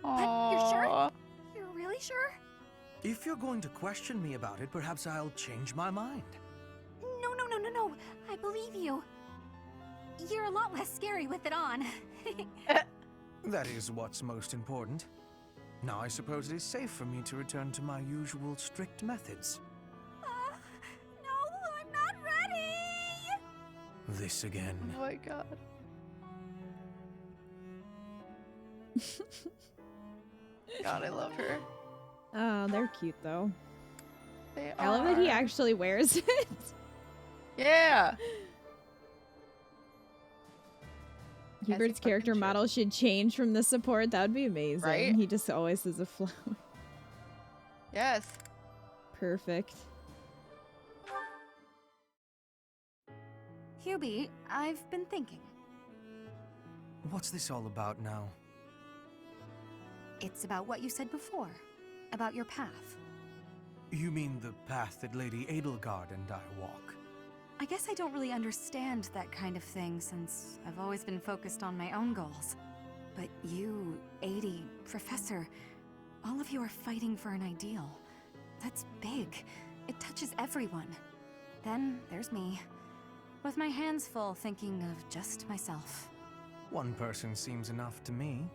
But you're sure? You're really sure? If you're going to question me about it, perhaps I'll change my mind. No. I believe you. You're a lot less scary with it on. That is what's most important. Now I suppose it is safe for me to return to my usual strict methods. No, I'm not ready! This again. Oh my god. God, I love her. Oh, they're cute though. They I love that he are. actually wears it. Yeah. Hubert's character model should change from the support. That would be amazing. Right? He just always has a flower. Yes. Perfect. Hubie, I've been thinking. What's this all about now? It's about what you said before. About your path. You mean the path that Lady Edelgard and I walk? I guess I don't really understand that kind of thing since I've always been focused on my own goals. But you, Adie, Professor, all of you are fighting for an ideal. That's big. It touches everyone. Then there's me, with my hands full thinking of just myself. One person seems enough to me.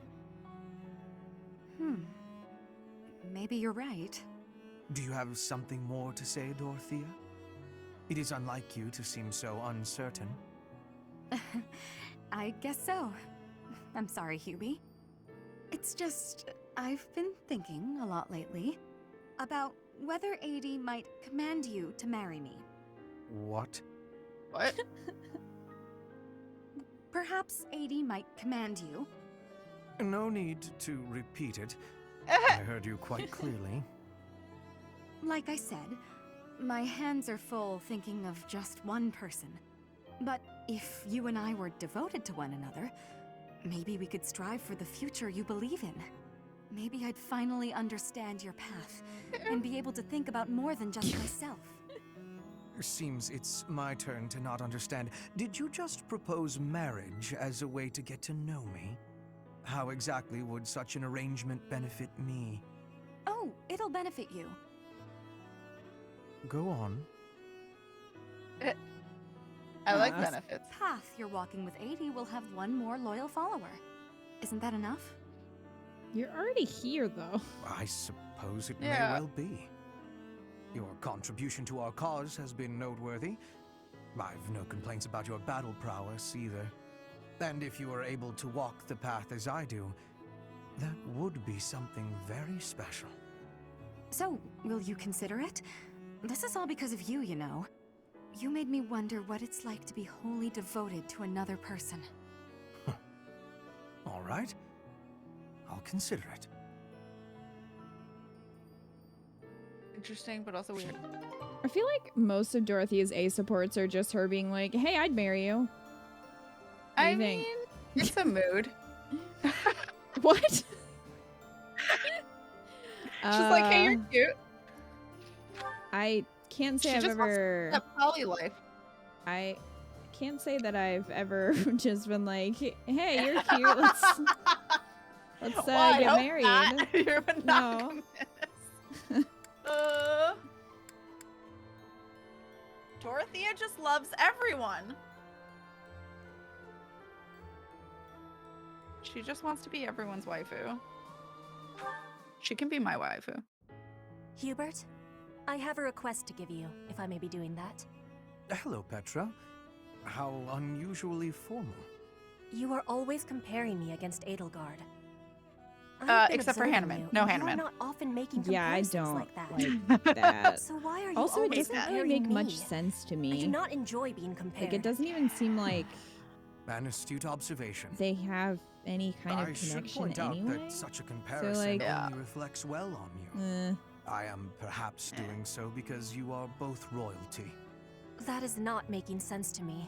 Maybe you're right. Do you have something more to say, Dorothea? It is unlike you to seem so uncertain. I guess so. I'm sorry, Hubie. It's just, I've been thinking a lot lately about whether Adi might command you to marry me. What? What? Perhaps Adi might command you. No need to repeat it. I heard you quite clearly. Like I said, my hands are full thinking of just one person. But if you and I were devoted to one another, maybe we could strive for the future you believe in. Maybe I'd finally understand your path and be able to think about more than just myself. Seems it's my turn to not understand. Did you just propose marriage as a way to get to know me? How exactly would such an arrangement benefit me? Oh, it'll benefit you. Go on. I like benefits. The path you're walking with Adi will have one more loyal follower. Isn't that enough? You're already here, though. I suppose it may Yeah. well be. Your contribution to our cause has been noteworthy. I've no complaints about your battle prowess either. And if you are able to walk the path as I do, that would be something very special. So, will you consider it? This is all because of you, you know. You made me wonder what it's like to be wholly devoted to another person. All right. I'll consider it. Interesting, but also weird. I feel like most of Dorothea's A supports are just her being like, hey, I'd marry you. What do I you mean, think? it's a mood. What? She's like, hey, you're cute. I can't say She I've just wants ever... that poly life. I can't say that I've ever just been like, hey, you're cute. Let's Well, I get hope married. not. You're No. monogamous. Dorothea just loves everyone. She just wants to be everyone's waifu. She can be my waifu. Hubert, I have a request to give you, if I may be doing that. Hello, Petra. How unusually formal. You are always comparing me against Edelgard. Except for Hanneman. No You're Hanneman. not often making Yeah, I comparisons don't like that. like that. So why are you Also, it always doesn't really comparing make me? much sense to me. I do not enjoy being compared. Like, it doesn't even seem like An astute observation. they have any kind of I should connection point out anyway. that such a comparison like, only reflects well on you. I am perhaps doing so because you are both royalty. That is not making sense to me.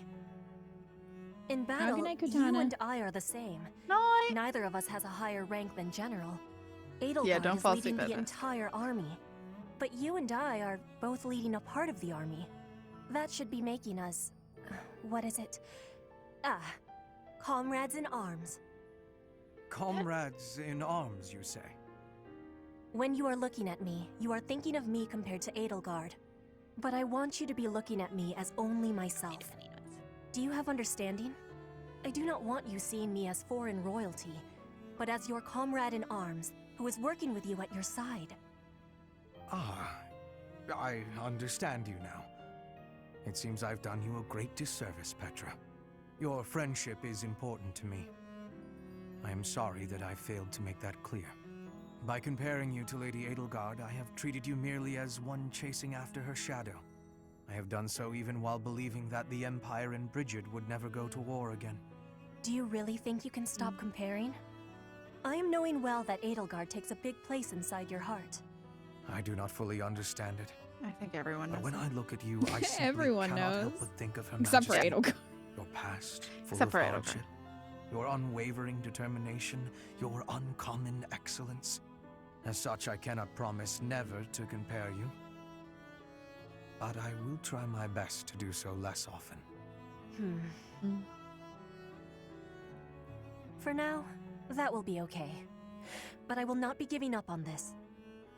In How battle, can I, you Katana? and I are the same. Neither of us has a higher rank than general. Edelgard don't is fall leading asleep the at this. entire army. But you and I are both leading a part of the army. That should be making us... what is it? Comrades in arms. Comrades in arms, you say? When you are looking at me, you are thinking of me compared to Edelgard. But I want you to be looking at me as only myself. Do you have understanding? I do not want you seeing me as foreign royalty, but as your comrade in arms, who is working with you at your side. Ah, I understand you now. It seems I've done you a great disservice, Petra. Your friendship is important to me. I am sorry that I failed to make that clear. By comparing you to Lady Edelgard, I have treated you merely as one chasing after her shadow. I have done so even while believing that the Empire and Bridget would never go to war again. Do you really think you can stop comparing? I am knowing well that Edelgard takes a big place inside your heart. I do not fully understand it. I think everyone knows. But when I look at you, I simply Everyone cannot help knows. but think of her Except for majesty. Edelgard. Your past, full Except of for Edelgard. hardship, your unwavering determination, your uncommon excellence. As such, I cannot promise never to compare you. But I will try my best to do so less often. For now, that will be okay. But I will not be giving up on this.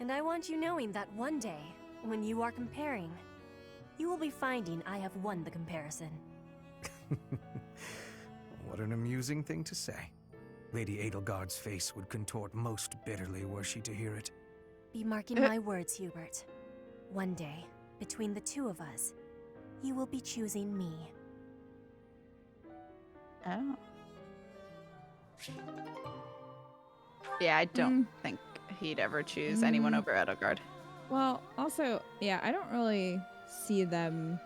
And I want you knowing that one day, when you are comparing, you will be finding I have won the comparison. What an amusing thing to say. Lady Edelgard's face would contort most bitterly were she to hear it. Be marking my words, Hubert. One day, between the two of us, you will be choosing me. Oh. Yeah, I don't think he'd ever choose anyone over Edelgard. Well, also, yeah, I don't really see them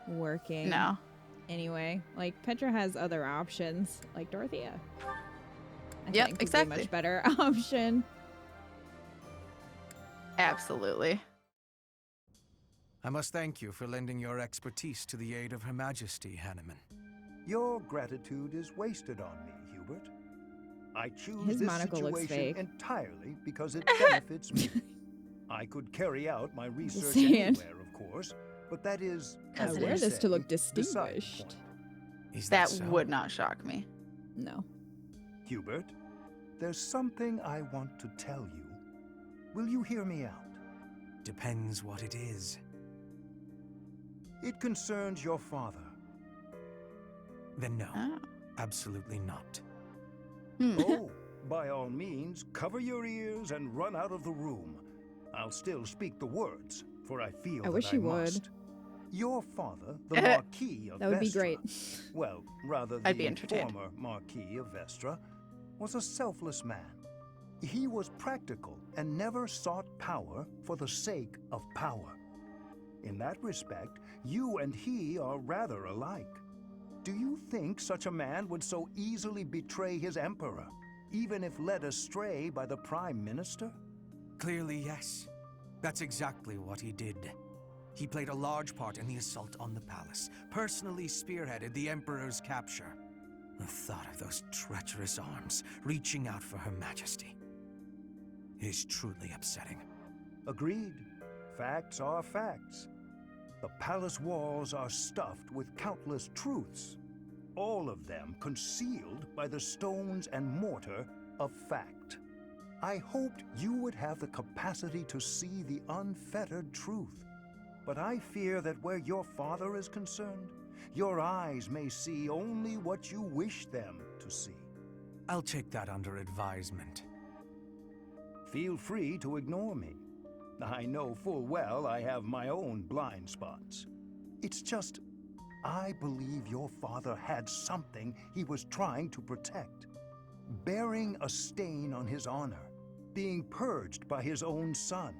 working. No. Anyway, like Petra has other options, like Dorothea. I Yep, think would exactly. be a much better option. Absolutely. I must thank you for lending your expertise to the aid of Her Majesty, Hanneman. Your gratitude is wasted on me, Hubert. I choose His this monocle looks situation fake. entirely because it benefits me. I could carry out my research Sand. anywhere, of course, but that is, I as wear they this to look say, beside the distinguished. point. Is That so? would not shock me. No. Hubert, there's something I want to tell you. Will you hear me out? Depends what it is. It concerns your father. Then no. Oh. Absolutely not. Oh, by all means, cover your ears and run out of the room. I'll still speak the words, for I feel I wish that you would. must. Your father, the Marquis of That would be Vestra, great. well, rather I'd be the entertained. former Marquis of Vestra, was a selfless man. He was practical and never sought power for the sake of power. In that respect, you and he are rather alike. Do you think such a man would so easily betray his emperor, even if led astray by the Prime Minister? Clearly, yes. That's exactly what he did. He played a large part in the assault on the palace, personally spearheaded the Emperor's capture. The thought of those treacherous arms reaching out for Her Majesty is truly upsetting. Agreed. Facts are facts. The palace walls are stuffed with countless truths, all of them concealed by the stones and mortar of fact. I hoped you would have the capacity to see the unfettered truth, but I fear that where your father is concerned, your eyes may see only what you wish them to see. I'll take that under advisement. Feel free to ignore me. I know full well I have my own blind spots. It's just, I believe your father had something he was trying to protect. Bearing a stain on his honor, being purged by his own son,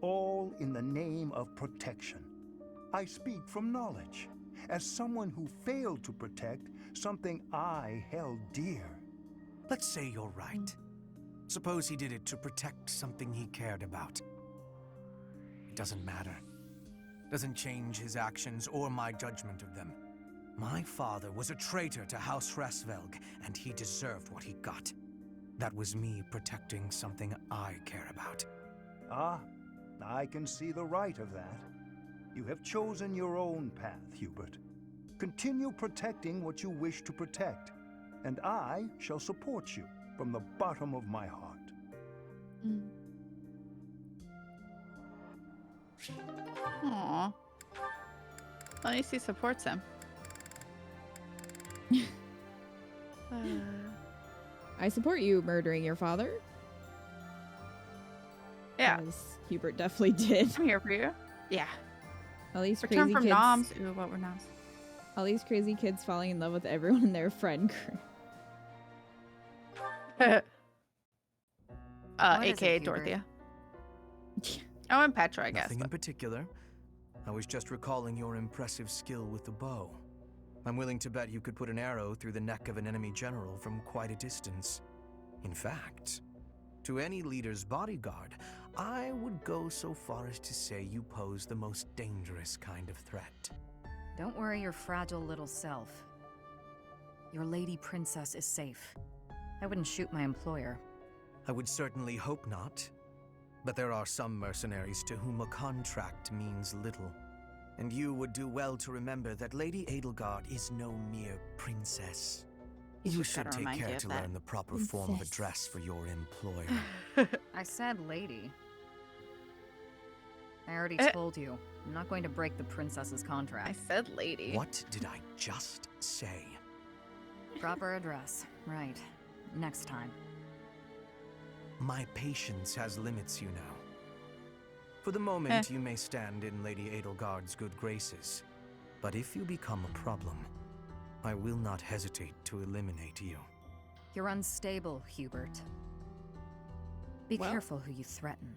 all in the name of protection. I speak from knowledge, as someone who failed to protect something I held dear. Let's say you're right. Suppose he did it to protect something he cared about. It doesn't matter. Doesn't change his actions or my judgment of them. My father was a traitor to House Hraesvelg, and he deserved what he got. That was me protecting something I care about. Ah, I can see the right of that. You have chosen your own path, Hubert. Continue protecting what you wish to protect, and I shall support you from the bottom of my heart. Aww. At least he supports him. I support you murdering your father. Yeah. As Hubert definitely did. I'm here for you. Yeah. All these Return crazy from kids. noms. Ooh, what were noms? All these crazy kids falling in love with everyone in their friend group. AKA is it, Hubert? Dorothea. Oh, and Petra, I guess. Nothing in particular. I was just recalling your impressive skill with the bow. I'm willing to bet you could put an arrow through the neck of an enemy general from quite a distance. In fact, to any leader's bodyguard, I would go so far as to say you pose the most dangerous kind of threat. Don't worry your fragile little self. Your lady princess is safe. I wouldn't shoot my employer. I would certainly hope not. But there are some mercenaries to whom a contract means little. And you would do well to remember that Lady Edelgard is no mere princess. You should take care to learn the proper form of address for your employer. I said lady. I already told you. I'm not going to break the princess's contract. I said lady. What did I just say? Proper address. Right. Next time. My patience has limits, you know. For the moment, you may stand in Lady Edelgard's good graces. But if you become a problem, I will not hesitate to eliminate you. You're unstable, Hubert. Be careful who you threaten.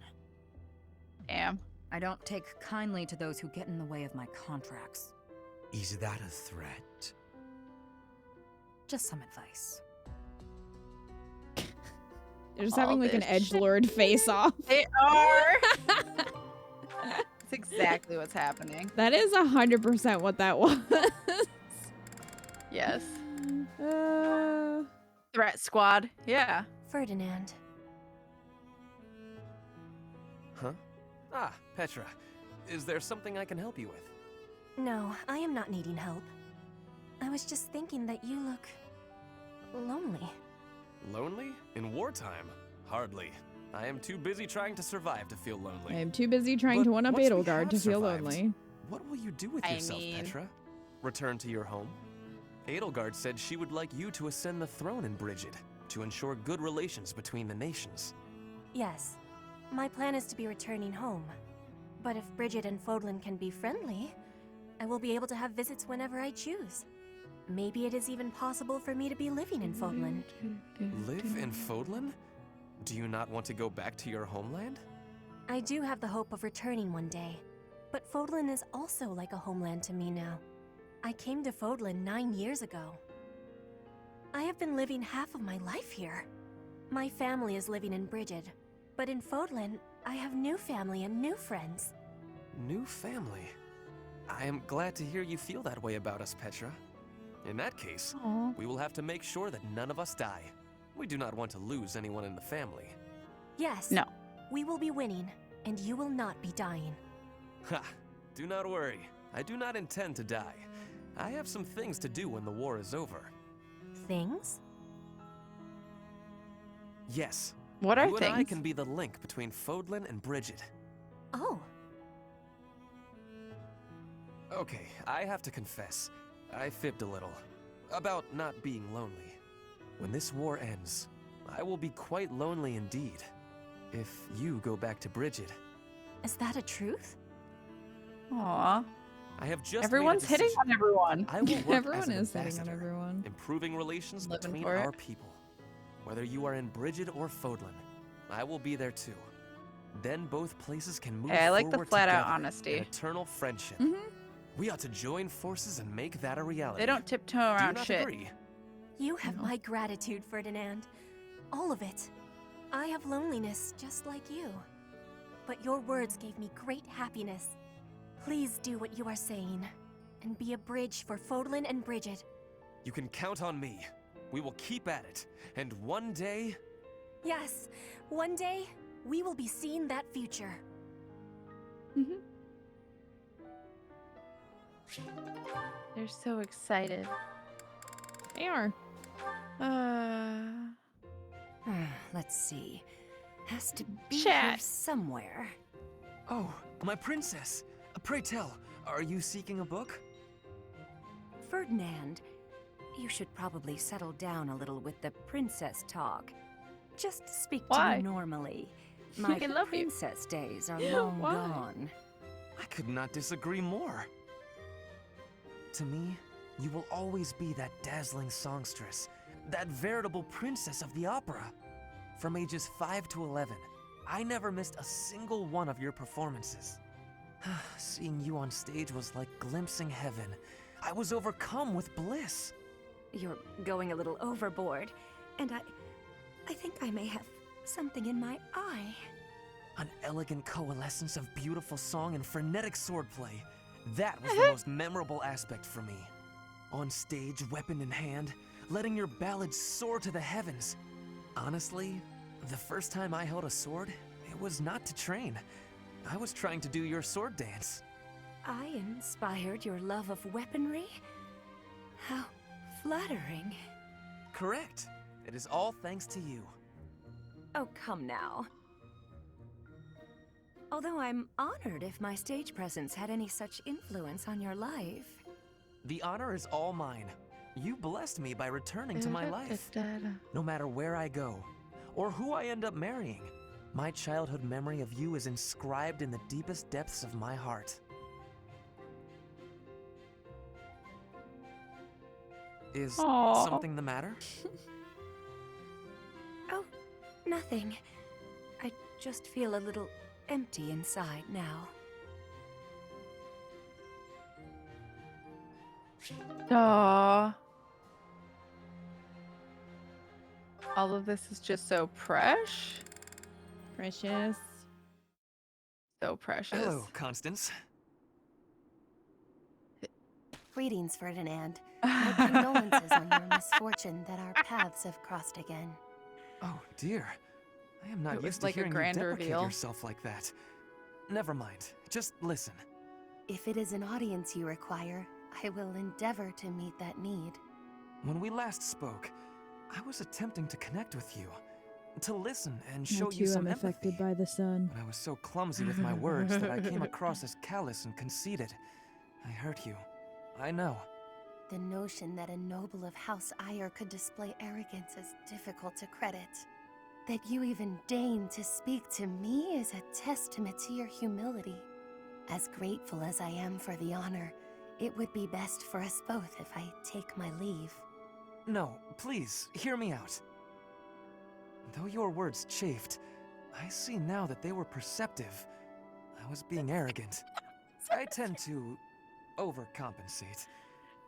Damn. I don't take kindly to those who get in the way of my contracts. Is that a threat? Just some advice. They're just having like an edgelord face off. They are. That's exactly what's happening. That is 100% what that was. Yes. Threat squad. Yeah. Ferdinand. Huh? Ah, Petra. Is there something I can help you with? No, I am not needing help. I was just thinking that you look lonely. Lonely? In wartime? Hardly. I am too busy trying to survive to feel lonely. I am too busy trying to one-up once we Edelgard have to feel survived, lonely. What will you do with yourself, Petra? Return to your home? Edelgard said she would like you to ascend the throne in Brigid, to ensure good relations between the nations. Yes, my plan is to be returning home. But if Brigid and Fodlan can be friendly, I will be able to have visits whenever I choose. Maybe it is even possible for me to be living in Fodlan. Live in Fodlan? Do you not want to go back to your homeland? I do have the hope of returning one day, but Fodlan is also like a homeland to me now. I came to Fodlan 9 years ago. I have been living half of my life here. My family is living in Brigid, but in Fodlan, I have new family and new friends. New family? I am glad to hear you feel that way about us, Petra. In that case, we will have to make sure that none of us die. We do not want to lose anyone in the family. Yes. No. We will be winning, and you will not be dying. Ha! Do not worry. I do not intend to die. I have some things to do when the war is over. Things? Yes. What are you and I things? can be the link between Fodlan and Brigid. Oh. Okay, I have to confess. I fibbed a little. About not being lonely. When this war ends, I will be quite lonely indeed. If you go back to Brigid. Is that a truth? Aww. I have just Everyone's made a hitting decision. on everyone. I will work Everyone as an is hitting on ambassador, everyone. improving relations Living between for it. our people. Whether you are in Brigid or Fodlan, I will be there too. Then both places can move Hey, I like the forward flat-out together honesty. in eternal friendship. We ought to join forces and make that a reality. They don't tiptoe Do you around not shit. agree? You have my gratitude, Ferdinand. All of it. I have loneliness just like you. But your words gave me great happiness. Please do what you are saying, and be a bridge for Fodlan and Brigid. You can count on me. We will keep at it, and one day... Yes, one day, we will be seeing that future. They're so excited. They are. Let's see. Has to be Chat. here somewhere. Oh, my princess! Pray tell, are you seeking a book? Ferdinand, you should probably settle down a little with the princess talk. Just speak Why? to me normally. My I love you. princess days are long Why? gone. I could not disagree more. To me, you will always be that dazzling songstress, that veritable princess of the opera. From ages 5 to 11, I never missed a single one of your performances. Seeing you on stage was like glimpsing heaven. I was overcome with bliss. You're going a little overboard, and I think I may have something in my eye. An elegant coalescence of beautiful song and frenetic swordplay. That was the most memorable aspect for me. On stage, weapon in hand, letting your ballads soar to the heavens. Honestly, the first time I held a sword, it was not to train. I was trying to do your sword dance. I inspired your love of weaponry? How flattering. Correct. It is all thanks to you. Oh, come now. Although I'm honored if my stage presence had any such influence on your life. The honor is all mine. You blessed me by returning to my life. No matter where I go, or who I end up marrying, my childhood memory of you is inscribed in the deepest depths of my heart. Is something the matter? Oh, nothing. I just feel a little empty inside now. Aww. All of this is just so precious. So precious. Hello, Constance. Greetings, Ferdinand. My condolences on your misfortune that our paths have crossed again. Oh, dear. I am not It was used to like a hearing grand you deprecate reveal. yourself like that. Never mind. Just listen. If it is an audience you require, I will endeavor to meet that need. When we last spoke, I was attempting to connect with you, to listen and show I you too some am empathy. affected by the sun. But I was so clumsy with my words that I came across as callous and conceited. I hurt you. I know. The notion that a noble of House Ire could display arrogance is difficult to credit. That you even deign to speak to me is a testament to your humility. As grateful as I am for the honor, it would be best for us both if I take my leave. No, please, hear me out. Though your words chafed, I see now that they were perceptive. I was being arrogant. I tend to overcompensate.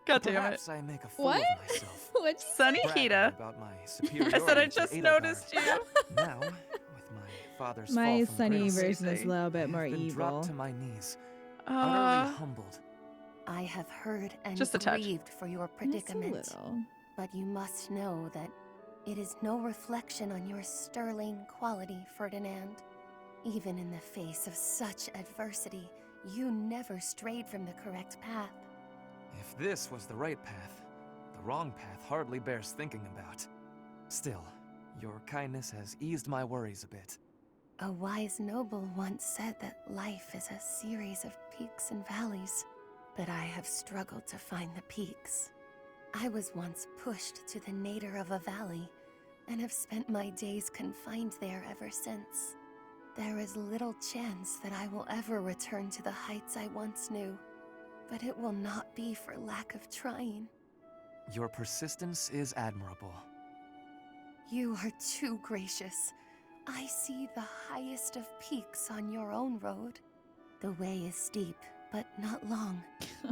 God damn it. Perhaps I make a fool What? of myself. What? Sunny bragging Hida. About my superiority I said I to just Edelgard. noticed you. Now, with my father's My fall from Sunny grace, version is a little bit I more have been evil. dropped to my knees, utterly humbled. I have heard and Just a touch. grieved for your Just a predicament. little. But you must know that it is no reflection on your sterling quality, Ferdinand. Even in the face of such adversity, you never strayed from the correct path. If this was the right path, the wrong path hardly bears thinking about. Still, your kindness has eased my worries a bit. A wise noble once said that life is a series of peaks and valleys, but I have struggled to find the peaks. I was once pushed to the nadir of a valley, and have spent my days confined there ever since. There is little chance that I will ever return to the heights I once knew, but it will not be for lack of trying. Your persistence is admirable. You are too gracious. I see the highest of peaks on your own road. The way is steep, but not long.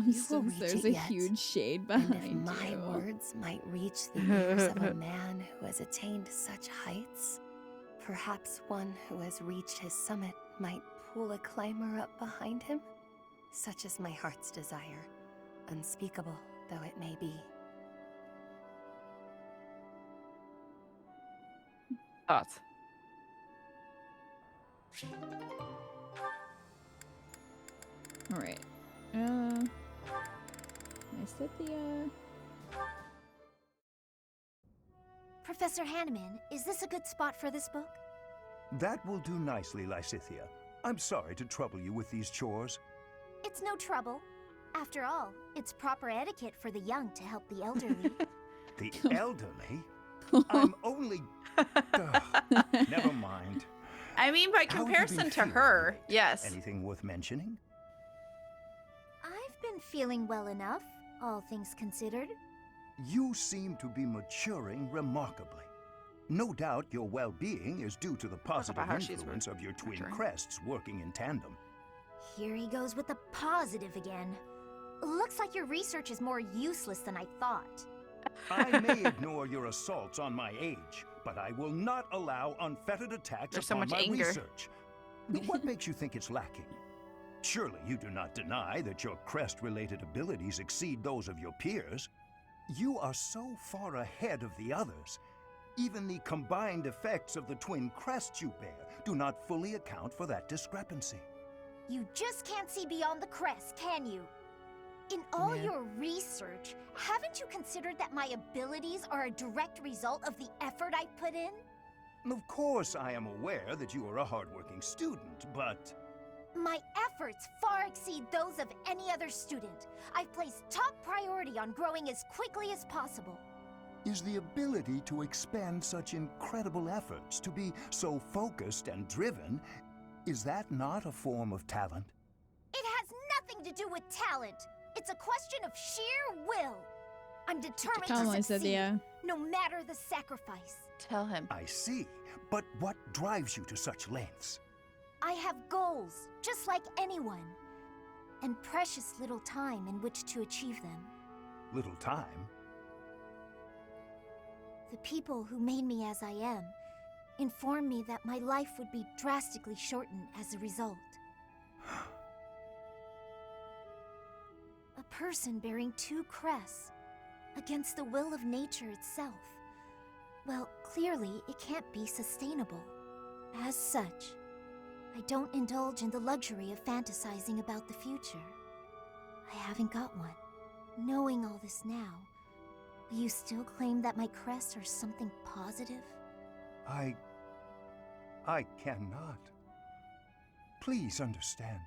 You will reach There's it a yet. huge shade And if behind my you. words might reach the ears of a man who has attained such heights, perhaps one who has reached his summit might pull a climber up behind him? Such is my heart's desire, unspeakable though it may be. Thoughts? All right. I said the Professor Hanneman, is this a good spot for this book? That will do nicely, Lysithea. I'm sorry to trouble you with these chores. It's no trouble. After all, it's proper etiquette for the young to help the elderly. The elderly? I'm only... Ugh, never mind. I mean, by How have you been comparison to feeling her, lately? yes. Anything worth mentioning? I've been feeling well enough, all things considered. You seem to be maturing remarkably. No doubt your well-being is due to the positive how she's influence of your twin maturing. crests working in tandem. Here he goes with the positive again. Looks like your research is more useless than I thought. I may ignore your assaults on my age, but I will not allow unfettered attacks There's so upon much my anger. research. What makes you think it's lacking? Surely you do not deny that your crest-related abilities exceed those of your peers. You are so far ahead of the others. Even the combined effects of the twin crests you bear do not fully account for that discrepancy. You just can't see beyond the crest, can you? In all Yeah. your research, haven't you considered that my abilities are a direct result of the effort I've put in? Of course, I am aware that you are a hardworking student, but... My efforts far exceed those of any other student. I've placed top priority on growing as quickly as possible. Is the ability to expend such incredible efforts, to be so focused and driven, is that not a form of talent? It has nothing to do with talent. It's a question of sheer will. I'm determined to succeed, no matter the sacrifice. Tell him. I see. But what drives you to such lengths? I have goals, just like anyone. And precious little time in which to achieve them. Little time? The people who made me as I am informed me that my life would be drastically shortened as a result. A person bearing two crests against the will of nature itself. Well, clearly it can't be sustainable. As such, I don't indulge in the luxury of fantasizing about the future. I haven't got one. Knowing all this now, will you still claim that my crests are something positive? I cannot. Please understand.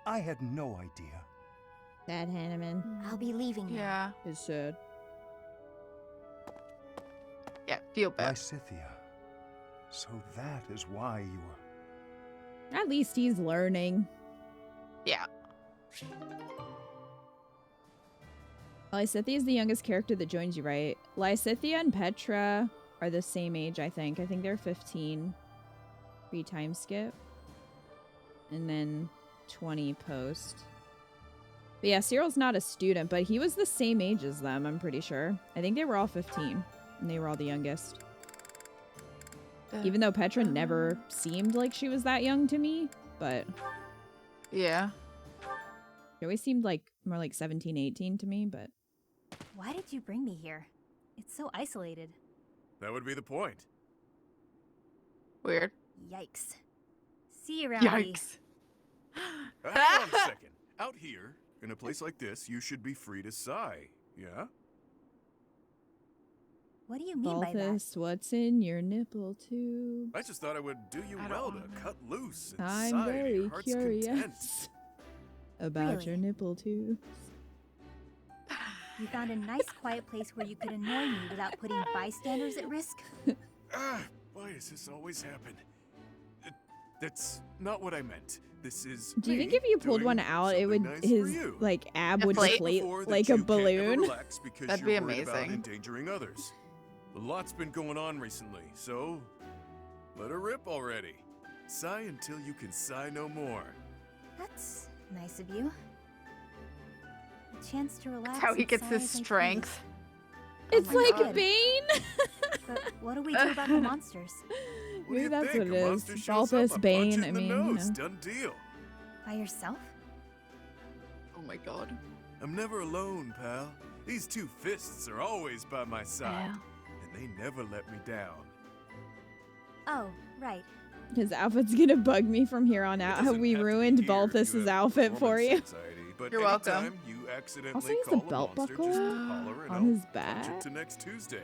I had no idea. Sad Hanneman. I'll be leaving now. Yeah. It's sad. Yeah, feel bad. Lysithea. So that is why you were... At least he's learning. Yeah. Lysithea is the youngest character that joins you, right? Lysithea and Petra are the same age, I think. I think they're 15 pre-time skip. And then 20 post. But yeah, Cyril's not a student, but he was the same age as them, I'm pretty sure. I think they were all 15, and they were all the youngest. Even though Petra never seemed like she was that young to me, but... Yeah. She always seemed like more like 17, 18 to me, but... Why did you bring me here? It's so isolated. That would be the point. Weird. Yikes. See you around. Yikes. Hang on a second. Out here, in a place like this, you should be free to sigh, yeah? What do you mean by that? Balthus, what's in your nipple tube? I just thought it would do you well to cut loose and I'm sigh to very your heart's curious content. about Really? your nipple tubes. You found a nice quiet place where you could annoy me without putting bystanders at risk? Why does this always happen? That's not what I meant. This is Do you me think if you pulled doing one out, it would something nice his for you. like ab would Deflate? deflate like a balloon? That'd be amazing. Endangering others. A lot's been going on recently, so let her rip already. Sigh until you can sigh no more. That's nice of you. A chance to relax. That's how he and gets sigh his as I strength. please. It's Oh my like God. Bane. But what do we do about the monsters? Maybe that's what think? it A is. monster shows Balthus, up, a Bane. punch I in the mean, nose. you know. Done deal. By yourself? Oh my god. I'm never alone, pal. These two fists are always by my side, and they never let me down. Oh, right. His outfit's gonna bug me from here on out. How we ruined Balthus's outfit for you. But You're anytime welcome. you accidentally Also, he's call a belt monster, buckle just holler and on I'll his punch back. it to next Tuesday.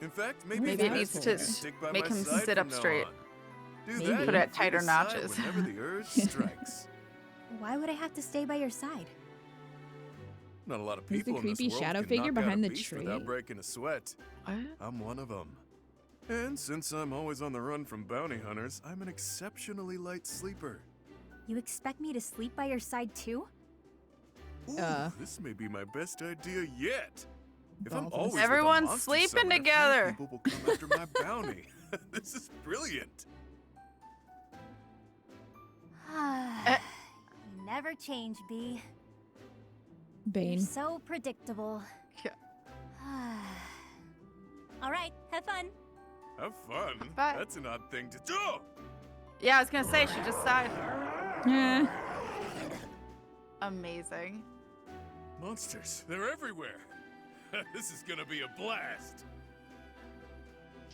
In fact, Maybe maybe Maybe it it's needs best to if you stick by make my him side sit from up now straight. on. Do Maybe. that. Put it and at tighter free to sigh notches. Whenever the urge strikes. Why would I have to stay by your side? Not a lot of He's the people in this creepy world shadow can figure knock out behind a the beast tree. without breaking a sweat. What? I'm one of them. And since I'm always on the run from bounty hunters, I'm an exceptionally light sleeper. You expect me to sleep by your side too? Ooh, this may be my best idea yet. If I'm Balthus. always with a Everyone's monster sleeping summoner, few together. People will come after my bounty. This is brilliant. You never change, Bee. Bane. You're so predictable. Yeah. All right, have fun. Have fun. Bye. That's an odd thing to do. Yeah, I was gonna say, she just sighed. Eh. Amazing. Monsters, they're everywhere. This is gonna be a blast.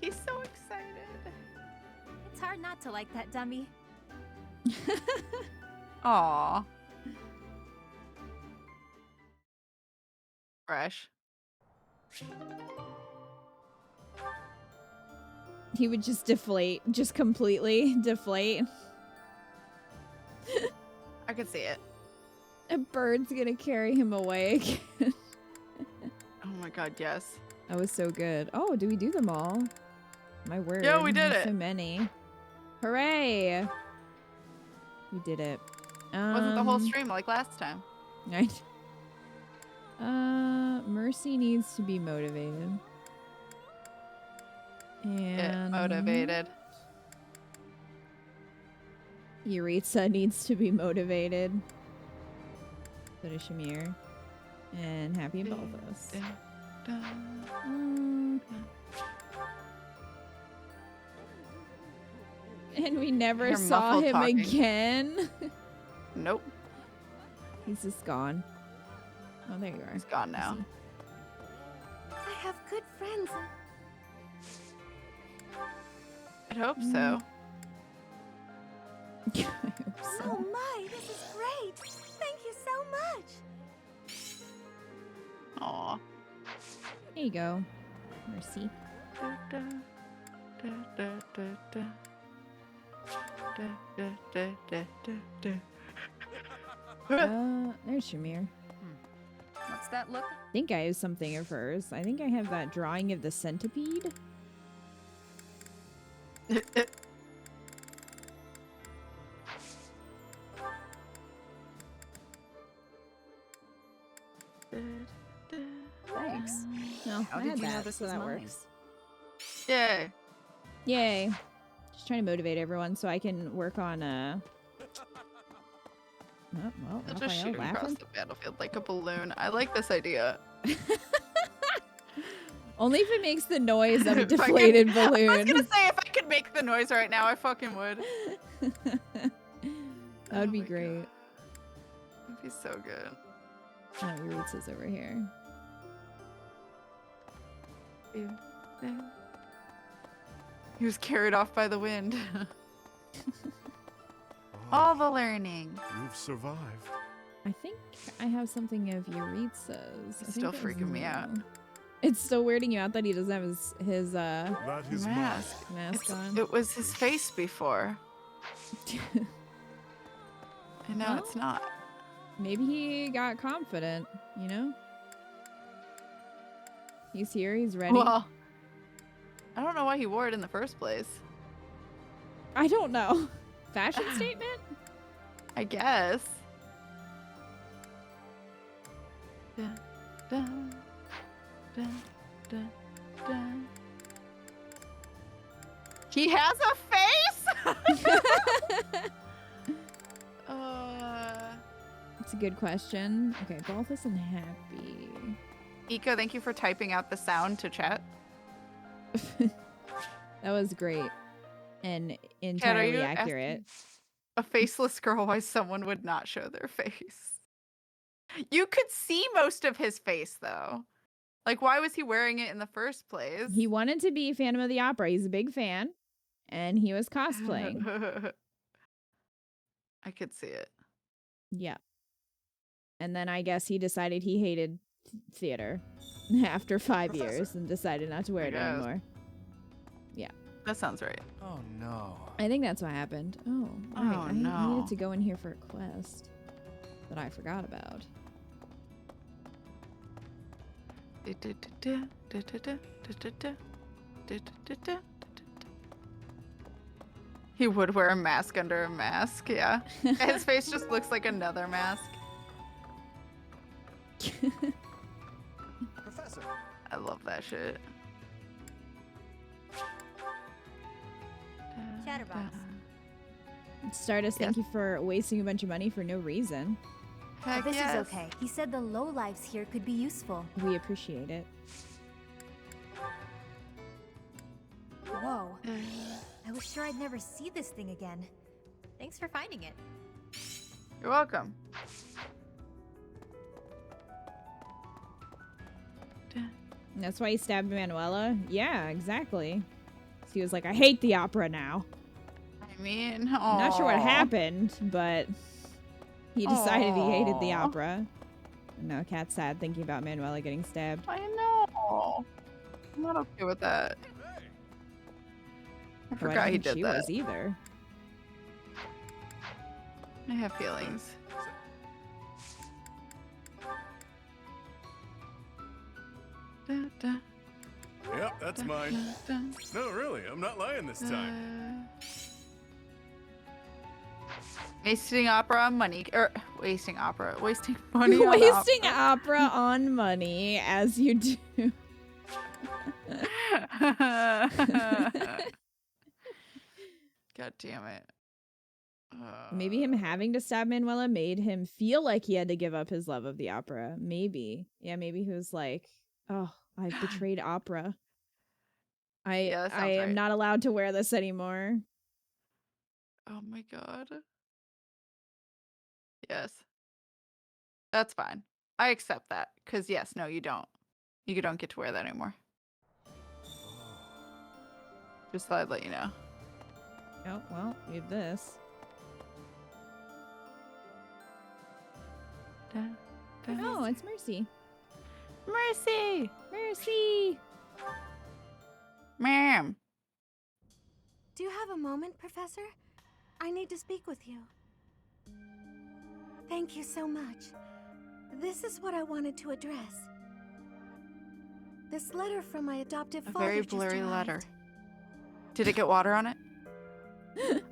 He's so excited. It's hard not to like that dummy. Aww. Fresh. He would just deflate, just completely deflate. I could see it. A bird's gonna carry him away again. Oh my god, yes. That was so good. Oh, did we do them all? My word. Yeah, we did there's it. So many. Hooray! We did it. Wasn't the whole stream like last time? Right. Mercy needs to be motivated. And motivated. Yuritsa needs to be motivated. So does Shamir. And Happy and Balthus. And we never saw him again. Nope. He's just gone. Oh, there you are. He's gone now. I have good friends. I'd hope so. I hope so. Oh my, this is great. Thank you so much. Aw. There you go. Mercy. There's Shamir. What's that look? I think I have something of hers. I think I have that drawing of the centipede. Thanks. No, How I did had you know that, this so was that mine? works. Yay. Yay. Just trying to motivate everyone so I can work on Oh, well, They'll just shoot across the battlefield like a balloon. I like this idea. Only if it makes the noise of a deflated balloon. I was gonna say, if I could make the noise right now, I fucking would. That would be great. That'd be so good. Oh, Yuritsa's over here. He was carried off by the wind. All the learning. You've survived. I think I have something of Yuritsa's. It's still freaking me out. It's still weirding you out that he doesn't have his mask on. It was his face before. And now it's not. Maybe he got confident, you know? He's here, he's ready. Well, I don't know why he wore it in the first place. I don't know. Fashion statement? I guess. He has a face? It's a good question. Okay, Balthus and Happy. Eco, thank you for typing out the sound to chat. That was great. And Kat, are entirely you accurate. asking a faceless girl why someone would not show their face? You could see most of his face, though. Like, why was he wearing it in the first place? He wanted to be Phantom of the Opera. He's a big fan. And he was cosplaying. I could see it. Yeah. And then I guess he decided he hated theater after 5 years and decided not to wear it guess. anymore. Yeah. That sounds right. Oh no. I think that's what happened. Oh, right. Oh, I no. needed to go in here for a quest that I forgot about. He would wear a mask under a mask, yeah. His face just looks like another mask. Professor. I love that shit. Chatterbox. Stardust, thank you for wasting a bunch of money for no reason. Heck This yes. is okay. He said the lowlifes here could be useful. We appreciate it. Whoa. I was sure I'd never see this thing again. Thanks for finding it. You're welcome. And that's why he stabbed Manuela? Yeah, exactly. So he was like, I hate the opera now. I mean, I'm not sure what aw. happened, but he decided he hated the opera. And now Kat's sad thinking about Manuela getting stabbed. I know. I'm not okay with that. I Oh, forgot I he didn't think did she that. was either. I have feelings. Yep, that's mine. No, really, I'm not lying this time. Wasting opera on money, or wasting money on Wasting opera. opera on money, as you do. God damn it. Maybe him having to stab Manuela made him feel like he had to give up his love of the opera. Maybe. Yeah, maybe he was like, oh, I've betrayed opera. I am not allowed to wear this anymore. Oh my god. Yes. That's fine. I accept that. Because, yes, no, you don't. You don't get to wear that anymore. Just thought I'd let you know. Oh, well, we have this. Oh, it's Mercy. Mercy! Mercy! Ma'am. Do you have a moment, Professor? I need to speak with you. Thank you so much. This is what I wanted to address. This letter from my adoptive father Very just blurry arrived. letter. Did it get water on it?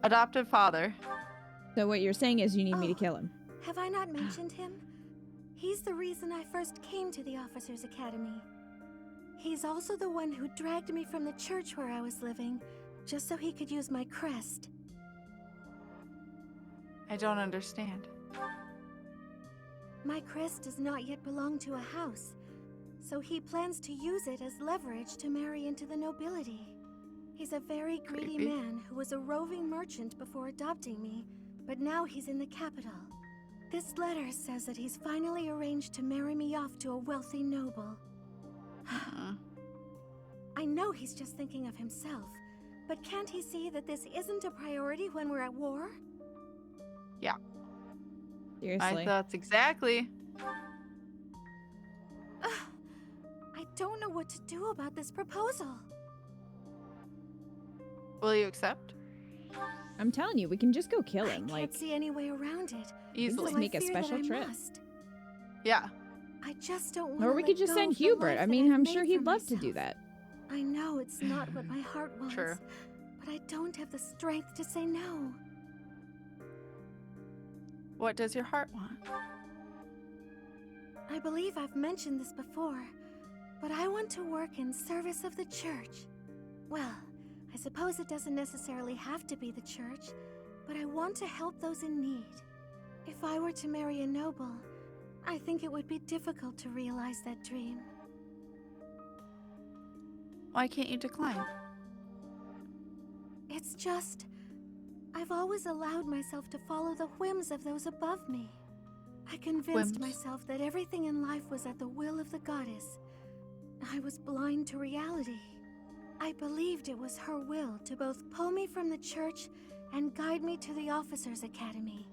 Adoptive father. So what you're saying is you need me to kill him. Have I not mentioned him? He's the reason I first came to the Officers' Academy. He's also the one who dragged me from the church where I was living, just so he could use my crest. I don't understand. My crest does not yet belong to a house, so he plans to use it as leverage to marry into the nobility. He's a very greedy man who was a roving merchant before adopting me, but now he's in the capital. This letter says that he's finally arranged to marry me off to a wealthy noble. I know he's just thinking of himself, but can't he see that this isn't a priority when we're at war? Yeah. Seriously. My thoughts exactly. I don't know what to do about this proposal. Will you accept? I'm telling you, we can just go kill him. I can't see any way around it. Easily. Just make a special trip. Yeah. I just don't want Or we could just send Hubert. I mean, I'm sure he'd love to do that. I know it's not what my heart wants. True. But I don't have the strength to say no. What does your heart want? I believe I've mentioned this before, but I want to work in service of the church. Well, I suppose it doesn't necessarily have to be the church, but I want to help those in need. If I were to marry a noble, I think it would be difficult to realize that dream. Why can't you decline? It's just, I've always allowed myself to follow the whims of those above me. I convinced myself that everything in life was at the will of the goddess. I was blind to reality. I believed it was her will to both pull me from the church and guide me to the Officers' Academy.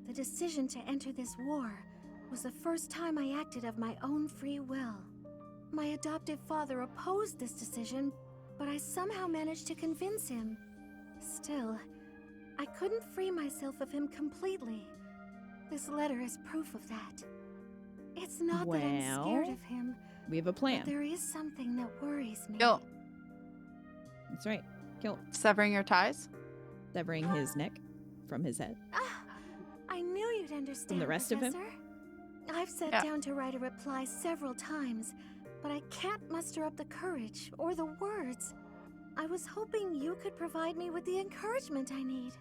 The decision to enter this war was the first time I acted of my own free will. My adoptive father opposed this decision, but I somehow managed to convince him. Still, I couldn't free myself of him completely. This letter is proof of that. It's not that I'm scared of him. We have a plan. But there is something that worries me. Kill. That's right. Kill. Severing your ties? Severing his neck from his head. I knew you'd understand, From the rest of him? Professor. I've sat down to write a reply several times, but I can't muster up the courage or the words. I was hoping you could provide me with the encouragement I need.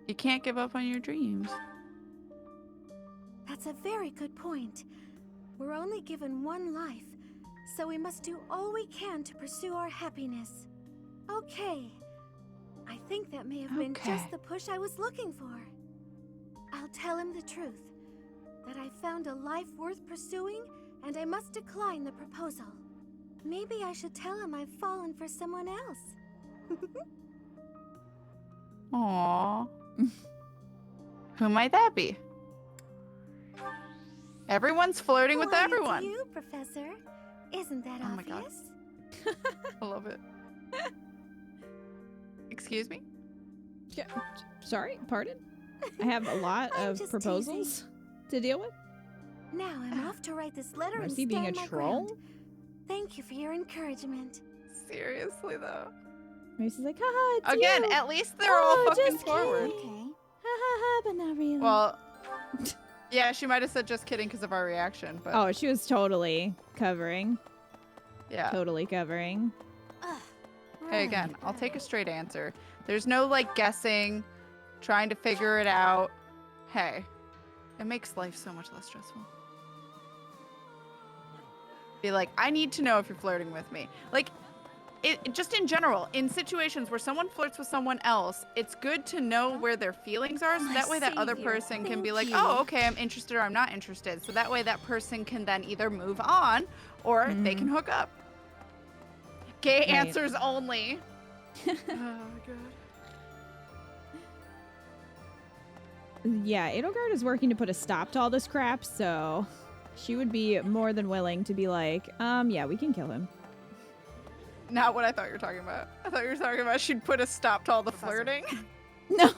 You can't give up on your dreams. That's a very good point. We're only given one life, so we must do all we can to pursue our happiness. Okay. I think that may have been just the push I was looking for. I'll tell him the truth. That I found a life worth pursuing, and I must decline the proposal. Maybe I should tell him I've fallen for someone else. Aww. Who might that be? Everyone's flirting with everyone. You, Professor. Isn't that obvious? My God. I love it. Excuse me? Yeah, sorry, pardon? I have a lot of proposals to deal with. Now I'm off to write this letter and Marcy stand being a my troll? ground. Thank you for your encouragement. Seriously, though. Marcy's like, haha, it's Again, you. at least they're all fucking just forward. kidding. Ha ha ha, but not really. Well, yeah, she might have said just kidding because of our reaction, but Oh, she was totally covering. yeah. Totally covering. Hey, again, I'll take a straight answer. There's no like guessing, trying to figure it out. Hey, it makes life so much less stressful. Be like, I need to know if you're flirting with me. Like, it just in general, in situations where someone flirts with someone else, it's good to know where their feelings are, so that way that other person can be like, oh, okay, I'm interested or I'm not interested. So that way that person can then either move on or they can hook up. Gay Right. answers only. Oh, God. Yeah, Edelgard is working to put a stop to all this crap, so she would be more than willing to be like, yeah, we can kill him. Not what I thought you were talking about. I thought you were talking about she'd put a stop to all the flirting. No.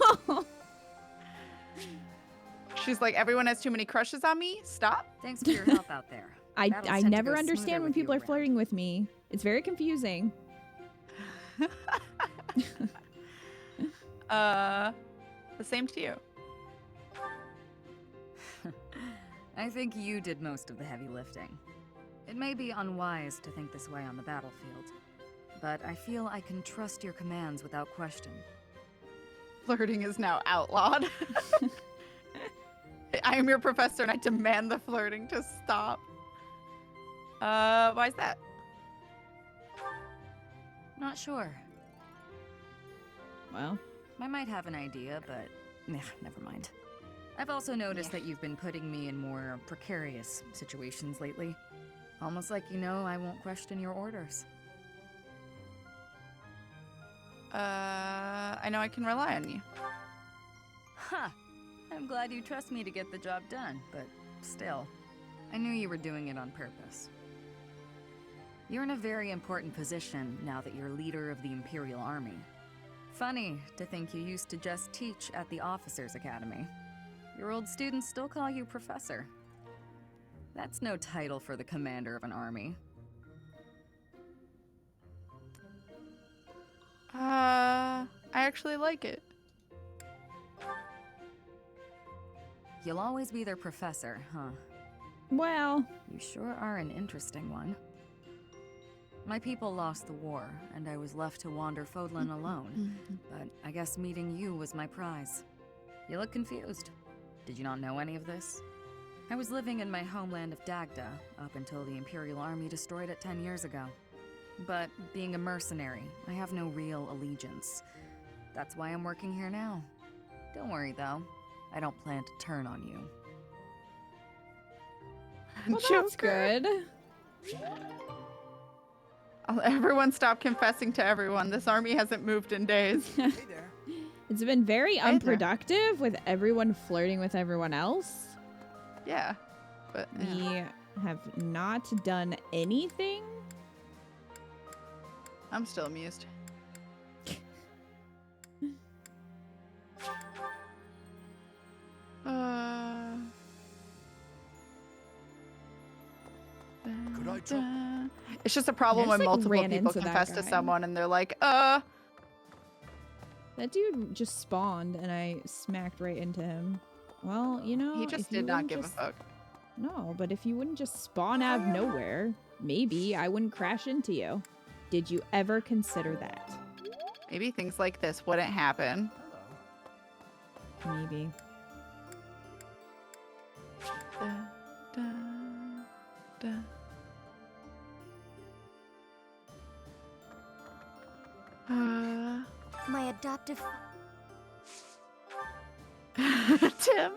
She's like, everyone has too many crushes on me. Stop. Thanks for your help out there. I Battles tend to never go understand smoother when with you people are around. flirting with me. It's very confusing. The same to you. I think you did most of the heavy lifting. It may be unwise to think this way on the battlefield, but I feel I can trust your commands without question. Flirting is now outlawed. I am your professor and I demand the flirting to stop. Why is that? Not sure. Well, I might have an idea, but never mind. I've also noticed that you've been putting me in more precarious situations lately. Almost like you know I won't question your orders. I know I can rely on you. Ha! I'm glad you trust me to get the job done, but still, I knew you were doing it on purpose. You're in a very important position now that you're leader of the Imperial Army. Funny to think you used to just teach at the Officers' Academy. Your old students still call you Professor. That's no title for the commander of an army. I actually like it. You'll always be their professor, huh? Well, you sure are an interesting one. My people lost the war, and I was left to wander Fodlan alone. But I guess meeting you was my prize. You look confused. Did you not know any of this? I was living in my homeland of Dagda up until the Imperial Army destroyed it 10 years ago. But being a mercenary, I have no real allegiance. That's why I'm working here now. Don't worry, though. I don't plan to turn on you. well that's good. Everyone stop confessing to everyone. This army hasn't moved in days. Hey there. It's been very unproductive with everyone flirting with everyone else. Yeah, but we have not done anything. I'm still amused. Could I talk? It's just a problem when multiple people confess to someone and they're like, That dude just spawned and I smacked right into him. Well, you know, he just did not give a fuck. No, but if you wouldn't just spawn out of nowhere, maybe I wouldn't crash into you. Did you ever consider that? Maybe things like this wouldn't happen. Maybe. My adoptive... Tim.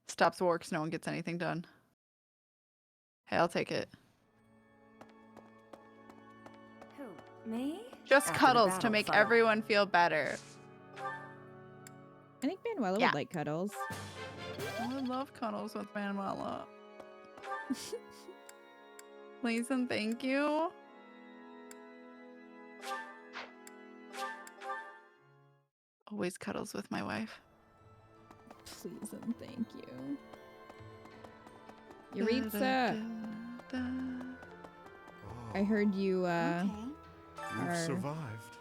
Stops war because no one gets anything done. Hey, I'll take it. Who, me? Just After cuddles the to battle, make fire. everyone feel better. I think Manuela Yeah. would like cuddles. I would love cuddles with Manuela. Please and thank you. Always cuddles with my wife. Please and thank you. Yuritsa. I heard you You've are survived.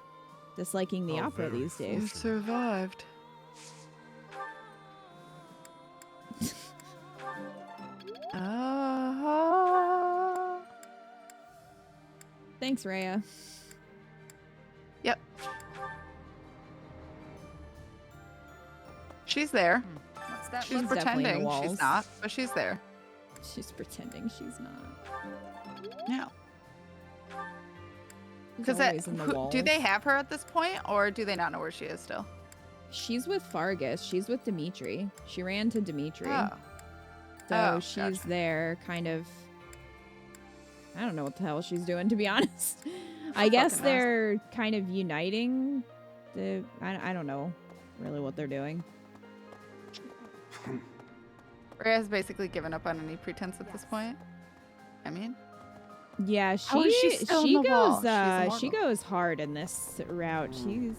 disliking the How opera very these days. You survived. Thanks, Rhea. Yep. She's there. What's that? She's She's definitely in the pretending she's walls. not, but she's there. She's pretending she's not. Yeah. She's Because always in the walls. do they have her at this point, or do they not know where she is still? She's with Fargus. She's with Dimitri. She ran to Dimitri. Oh. So Oh, she's gotcha. there kind of... I don't know what the hell she's doing, to be honest. I guess fucking knows. they're kind of uniting the... I don't know really what they're doing. Rhea's basically given up on any pretense at this point. I mean... Yeah, How is she still in the wall? She's she immortal. goes hard in this route. She's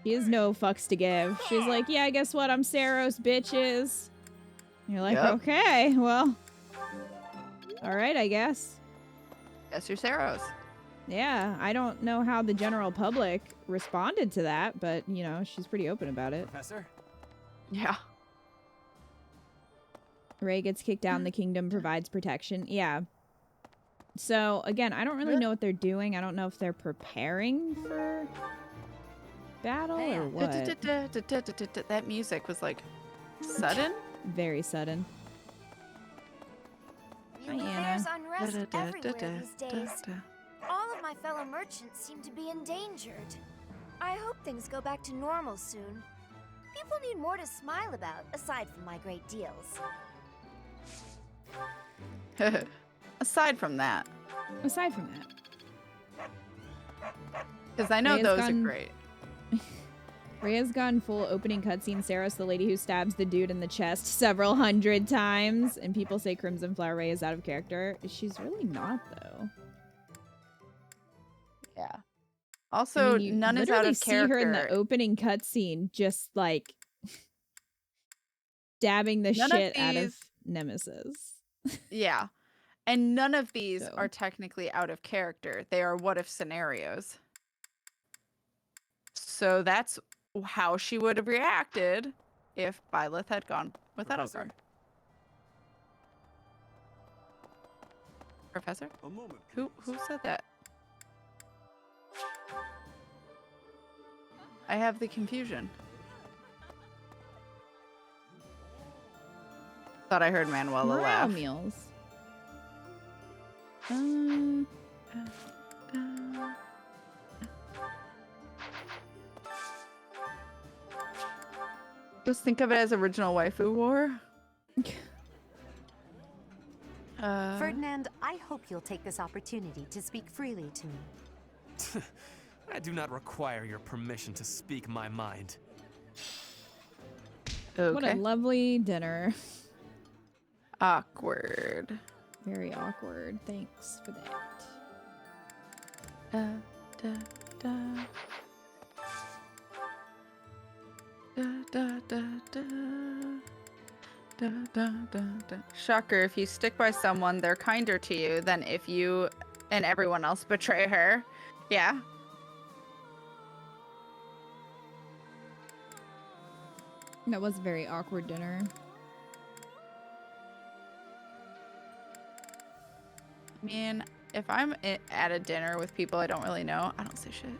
she has no fucks to give. She's like, yeah, guess what? I'm Saros, bitches. And you're like, Yep. okay, well, all right, I guess. Guess you're Saros. Yeah, I don't know how the general public responded to that, but you know, she's pretty open about it. Professor? Yeah. Ray gets kicked down, the kingdom provides protection. Yeah. So, again, I don't really know what they're doing. I don't know if they're preparing for battle or what. That music was like sudden. Very sudden. Hi, There's Anna. unrest everywhere these days. All of my fellow merchants seem to be endangered. I hope things go back to normal soon. People need more to smile about, aside from my great deals. Aside from that. Aside from that. Because I know Rhea's those gone- are great. Rhea's gone full opening cutscene. Saros, the lady who stabs the dude in the chest several hundred times. And people say Crimson Flower Ray is out of character. She's really not, though. Yeah. Also, I mean, you none is out literally of see her in the character. opening cutscene just, like, stabbing the None of shit out of these- Nemesis. Yeah. And none of these are technically out of character. They are what if scenarios. So that's how she would have reacted if Byleth had gone with Edelgard. Professor? A moment. Who said that? I have the confusion. Thought I heard Manuela Morale laugh. meals. Just think of it as original waifu war. Ferdinand, I hope you'll take this opportunity to speak freely to me. I do not require your permission to speak my mind. What a lovely dinner. Awkward. Very awkward. Thanks for that. Da, da, da. Da, da, da, da. Da, da, da, da. Shocker, if you stick by someone, they're kinder to you than if you and everyone else betray her. Yeah. That was a very awkward dinner. I mean, if I'm at a dinner with people I don't really know, I don't say shit.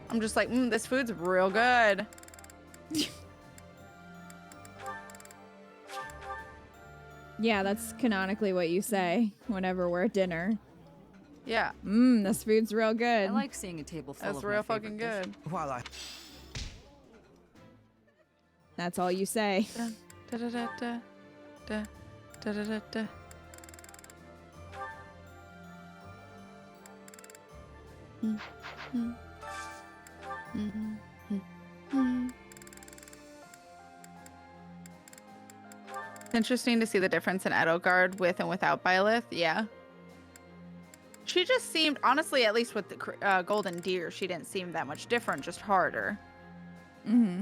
I'm just like, this food's real good. Yeah, that's canonically what you say whenever we're at dinner. Yeah. This food's real good. I like seeing a table full That's of real my fucking favorite good. dishes. While I... That's all you say. Da da da da da da da da da. interesting to see the difference in Edelgard with and without Byleth. Yeah. She just seemed, honestly, at least with the Golden Deer, she didn't seem that much different, just harder. Mm-hmm.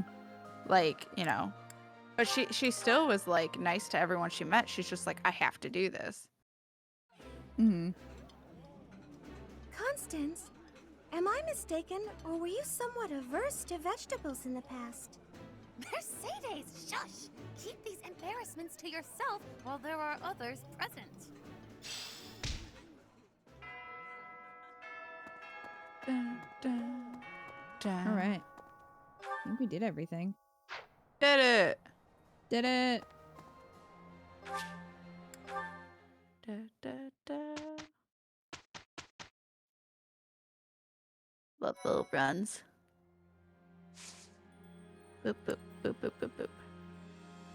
Like, you know. But she still was, like, nice to everyone she met. She's just like, I have to do this. Mm-hmm. Constance, am I mistaken, or were you somewhat averse to vegetables in the past? Mercedes, shush! Keep these embarrassments to yourself while there are others present. Dun, dun, dun. All right. I think we did everything. Did it! Did it! Da, da, da. Love little runs. Boop, boop, boop, boop, boop,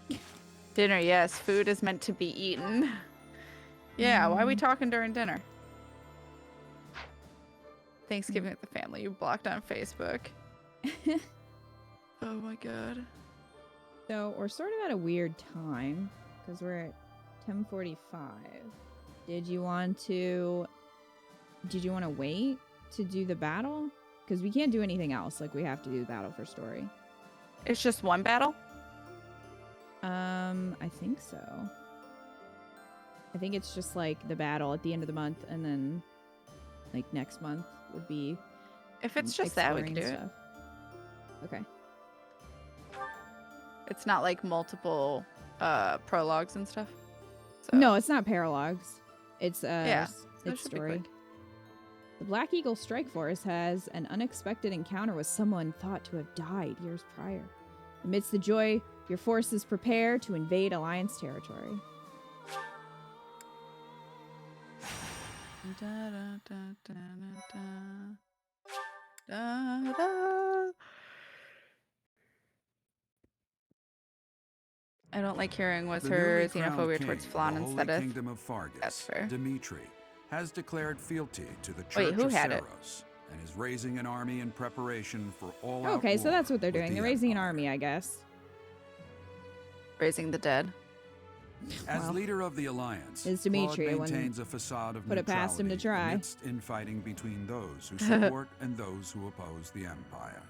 boop. Dinner, yes. Food is meant to be eaten. Yeah, why are we talking during dinner? Thanksgiving with the family. You blocked on Facebook. Oh my god. So we're sort of at a weird time because we're at 10:45. Did you want to wait to do the battle? Because we can't do anything else. Like, we have to do the battle for story. It's just one battle? I think so. I think it's just like the battle at the end of the month, and then like next month would be. If it's just that, we can do stuff. It. Okay. It's not like multiple prologues and stuff. So. No, it's not paralogs. It's yeah, so it's story. The Black Eagle Strike Force has an unexpected encounter with someone thought to have died years prior. Amidst the joy, your forces prepare to invade Alliance territory. Da, da, da, da, da, da, da. I don't like hearing was her xenophobia towards Flan and Sedith. Kingdom of Fargus, that's fair. Dimitri, has declared fealty to the Church of Saros and is raising an army in preparation for all out Okay, war so that's what they're doing. the They're raising an army, I guess. Raising the dead. As leader of the Alliance, is Dimitri. Claude maintains a facade of put it past him to try. amidst infighting between those who support and those who oppose the Empire.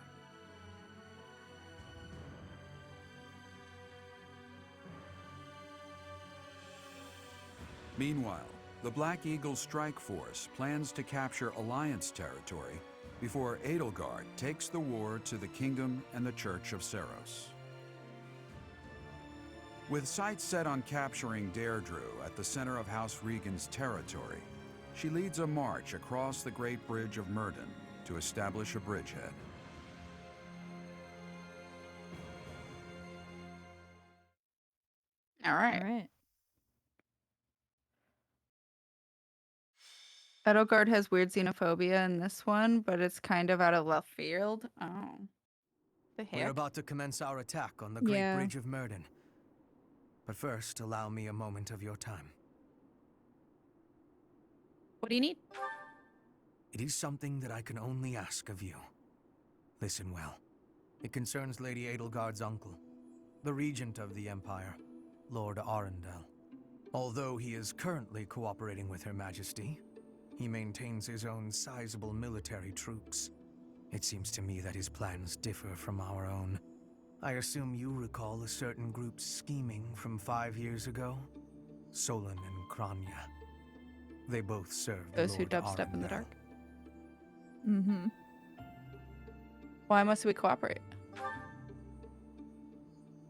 Meanwhile, the Black Eagle Strike Force plans to capture Alliance territory before Edelgard takes the war to the Kingdom and the Church of Saros. With sights set on capturing Deirdre at the center of House Regan's territory, she leads a march across the Great Bridge of Myrddin to establish a bridgehead. All right. All right. Edelgard has weird xenophobia in this one, but it's kind of out of left field. Oh. The heck? We're about to commence our attack on the Great Bridge of Myrddin. But first, allow me a moment of your time. What do you need? It is something that I can only ask of you. Listen well. It concerns Lady Edelgard's uncle, the regent of the Empire, Lord Arundel. Although he is currently cooperating with Her Majesty, he maintains his own sizable military troops. It seems to me that his plans differ from our own. I assume you recall a certain group's scheming from 5 years ago? Solon and Kranya. They both served those who Lord dubstep in the Arundel. dark. Mm-hmm. Why must we cooperate?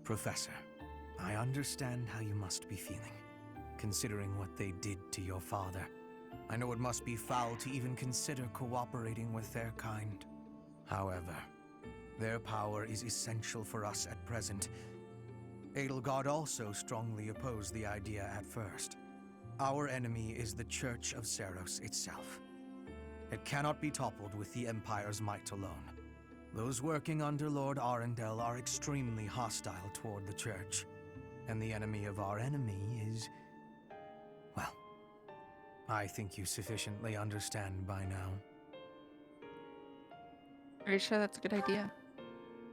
Professor, I understand how you must be feeling, considering what they did to your father. I know it must be foul to even consider cooperating with their kind. However, their power is essential for us at present. Edelgard also strongly opposed the idea at first. Our enemy is the Church of Saros itself. It cannot be toppled with the Empire's might alone. Those working under Lord Arundel are extremely hostile toward the Church. And the enemy of our enemy is... well, I think you sufficiently understand by now. Are you sure that's a good idea?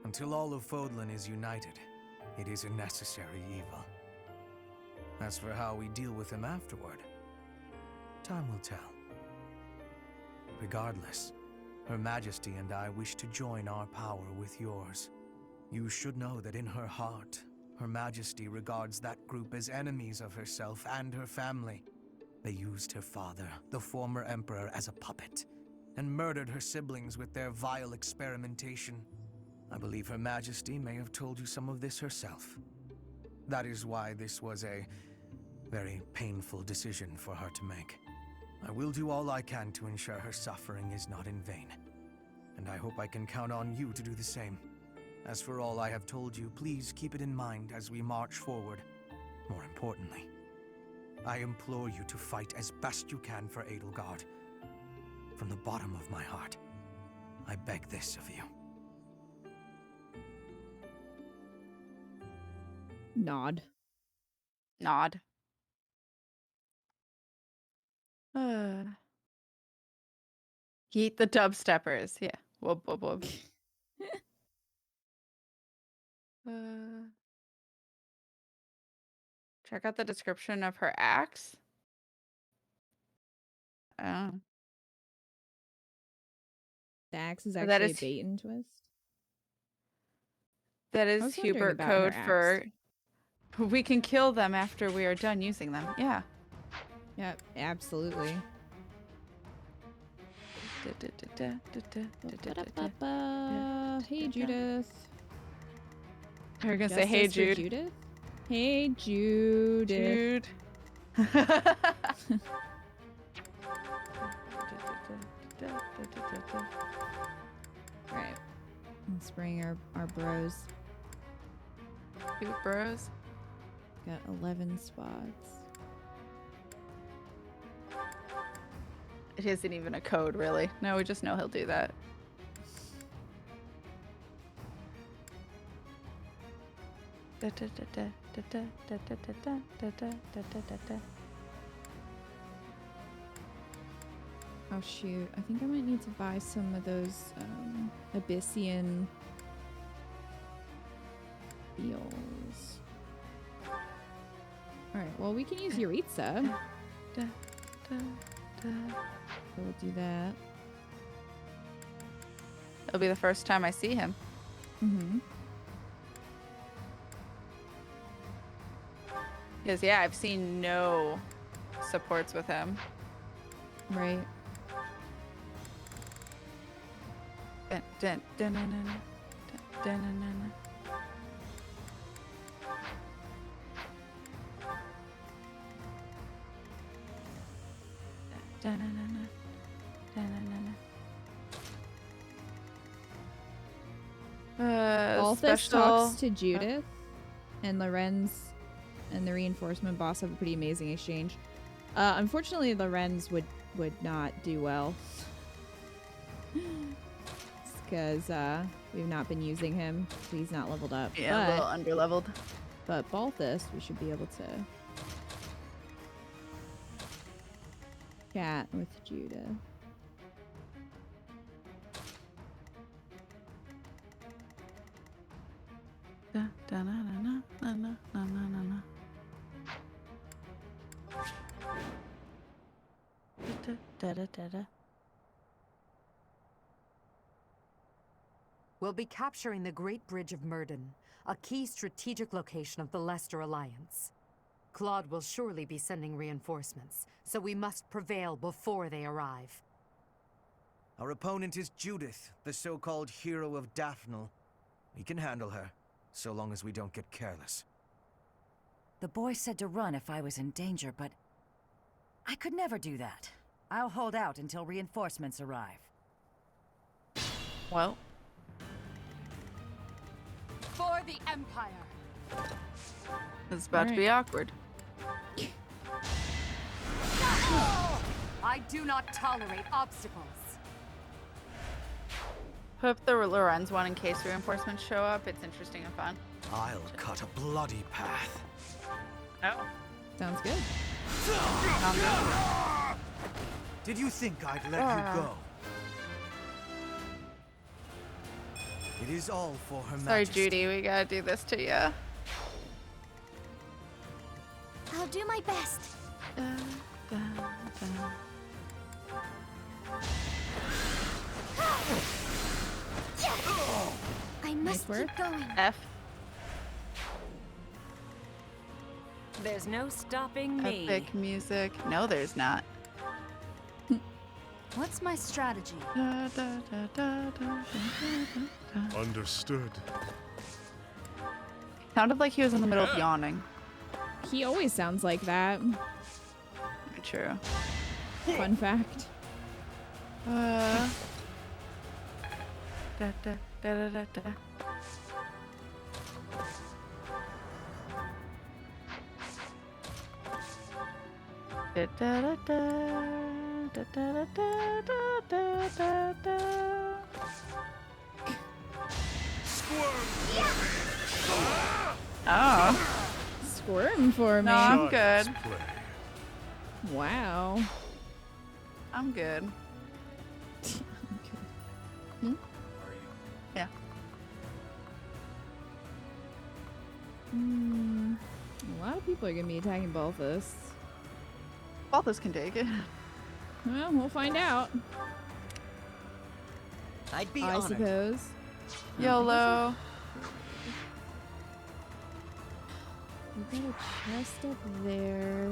Until all of Fodlan is united, it is a necessary evil. As for how we deal with him afterward, time will tell. Regardless, Her Majesty and I wish to join our power with yours. You should know that in her heart, Her Majesty regards that group as enemies of herself and her family. They used her father, the former emperor, as a puppet, and murdered her siblings with their vile experimentation. I believe Her Majesty may have told you some of this herself. That is why this was a very painful decision for her to make. I will do all I can to ensure her suffering is not in vain. And I hope I can count on you to do the same. As for all I have told you, please keep it in mind as we march forward. More importantly, I implore you to fight as best you can for Edelgard. From the bottom of my heart, I beg this of you. Nod. Nod. Yeet the dubsteppers. Yeah. Whoop, whoop, whoop. Check out the description of her axe. Oh. The axe is That actually is- a bait and twist. That I is was wondering Hubert about her code axe. for we can kill them after we are done using them. Yeah. Yep, absolutely. Hey, Judith. You're gonna say, hey, Justice for Jude. Judith? Hey, Judith. Right. Let's bring our bros. Cute bros. Got 11 spots. It isn't even a code, really. No, we just know he'll do that. Oh shoot, I think I might need to buy some of those Abyssian eels. Alright, well we can use Yuritsa. So we'll do that. It'll be the first time I see him. Mm-hmm. Because, yeah, I've seen no supports with him. Right. Balthus Special talks to Judith, and Lorenz and the reinforcement boss have a pretty amazing exchange. Unfortunately, Lorenz would not do well. Because we've not been using him. So he's not leveled up. Yeah, a little underleveled. But Balthus, we should be able to chat with Judith. We'll be capturing the Great Bridge of Myrddin, a key strategic location of the Leicester Alliance. Claude will surely be sending reinforcements, so we must prevail before they arrive. Our opponent is Judith, the so-called hero of Daphnel. We can handle her, so long as we don't get careless. The boy said to run if I was in danger, but I could never do that. I'll hold out until reinforcements arrive. Well. For the Empire! It's about to be awkward. I do not tolerate obstacles. Put up the Lorenz one in case reinforcements show up. It's interesting and fun. I'll cut a bloody path. Oh. Sounds good. Did you think I'd let you go? It is all for Her Sorry, Majesty. Judy, we gotta do this to you. I'll do my best. I must keep going. F. There's no stopping me. Epic music. No, there's not. What's my strategy? Understood. Sounded like he was in the middle of yawning. He always sounds like that. True. Fun fact. Da, da, da, da, da, da. Da, da, da, da, da, da, da, da, da, da. Oh. Squirm for me. No, I'm good. Wow. I'm good. Yeah. A lot of people are gonna be attacking Balthus. Balthus can take it. Well, we'll find out. I'd be I honored. suppose. YOLO. We got a chest up there,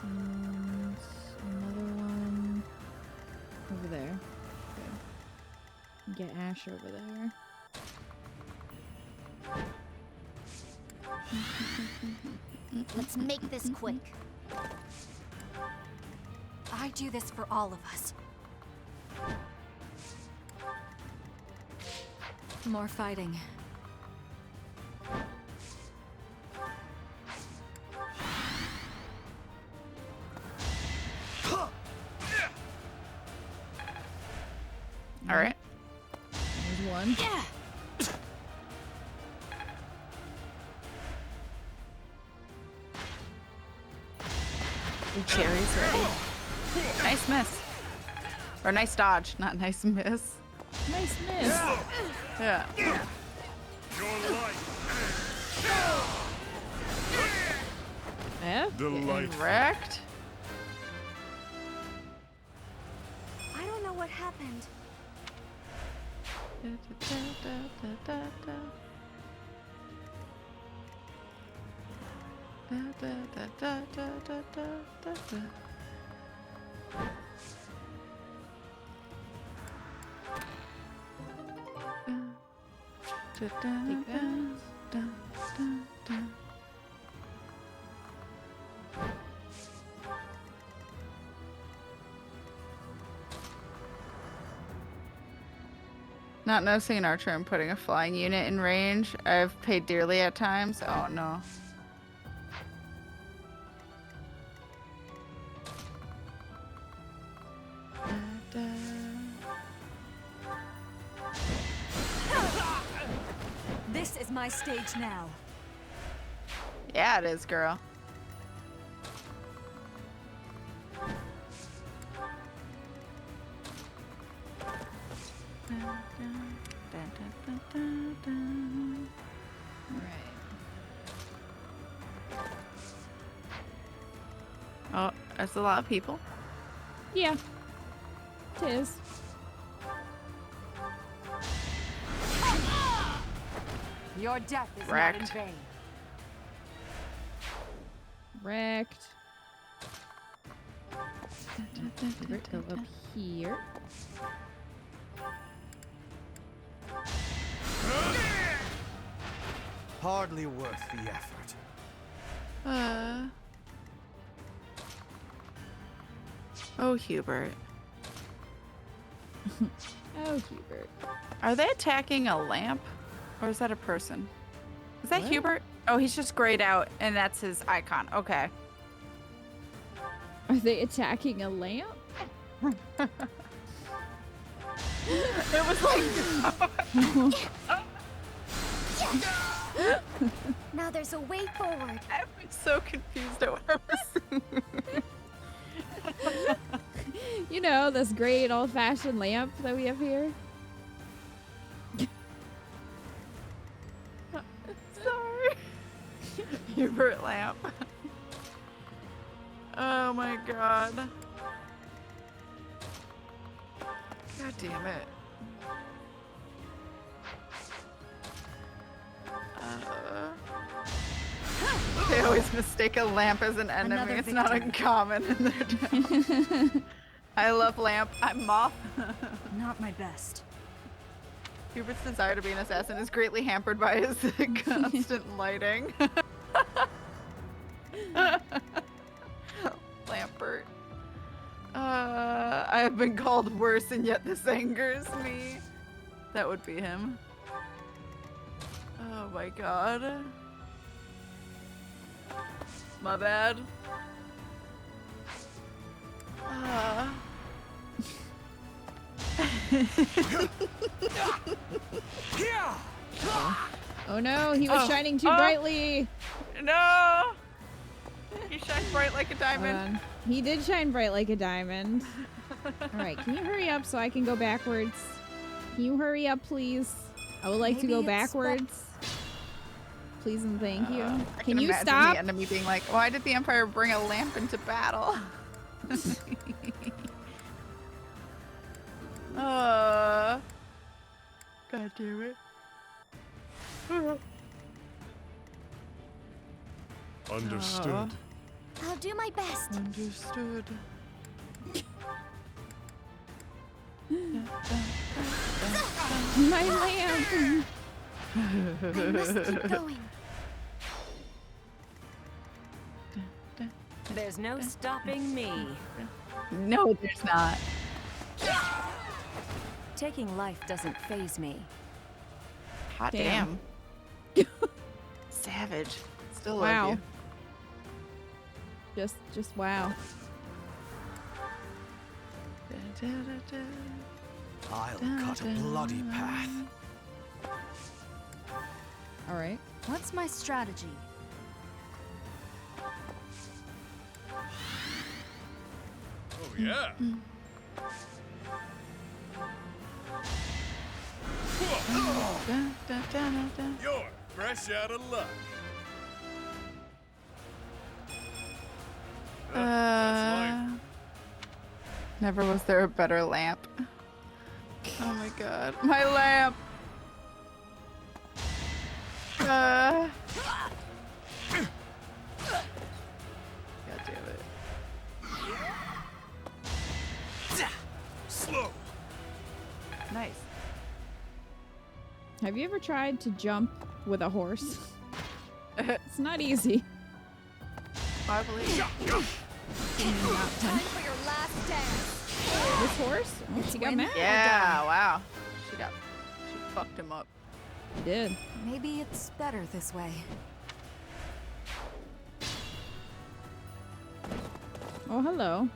and another one over there. Okay. Get Ash over there. Let's make this quick. I do this for all of us. More fighting. All right. There's one. Yeah. The cherry's ready. Nice miss. Or nice dodge, not nice miss. Nice miss. Yeah. F? Getting wrecked. I don't know what happened. Take that. Not noticing an archer and putting a flying unit in range. I've paid dearly at times. Oh no. This is my stage now. Yeah, it is, girl. Oh, that's a lot of people. Yeah. It is. Your death is Wrecked. not in vain. Wrecked. Go up here. Hardly worth the effort. Oh, Hubert. Oh, Hubert. Are they attacking a lamp? Or is that a person? Is that What? Hubert? Oh, he's just grayed out, and that's his icon. Okay. Are they attacking a lamp? It was like... Now there's a way forward. I was so confused at what I was saying. You know, this great old-fashioned lamp that we have here. Sorry. Hubert lamp. Oh my god. God damn it. They always mistake a lamp as an enemy. Another It's not victory. uncommon in their town. I love lamp. I'm moth. Not my best. Hubert's desire to be an assassin is greatly hampered by his constant lighting. Lampert. I have been called worse and yet this angers me. That would be him. Oh my god. My bad. Oh no, he was shining too brightly. No! He shines bright like a diamond. He did shine bright like a diamond. Alright, can you hurry up so I can go backwards? Can you hurry up, please? I would like to go backwards. Please and thank you. I Can you imagine stop? the enemy being like, why did the Empire bring a lamp into battle? God damn it. Understood. I'll do my best. Understood. My lamp! I must keep going. There's no stopping me. No, there's not. Taking life doesn't faze me. Hot Damn. Savage. Still Wow. love you. Just wow. I'll cut a bloody path. Alright. What's my strategy? Oh, yeah. You're fresh out of luck. Never was there a better lamp. Oh my god. My lamp! God damn it. Slow. Nice. Have you ever tried to jump with a horse? It's not easy. I believe it. Time for your last dance. This horse? Oh, he got mad. Yeah, wow. She fucked him up. He did. Maybe it's better this way. Oh, hello.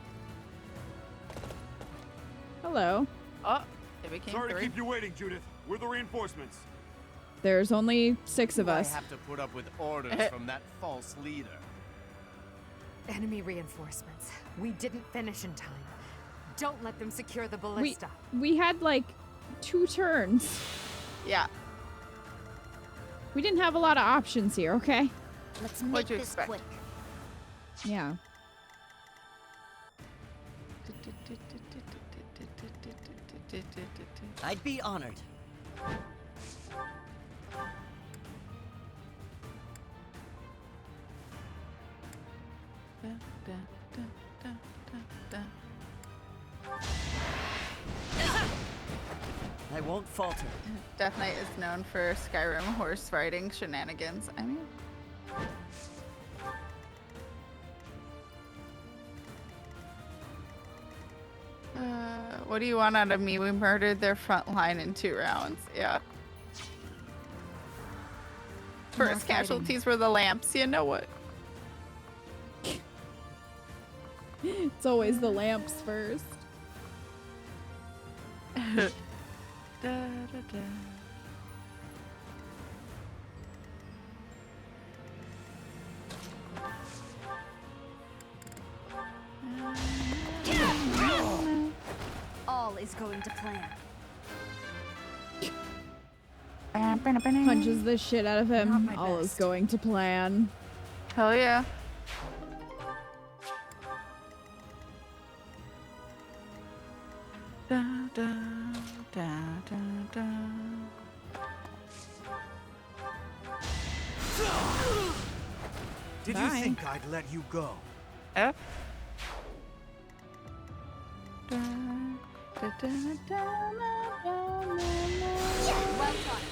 Hello. Oh, it became Sorry to three. keep you waiting, Judith. We're the reinforcements. There's only 6 of I us. have to put up with orders from that false leader. Enemy reinforcements. We didn't finish in time. Don't let them secure the ballista. We had like 2 turns. Yeah. We didn't have a lot of options here, okay? Let's make this quick. Yeah. I'd be honored. I won't falter. Death Knight is known for Skyrim horse riding shenanigans. I mean, what do you want out of me? We murdered their front line in 2 rounds. Yeah. First casualties were the lamps. You know what? It's always the lamps first. Da, da, da. All is going to plan. Punches the shit out of him. All is going to plan. Hell yeah. Da, da, da, da, da. Did you think I'd let you go? F. Da, da, da, da, da, da, Well done.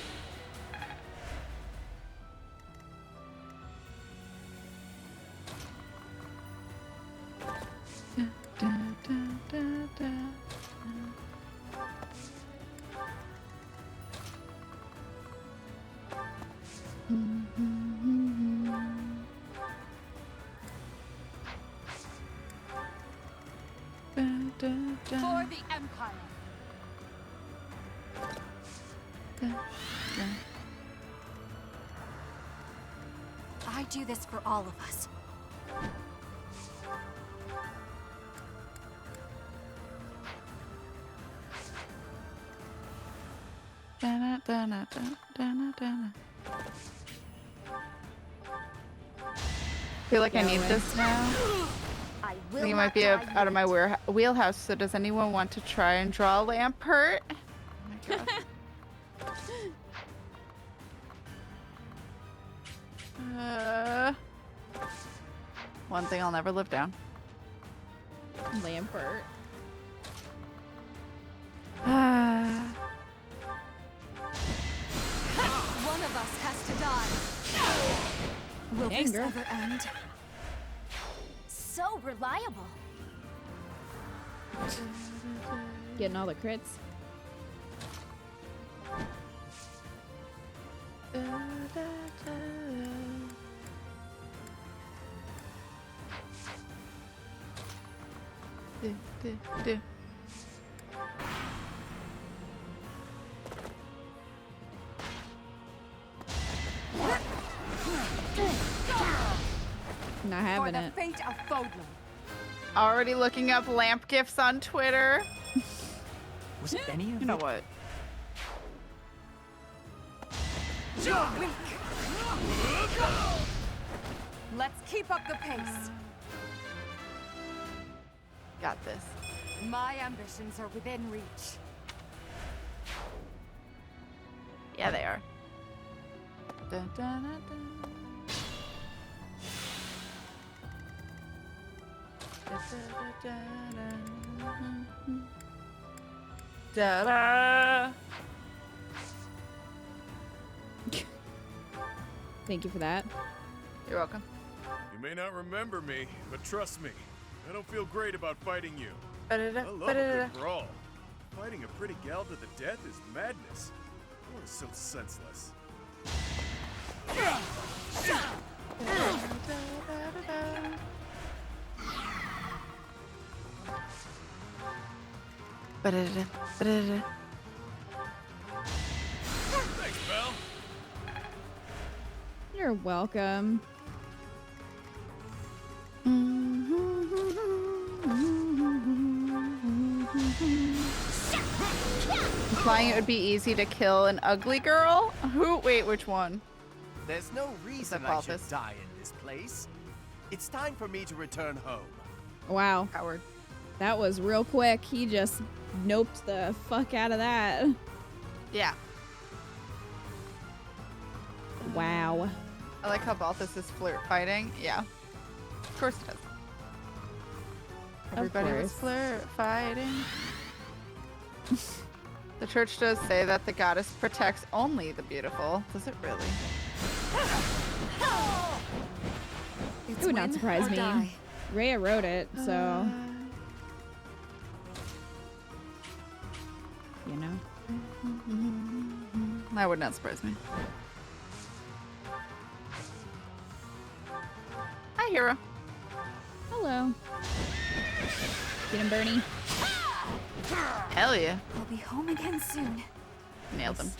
da, da, da, da. For the Empire. I do this for all of us. Da, da, da, da, da, da, da. I feel like I need this now. I think it might be out of my wheelhouse. So does anyone want to try and draw a lamp hurt? Oh my god. One thing I'll never live down. Lampert. One of us has to die. Will this Anger. ever end? So reliable. Getting all the crits. Not having For the it. fate of Fodlan. Already looking up lamp gifts on Twitter. Was it any of You know what? You're weak. Let's keep up the pace. Got this. My ambitions are within reach. Yeah, they are. Dun, dun, dun, dun. Da-da. Thank you for that. You're welcome. You may not remember me, but trust me, I don't feel great about fighting you. Ba-da-da, I love a ba-da-da. good brawl. Fighting a pretty gal to the death is madness. War is so senseless. Ba-da-da, ba-da-da. Thanks, Belle. You're welcome. Implying it would be easy to kill an ugly girl? Who? Wait, which one? There's no reason I should die in this place. It's time for me to return home. Wow. Howard. That was real quick. He just noped the fuck out of that. Yeah. Wow. I like how Balthus is flirt fighting. Yeah. Of course it does. Everybody was flirt fighting. The church does say that the goddess protects only the beautiful. Does it really? It would not surprise me. die. Rhea wrote it, so you know. That would not surprise me. Hi, hero. Hello. Get him, Bernie. Hell yeah. I'll be home again soon. Nailed him.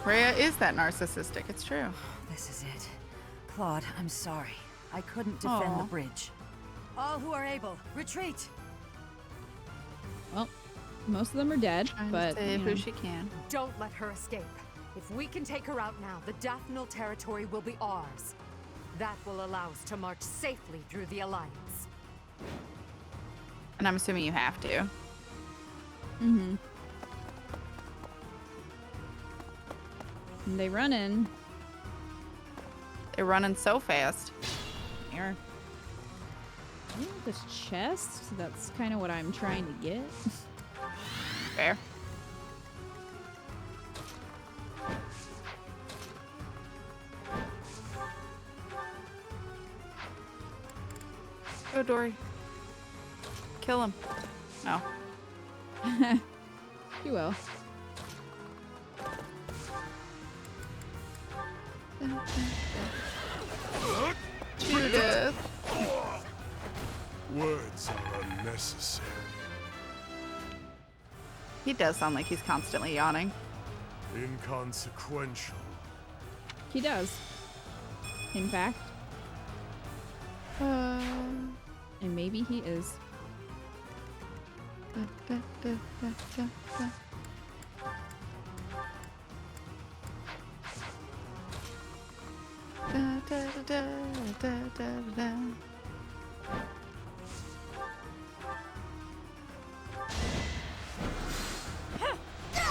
Rhea is that narcissistic. It's true. This is it. Claude, I'm sorry. I couldn't defend the Aw. bridge. All who are able, retreat! Most of them are dead, but save you know. who she can. Don't let her escape. If we can take her out now, the Daphnal territory will be ours. That will allow us to march safely through the Alliance. And I'm assuming you have to. Mm-hmm. And they running. They're running so fast. Here. This chest, that's kind of what I'm trying to get. Fair. Go, Dory. Kill him. No. You will. Judith. Words are unnecessary. He does sound like he's constantly yawning. Inconsequential. He does. In fact. And maybe he is.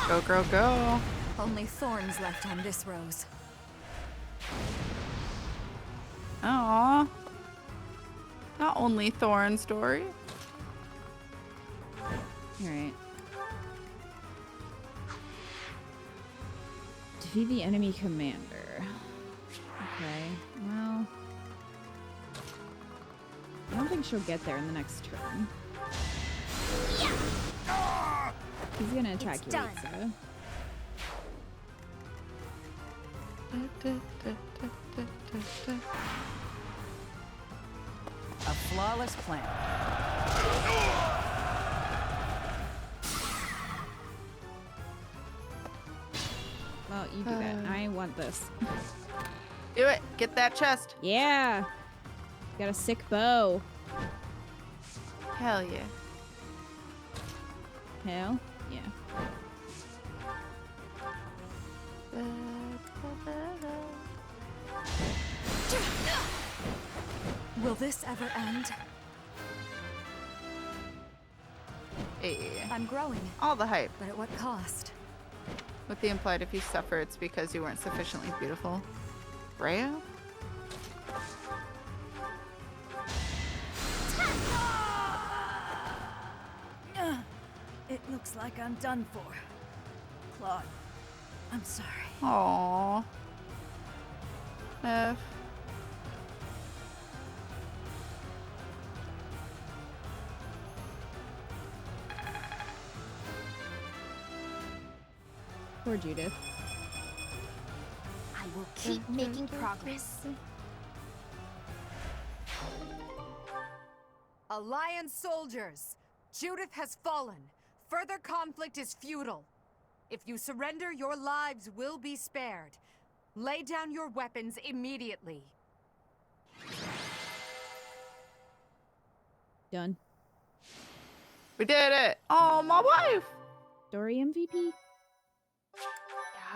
Go, girl, go. Only thorns left on this rose. Aww. Not only thorn story. Alright. Defeat the enemy commander. Okay, well. I don't think she'll get there in the next turn. He's gonna attack you, Lisa. A flawless plan. Well, you do that. I want this. Do it. Get that chest. Yeah. Got a sick bow. Hell yeah. Hell yeah. Will this ever end? Hey. I'm growing. All the hype. But at what cost? With the implied if you suffer, it's because you weren't sufficiently beautiful. Rhea? It looks like I'm done for. Claude, I'm sorry. Aww. F. Poor Judith. I will keep making progress. Alliance soldiers! Judith has fallen. Further conflict is futile. If you surrender, your lives will be spared. Lay down your weapons immediately. Done. We did it! Oh, my wife! Dory MVP.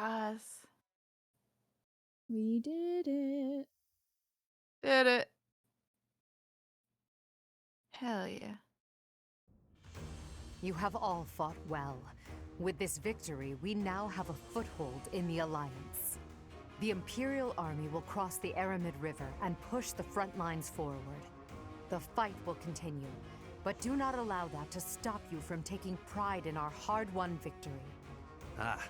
Yes. We did it. Did it. Hell yeah. You have all fought well. With this victory, we now have a foothold in the Alliance. The Imperial Army will cross the Aramid River and push the front lines forward. The fight will continue, but do not allow that to stop you from taking pride in our hard-won victory. Ah,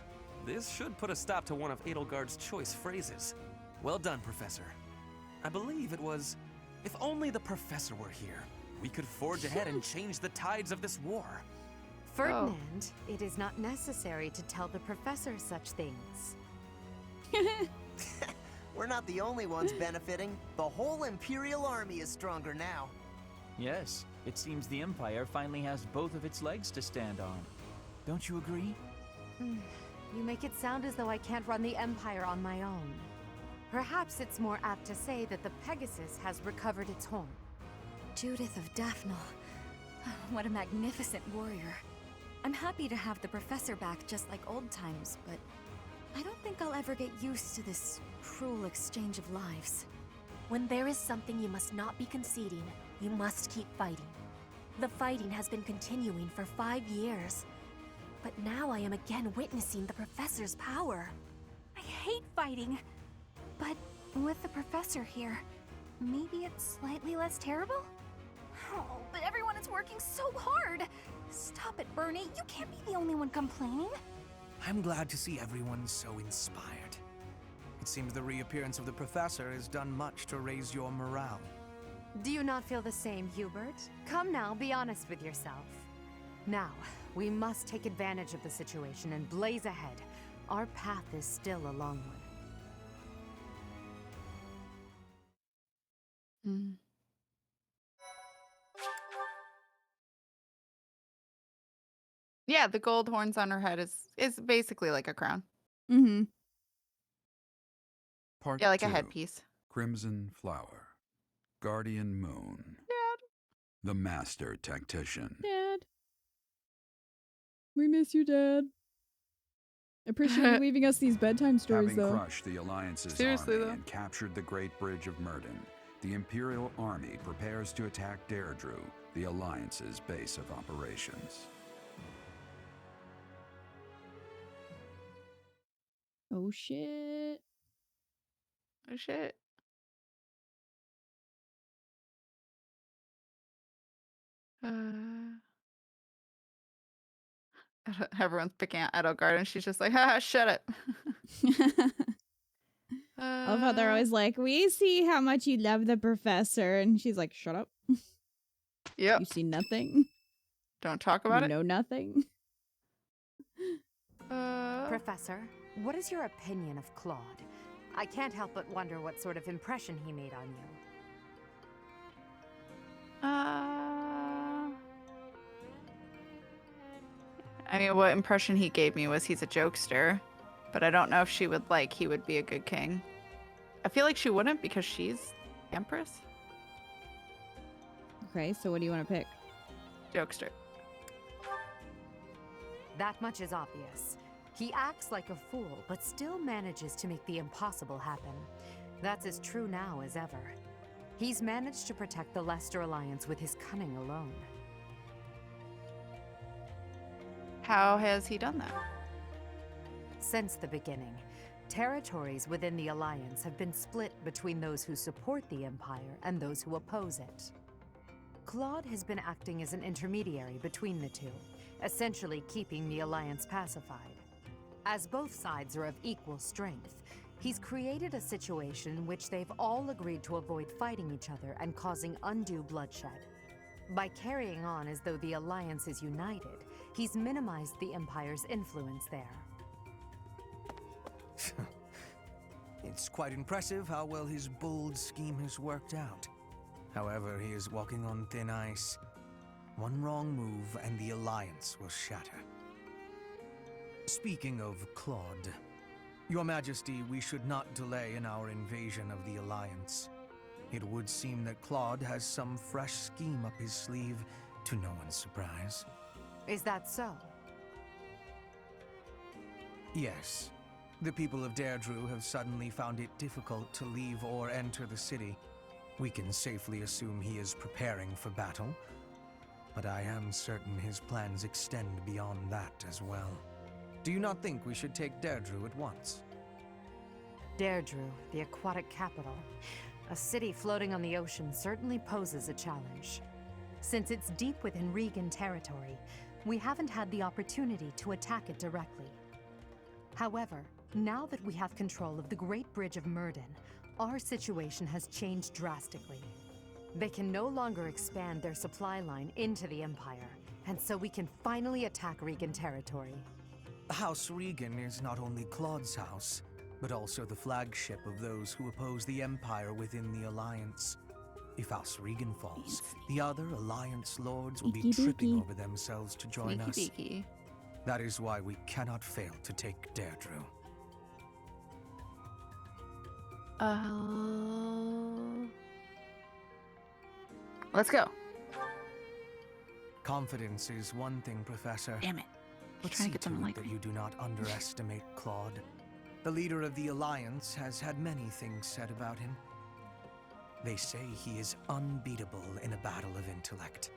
this should put a stop to one of Edelgard's choice phrases. Well done, Professor. I believe it was, if only the Professor were here, we could forge ahead and change the tides of this war. Ferdinand, it is not necessary to tell the Professor such things. We're not the only ones benefiting. The whole Imperial Army is stronger now. Yes, it seems the Empire finally has both of its legs to stand on. Don't you agree? You make it sound as though I can't run the Empire on my own. Perhaps it's more apt to say that the Pegasus has recovered its horn. Judith of Daphnal. What a magnificent warrior. I'm happy to have the professor back just like old times, but I don't think I'll ever get used to this cruel exchange of lives. When there is something you must not be conceding, you must keep fighting. The fighting has been continuing for 5 years, but now I am again witnessing the professor's power. I hate fighting, but with the professor here, maybe it's slightly less terrible? Oh, but everyone is working so hard! Stop it, Bernie. You can't be the only one complaining. I'm glad to see everyone so inspired. It seems the reappearance of the professor has done much to raise your morale. Do you not feel the same, Hubert? Come now, be honest with yourself. Now, we must take advantage of the situation and blaze ahead. Our path is still a long one. Yeah, the gold horns on her head is basically like a crown. Mm-hmm. Part Yeah, like 2, a headpiece. Crimson Flower. Guardian Moon. Dad. The Master Tactician. Dad. We miss you, Dad. Appreciate you leaving us these bedtime stories, Having though. crushed the Alliance's Seriously, army though. and captured the Great Bridge of Myrddin, the Imperial Army prepares to attack Deirdre, the Alliance's base of operations. Oh, shit. Oh, shit. Everyone's picking out Edelgard, and she's just like, haha, shut up. I love how they're always like, we see how much you love the professor. And she's like, shut up. Yep. You see nothing. Don't talk about you it. know nothing. Professor, what is your opinion of Claude? I can't help but wonder what sort of impression he made on you. I mean, what impression he gave me was he's a jokester, but I don't know if she would he would be a good king. I feel like she wouldn't because she's Empress. Okay, so what do you want to pick? Jokester. That much is obvious. He acts like a fool, but still manages to make the impossible happen. That's as true now as ever. He's managed to protect the Leicester Alliance with his cunning alone. How has he done that? Since the beginning, territories within the Alliance have been split between those who support the Empire and those who oppose it. Claude has been acting as an intermediary between the two, essentially keeping the Alliance pacified. As both sides are of equal strength, he's created a situation in which they've all agreed to avoid fighting each other and causing undue bloodshed. By carrying on as though the Alliance is united, he's minimized the Empire's influence there. It's quite impressive how well his bold scheme has worked out. However, he is walking on thin ice. One wrong move and the Alliance will shatter. Speaking of Claude, Your Majesty, we should not delay in our invasion of the Alliance. It would seem that Claude has some fresh scheme up his sleeve, to no one's surprise. Is that so? Yes. The people of Deirdre have suddenly found it difficult to leave or enter the city. We can safely assume he is preparing for battle, but I am certain his plans extend beyond that as well. Do you not think we should take Deirdre at once? Deirdre, the aquatic capital. A city floating on the ocean certainly poses a challenge. Since it's deep within Regan territory, we haven't had the opportunity to attack it directly. However, now that we have control of the Great Bridge of Myrddin, our situation has changed drastically. They can no longer expand their supply line into the Empire, and so we can finally attack Regan territory. House Regan is not only Claude's house, but also the flagship of those who oppose the Empire within the Alliance. If House Regan falls, the other Alliance lords will be tripping over themselves to join us. Beaky. That is why we cannot fail to take Deirdre. Let's go. Confidence is one thing, Professor. Damn it. But Trying see to get to them it like that me. you do not underestimate Claude. The leader of the Alliance has had many things said about him. They say he is unbeatable in a battle of intellect.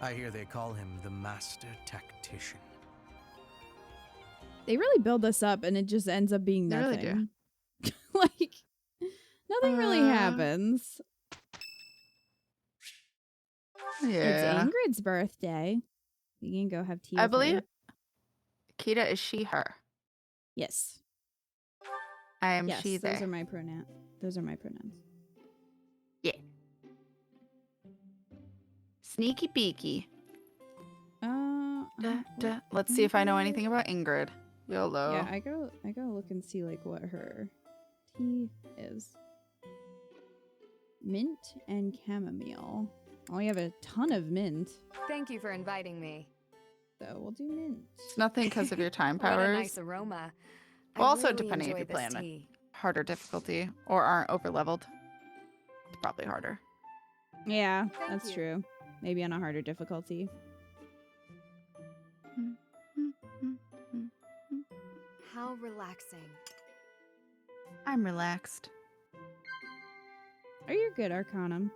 I hear they call him the Master Tactician. They really build this up and it just ends up being They really nothing. Like, nothing really happens. Yeah. It's Ingrid's birthday. We can go have tea I with believe her. Kita is she, her. Yes. I am Yes, she, they. those are my pronouns. Those are my pronouns. Yeah. Sneaky beaky. Let's see if I know anything about Ingrid. YOLO. Yeah, I gotta look and see like what her tea is. Mint and chamomile. Oh, we have a ton of mint, Thank you for inviting me. so we'll do mint. It's nothing because of your time What a powers. nice aroma. Well, also really depending if enjoy you play this on a tea. harder difficulty or aren't over leveled. It's probably harder. Yeah, Thank that's you. true. Maybe on a harder difficulty. How relaxing. I'm relaxed. Oh, you're good, Arcanum.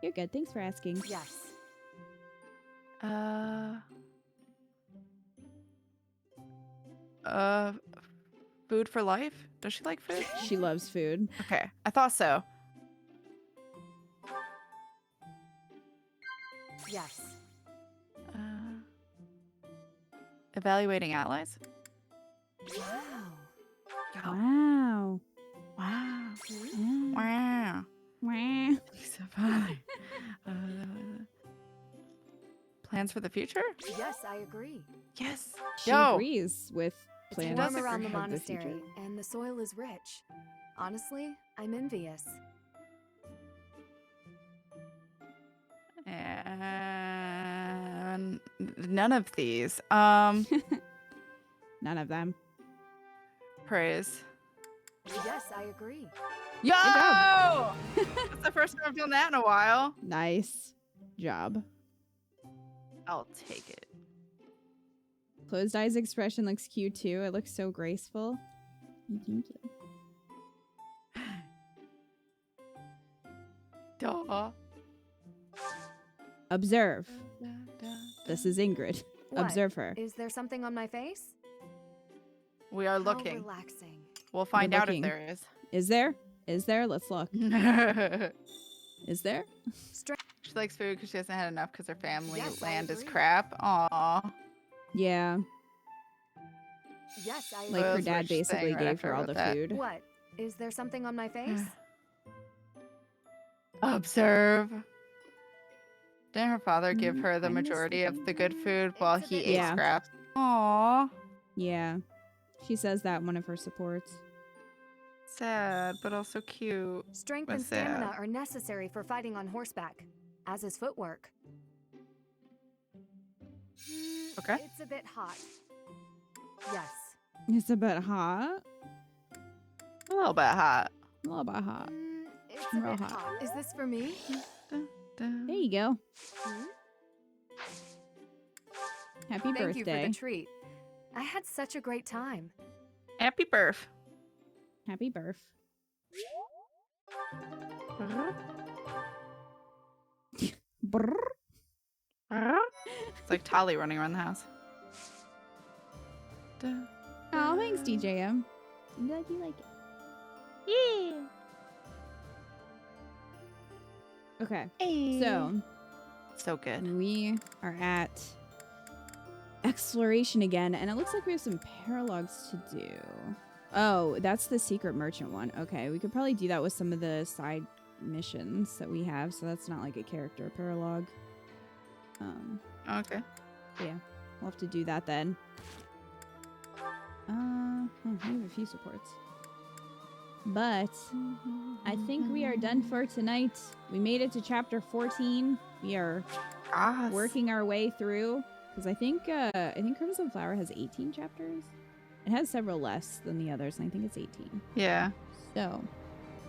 You're good. Thanks for asking. Yes. Food for life? Does she like food? She loves food. Okay, I thought so. Yes. Evaluating allies? Wow. Wow. Wow. Mm. Wow. Wow. So fine. Plans for the future? Yes, I agree. Yes. She Yo. agrees with plans It's warm around the of the monastery, future. and the soil is rich. Honestly, I'm envious. And none of these. None of them. Praise. Yes, I agree. Yo! job. That's the first time I've done that in a while. Nice job. I'll take it. Closed eyes expression looks cute too. It looks so graceful. Thank you. Duh. Observe. This is Ingrid. What? Observe her. Is there something on my face? We are How looking. relaxing. We'll find We're out if looking. there is. Is there? Is there? Let's look. Is there? She likes food because she hasn't had enough because her family Yes, I land is agree. crap. Aw. Yeah. Yes, I Like Well, her that's what dad she's basically saying right gave after her I all wrote the that. food. What? Is there something on my face? Observe. Didn't her father give her the I'm majority of mistaken. the good food while It's a he bit ate Yeah. scraps? Aw. Yeah. She says that in one of her supports. Sad, but also cute. Strength but and stamina sad. are necessary for fighting on horseback, as is footwork. Okay. It's a bit hot. Yes. It's a bit hot. A little bit hot. A little bit hot. It's a Real bit hot. hot. Is this for me? There you go. Hmm? Happy Thank you for birthday. the treat. I had such a great time. Happy birth. Happy birth. Brrr. It's like Tali running around the house. Oh, thanks, DJM. I'm glad you like it. Yeah. Okay. Hey. So good. We are at exploration again, and it looks like we have some paralogs to do. Oh, that's the secret merchant one. Okay, we could probably do that with some of the side missions that we have, so that's not like a character paralog. Okay. Yeah, we'll have to do that then. We have a few supports. But I think we are done for tonight. We made it to chapter 14. We are working our way through because I think Crimson Flower has 18 chapters. It has several less than the others, and I think it's 18. Yeah. So